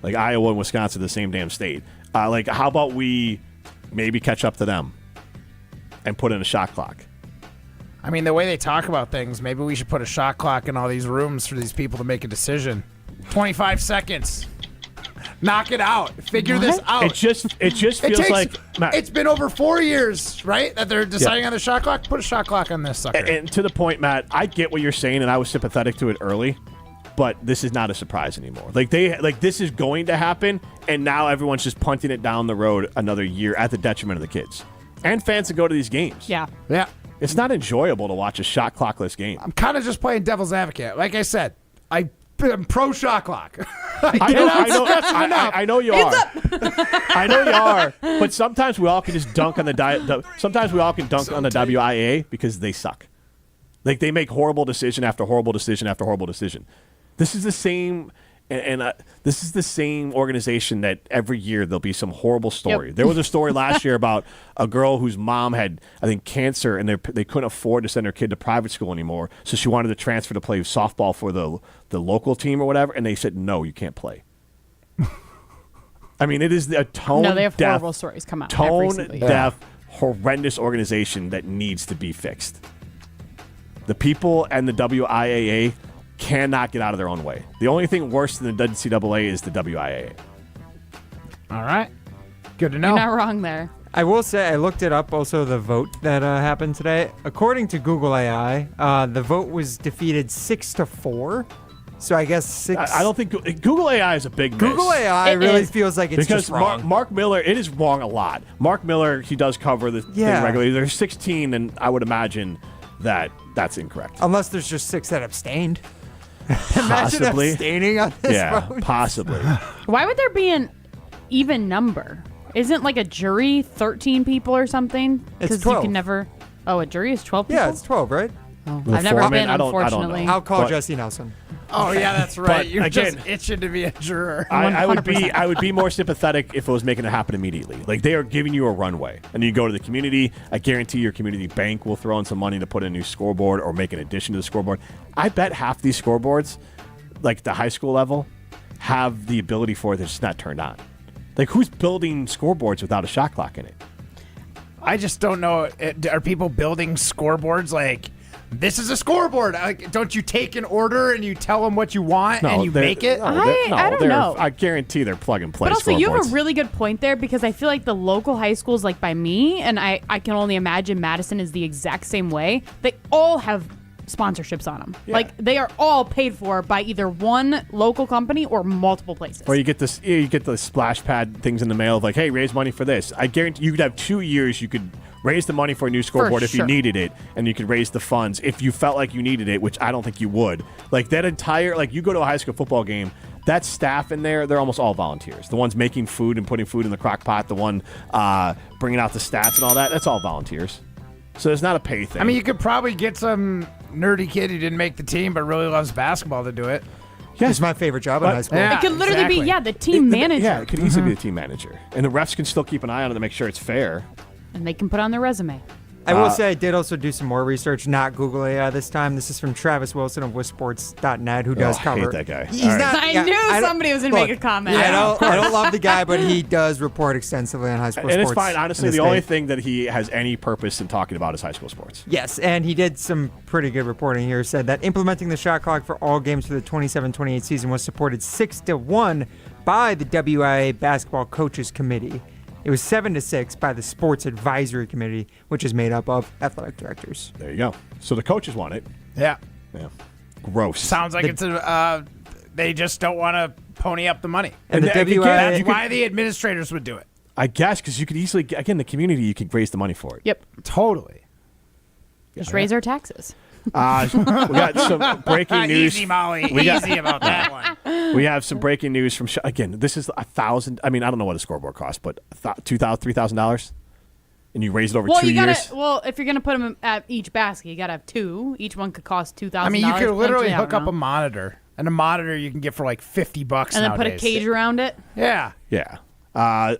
and Wisconsin, the same damn state. How about we maybe catch up to them and put in a shot clock? I mean, the way they talk about things, maybe we should put a shot clock in all these rooms for these people to make a decision. 25 seconds. Knock it out. Figure this out. It just feels like Matt, it's been over 4 years, right? That they're deciding on the shot clock. Put a shot clock on this sucker. And to the point, Matt, I get what you're saying, and I was sympathetic to it early. but this is not a surprise anymore. This is going to happen, and now everyone's just punting it down the road another year at the detriment of the kids and fans that go to these games. Yeah. It's not enjoyable to watch a shot clockless game. I'm kind of just playing devil's advocate. Like I said, I'm pro shot clock. I know you are. I know you are. But sometimes we all can just dunk on the sometimes we all can dunk on the WIA because they suck. Like they make horrible decision after horrible decision after horrible decision. This is the same. And this is the same organization that every year there'll be some horrible story. Yep. There was a story last year about a girl whose mom had, I think, cancer, and they couldn't afford to send her kid to private school anymore, so she wanted to transfer to play softball for the local team or whatever, and they said, no, you can't play. I mean, it is a tone-deaf, no, they have horrible stories come out. Tone-deaf, horrendous organization that needs to be fixed. The people and the WIAA cannot get out of their own way. The only thing worse than the NCAA is the WIAA. All right. Good to know. You're not wrong there. I will say I looked it up, also the vote that happened today. According to Google AI, the vote was defeated 6-4. So I guess 6. I don't think Google AI is a big miss. Google AI really feels like it's because just wrong. Mark Miller, it is wrong a lot. Mark Miller, he does cover the thing regularly. There's 16, and I would imagine that's incorrect. Unless there's just 6 that abstained. Possibly. Imagine abstaining on this vote. Possibly. Why would there be an even number? Isn't like a jury 13 people or something? It's 12. You can never. Oh, a jury is 12 people? Yeah, it's 12, right? Oh, I've never been, unfortunately. I'll call Jesse Nelson. Oh yeah, that's right. But You're again, just itching to be a juror. I would be more sympathetic if it was making it happen immediately. Like they are giving you a runway, and you go to the community. I guarantee your community bank will throw in some money to put in a new scoreboard or make an addition to the scoreboard. I bet half these scoreboards, like the high school level, have the ability for it. They're just not turned on. Like who's building scoreboards without a shot clock in it? I just don't know. Are people building scoreboards like? This is a scoreboard. Like, don't you take an order and you tell them what you want and you make it? I don't know. I guarantee they're plug and play. But also, scoreboards. you have a really good point there because I feel like the local high schools, like by me, and I can only imagine Madison is the exact same way. They all have sponsorships on them. Yeah. Like they are all paid for by either one local company or multiple places. Or you get the splash pad things in the mail of like, hey, raise money for this. I guarantee you could have 2 years. You could raise the money for a new scoreboard if you needed it, and you could raise the funds if you felt like you needed it, which I don't think you would. Like that entire, like you go to a high school football game, that staff in there, they're almost all volunteers. The ones making food and putting food in the crock pot, the one bringing out the stats and all that, that's all volunteers. So it's not a pay thing. I mean, you could probably get some nerdy kid who didn't make the team but really loves basketball to do it. Yeah, it's my favorite job in high school. Yeah, it could literally be, the team manager. Yeah, it could easily be the team manager. And the refs can still keep an eye on it to make sure it's fair. And they can put on their resume. I will say I did also do some more research, not Google AI this time. This is from Travis Wilson of WisSports.net, who does cover. I hate that guy. He's not, I knew somebody was going to make a comment. I don't love the guy, but he does report extensively on high school sports. And it's fine. Honestly, the only thing that he has any purpose in talking about is high school sports. Yes, and he did some pretty good reporting here. Said that implementing the shot clock for all games for the 27-28 season was supported 6-1 by the WIA Basketball Coaches Committee. It was 7-6 by the Sports Advisory Committee, which is made up of athletic directors. There you go. So the coaches want it. Yeah. Gross. Sounds like they just don't want to pony up the money. And the WIA, that's why the administrators would do it. I guess because you could easily, again, the community, you could raise the money for it. Yep. Totally. Just raise our taxes. We got some breaking news. Easy, Molly. Easy about that one. We have some breaking news from, again, this is $1,000. I mean, I don't know what a scoreboard costs, but $2,000, $3,000? And you raise it over 2 years? Well, if you're going to put them at each basket, you got to have two. Each one could cost $2,000. I mean, you could literally hook up a monitor. And a monitor you can get for like $50 and then nowadays. put a cage around it? Yeah. Yeah.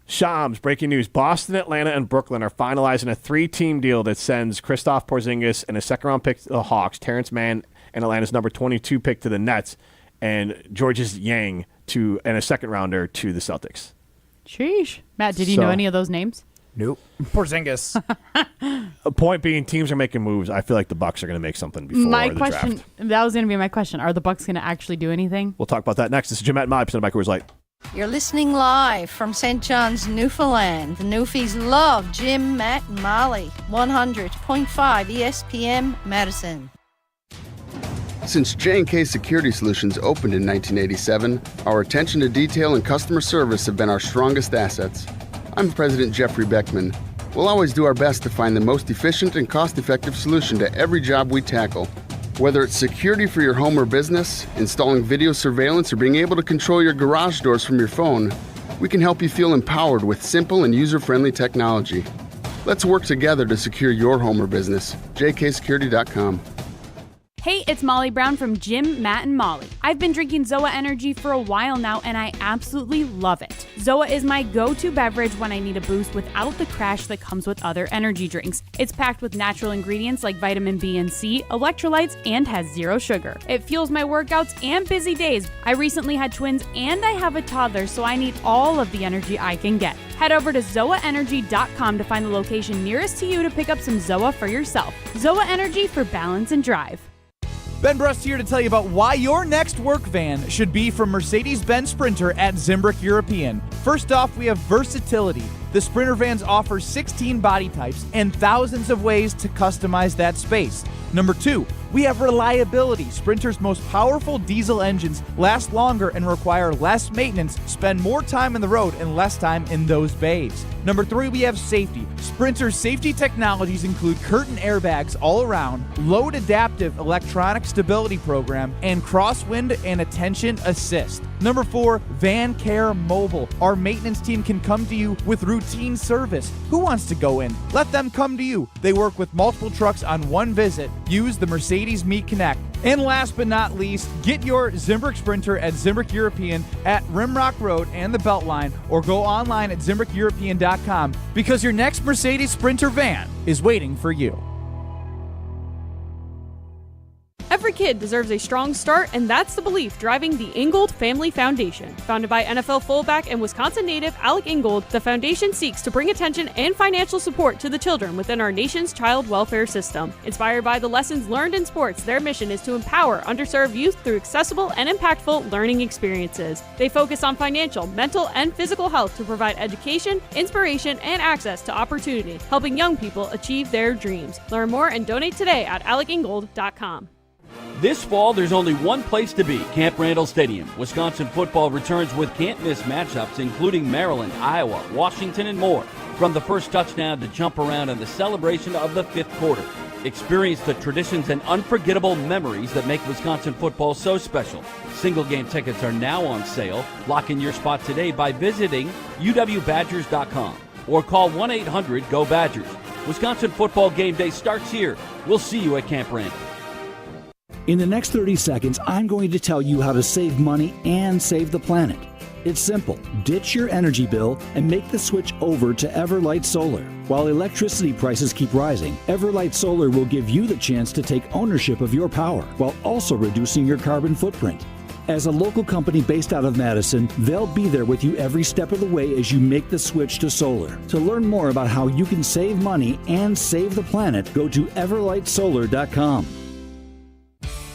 Shams, breaking news. Boston, Atlanta, and Brooklyn are finalizing a 3-team deal that sends Kristaps Porzingis and a second-round pick to the Hawks, Terrence Mann and Atlanta's number 22 pick to the Nets, and Georges Yang and a second-rounder to the Celtics. Sheesh. Matt, did you know any of those names? Nope. Porzingis. A point being, teams are making moves. I feel like the Bucks are going to make something before the draft. That was going to be my question. Are the Bucks going to actually do anything? We'll talk about that next. This is JM&M, presented by Coors Light. You're listening live from St. John's, Newfoundland. The Newfies love Jim, Matt, and Molly. 100.5 ESPN Madison. Since J&K Security Solutions opened in 1987, our attention to detail and customer service have been our strongest assets. I'm President Jeffrey Beckman. We'll always do our best to find the most efficient and cost-effective solution to every job we tackle. Whether it's security for your home or business, installing video surveillance, or being able to control your garage doors from your phone, we can help you feel empowered with simple and user-friendly technology. Let's work together to secure your home or business. jksecurity.com. Hey, it's Molly Brown from Jim, Matt, and Molly. I've been drinking ZOA Energy for a while now, and I absolutely love it. ZOA is my go-to beverage when I need a boost without the crash that comes with other energy drinks. It's packed with natural ingredients like vitamin B and C, electrolytes, and has 0 sugar. It fuels my workouts and busy days. I recently had twins, and I have a toddler, so I need all of the energy I can get. Head over to ZOAEnergy.com to find the location nearest to you to pick up some ZOA for yourself. ZOA Energy for balance and drive. Ben Brust here to tell you about why your next work van should be from Mercedes-Benz Sprinter at Zimbrick European. First off, we have versatility. The Sprinter vans offer 16 body types and thousands of ways to customize that space. Number 2, we have reliability. Sprinter's most powerful diesel engines last longer and require less maintenance, spend more time on the road and less time in those bays. Number 3, we have safety. Sprinter's safety technologies include curtain airbags all around, load adaptive electronic stability program, and crosswind and attention assist. Number 4, Van Care Mobile. Our maintenance team can come to you with routine service. Who wants to go in? Let them come to you. They work with multiple trucks on one visit. Use the Mercedes Me Connect. And last but not least, get your Zimbrick Sprinter at Zimbrick European at Rimrock Road and the Beltline, or go online at ZimbrickEuropean.com, because your next Mercedes Sprinter van is waiting for you. Every kid deserves a strong start, and that's the belief driving the Ingold Family Foundation. Founded by NFL fullback and Wisconsin native Alec Ingold, the foundation seeks to bring attention and financial support to the children within our nation's child welfare system. Inspired by the lessons learned in sports, their mission is to empower underserved youth through accessible and impactful learning experiences. They focus on financial, mental, and physical health to provide education, inspiration, and access to opportunity, helping young people achieve their dreams. Learn more and donate today at alecingold.com. This fall, there's only one place to be, Camp Randall Stadium. Wisconsin football returns with can't-miss matchups, including Maryland, Iowa, Washington, and more. From the first touchdown to jump around and the celebration of the 5th quarter. Experience the traditions and unforgettable memories that make Wisconsin football so special. Single-game tickets are now on sale. Lock in your spot today by visiting uwbadgers.com or call 1-800-GO-BADGERS. Wisconsin football game day starts here. We'll see you at Camp Randall. In the next 30 seconds, I'm going to tell you how to save money and save the planet. It's simple. Ditch your energy bill and make the switch over to Everlight Solar. While electricity prices keep rising, Everlight Solar will give you the chance to take ownership of your power while also reducing your carbon footprint. As a local company based out of Madison, they'll be there with you every step of the way as you make the switch to solar. To learn more about how you can save money and save the planet, go to everlightsolar.com.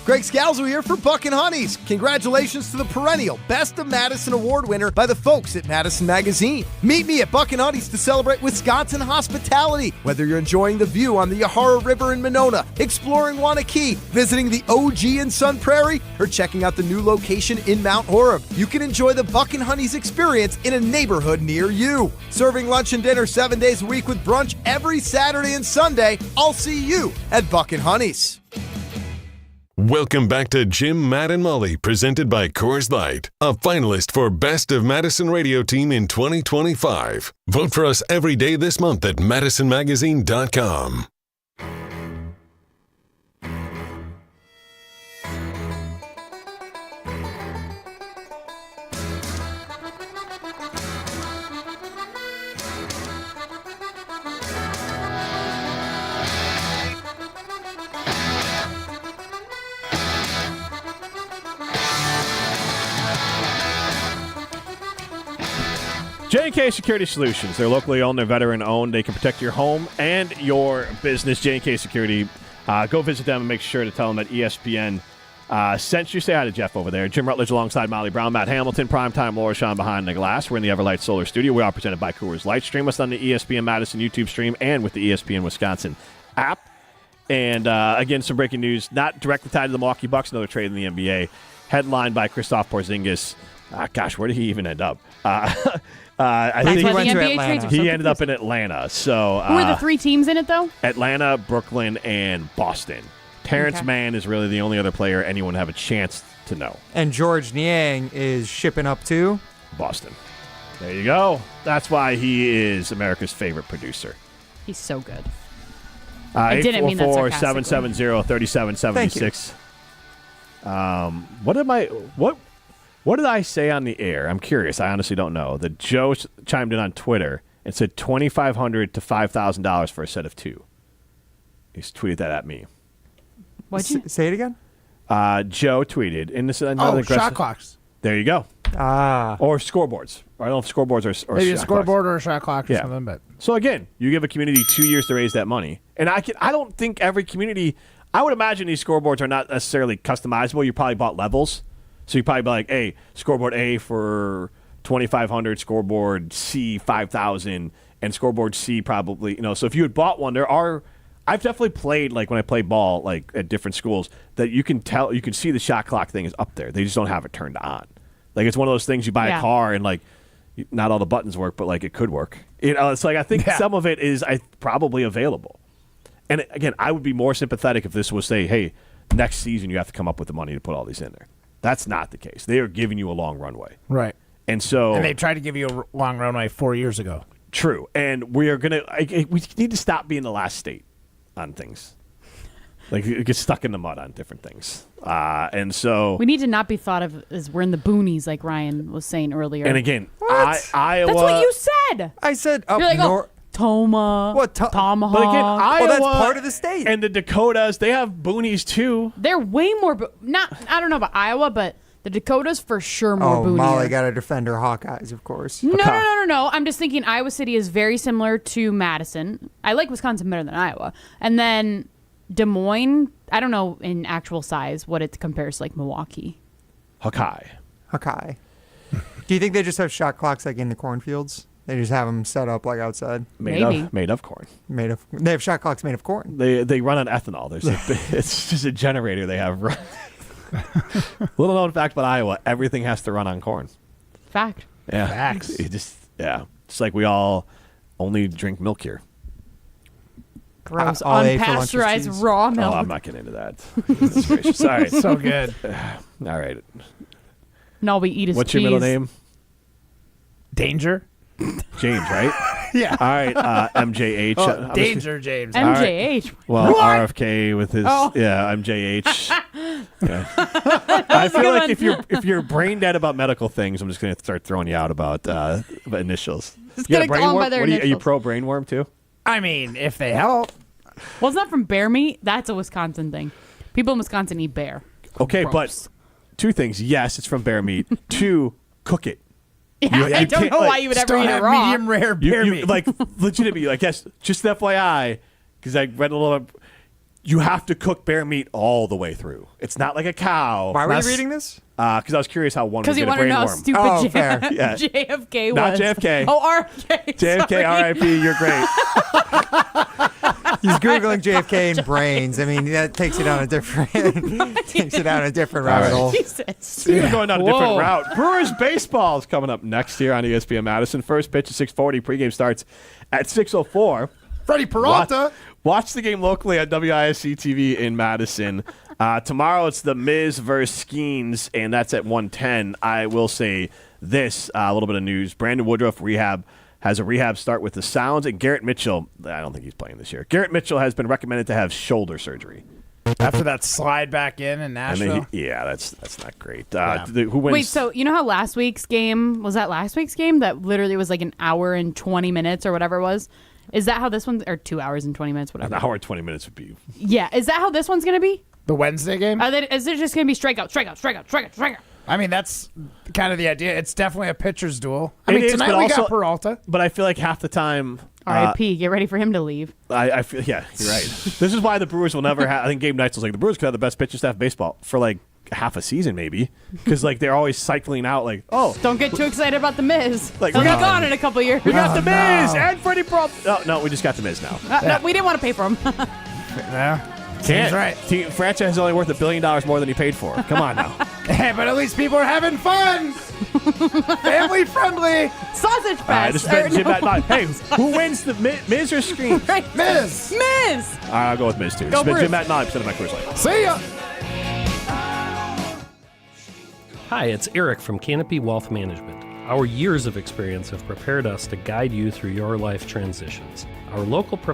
Greg Scalzo here for Buckin' Honeys. Congratulations to the perennial Best of Madison Award winner by the folks at Madison Magazine. Meet me at Buckin' Honeys to celebrate Wisconsin hospitality. Whether you're enjoying the view on the Yahara River in Monona, exploring Wanakee, visiting the OG in Sun Prairie, or checking out the new location in Mount Horeb, you can enjoy the Buckin' Honeys experience in a neighborhood near you. Serving lunch and dinner 7 days a week with brunch every Saturday and Sunday. I'll see you at Buckin' Honeys. Welcome back to Jim, Matt, and Molly, presented by Coors Light, a finalist for Best of Madison Radio Team in 2025. Vote for us every day this month at madisonmagazine.com. J&K Security Solutions. They're locally owned. They're veteran-owned. They can protect your home and your business. J&K Security. Go visit them and make sure to tell them that ESPN sent you. Say hi to Jeff over there. Jim Rutledge alongside Molly Brown, Matt Hamilton, Primetime Laura Sean behind the glass. We're in the Everlight Solar Studio. We are presented by Coors Light. Stream us on the ESPN Madison YouTube stream and with the ESPN Wisconsin app. And again, some breaking news, not directly tied to the Milwaukee Bucks, another trade in the NBA, headlined by Kristaps Porzingis. Gosh, where did he even end up? I think he went to Atlanta. He ended up in Atlanta. So who are the 3 teams in it, though? Atlanta, Brooklyn, and Boston. Terrence Mann is really the only other player anyone have a chance to know. And George Niang is shipping up to Boston. There you go. That's why he is America's favorite producer. He's so good. I didn't mean that sarcastically. 770-3776. What did I say on the air? I'm curious. I honestly don't know. That Joe chimed in on Twitter and said $2,500 to $5,000 for a set of 2. He's tweeted that at me. What'd you say it again? Joe tweeted. And this is shot clocks. There you go. Or scoreboards. I don't know if scoreboards or maybe a shot scoreboard clocks. or a shot clock or something. But so again, you give a community 2 years to raise that money, and I don't think every community. I would imagine these scoreboards are not necessarily customizable. You probably bought levels, so you probably be like, hey, scoreboard A for $2,500, scoreboard C 5,000, and scoreboard C probably. So if you had bought one, I've definitely played like when I play ball like at different schools that you can see the shot clock thing is up there. They just don't have it turned on. Like it's one of those things you buy a car and like not all the buttons work, but like it could work. It's like I think some of it is probably available. And again, I would be more sympathetic if this was say, hey, next season you have to come up with the money to put all these in there. That's not the case. They are giving you a long runway. Right. And they tried to give you a long runway 4 years ago. True. And we need to stop being the last state on things. Like you get stuck in the mud on different things. And so we need to not be thought of as we're in the boonies, like Ryan was saying earlier. And again, Iowa. That's what you said. I said up You're like, north. Toma. What? Tomahawk. But again, Iowa. That's part of the state. And the Dakotas, they have boonies too. They're way more. I don't know about Iowa, but the Dakotas for sure more boonier. Molly got to defend her Hawkeyes, of course. No. I'm just thinking Iowa City is very similar to Madison. I like Wisconsin better than Iowa. And then Des Moines, I don't know in actual size what it compares to like Milwaukee. Hawkeye. Do you think they just have shot clocks like in the cornfields? They just have them set up like outside. Made of corn. They have shot clocks made of corn. They run on ethanol. It's just a generator they have run. Little known fact about Iowa: everything has to run on corn. Fact. Yeah. Facts. It's like we all only drink milk here. Gross. Unpasteurized raw milk. Oh, I'm not getting into that. Goodness gracious. All right. So good. All right. No, we eat his What's cheese. your middle name? Danger. James, right? Yeah. All right. MJH. Danger, James. MJH. Right. Well, what? RFK with his MJH. Yeah. I feel like if you're brain dead about medical things, I'm just going to start throwing you out about initials. Just going to call them by their initials. Are you pro brainworm too? I mean, if they help. Well, it's not from bear meat. That's a Wisconsin thing. People in Wisconsin eat bear. Okay, Gross. but 2 things. Yes, it's from bear meat. 2, cook it. Yeah, I don't know why you would ever eat it raw. Medium rare bear meat. Like, legitimately, I guess, just FYI, because I read a little. You have to cook bear meat all the way through. It's not like a cow. Why were you reading this? Because I was curious how one was Because you going to want to know how brainworm. stupid Yeah. JFK was. Not JFK. Oh, RFK. JFK, sorry. R.I.P., you're great. He's Googling JFK and brains. I mean, that takes it on a different rabbit hole. Jesus. You're going down a different route. Brewers baseball is coming up next here on ESPN Madison. First pitch at 6:40. Pregame starts at 6:04. Freddie Peralta. Watch the game locally at WISC TV in Madison. Tomorrow it's the Miz versus Skeens, and that's at 1:10. I will say this, a little bit of news. Brandon Woodruff has a rehab start with the Sounds, and Garrett Mitchell, I don't think he's playing this year. Garrett Mitchell has been recommended to have shoulder surgery. After that slide back in Nashville? That's not great. Yeah. Who wins? Wait, so you know how last week's game, was that last week's game that literally was like an hour and 20 minutes or whatever it was? Is that how this one, or 2 hours and 20 minutes, whatever? An hour and 20 minutes would be. Yeah, is that how this one's going to be? The Wednesday game? Is it just going to be strikeout? I mean, that's kind of the idea. It's definitely a pitcher's duel. Tonight we got Peralta. But I feel like half the time... R.I.P. Get ready for him to leave. I feel, yeah, you're right. This is why the Brewers will never have... I think Gabe Neitzel was like, the Brewers could have the best pitching staff in baseball for like half a season maybe. Because like they're always cycling out like, oh... Don't get too excited about the Miz. Like, He'll be gone in a couple years. We got the Miz and Freddie Peralta. No, we just got the Miz now. No, we didn't want to pay for him. Yeah. Can't. right. Franchise is only worth $1 billion more than he paid for. Come on now. Hey, but at least people are having fun. Family friendly. Sausage fest. This has been Jim Matt Live. Hey, who wins the Miz or Scream? Right. Miz. I'll go with Miz too. Go It's been Bruce. Jim Matt Live, presented by Coors Light. See ya. Hi, it's Eric from Canopy Wealth Management. Our years of experience have prepared us to guide you through your life transitions. Our local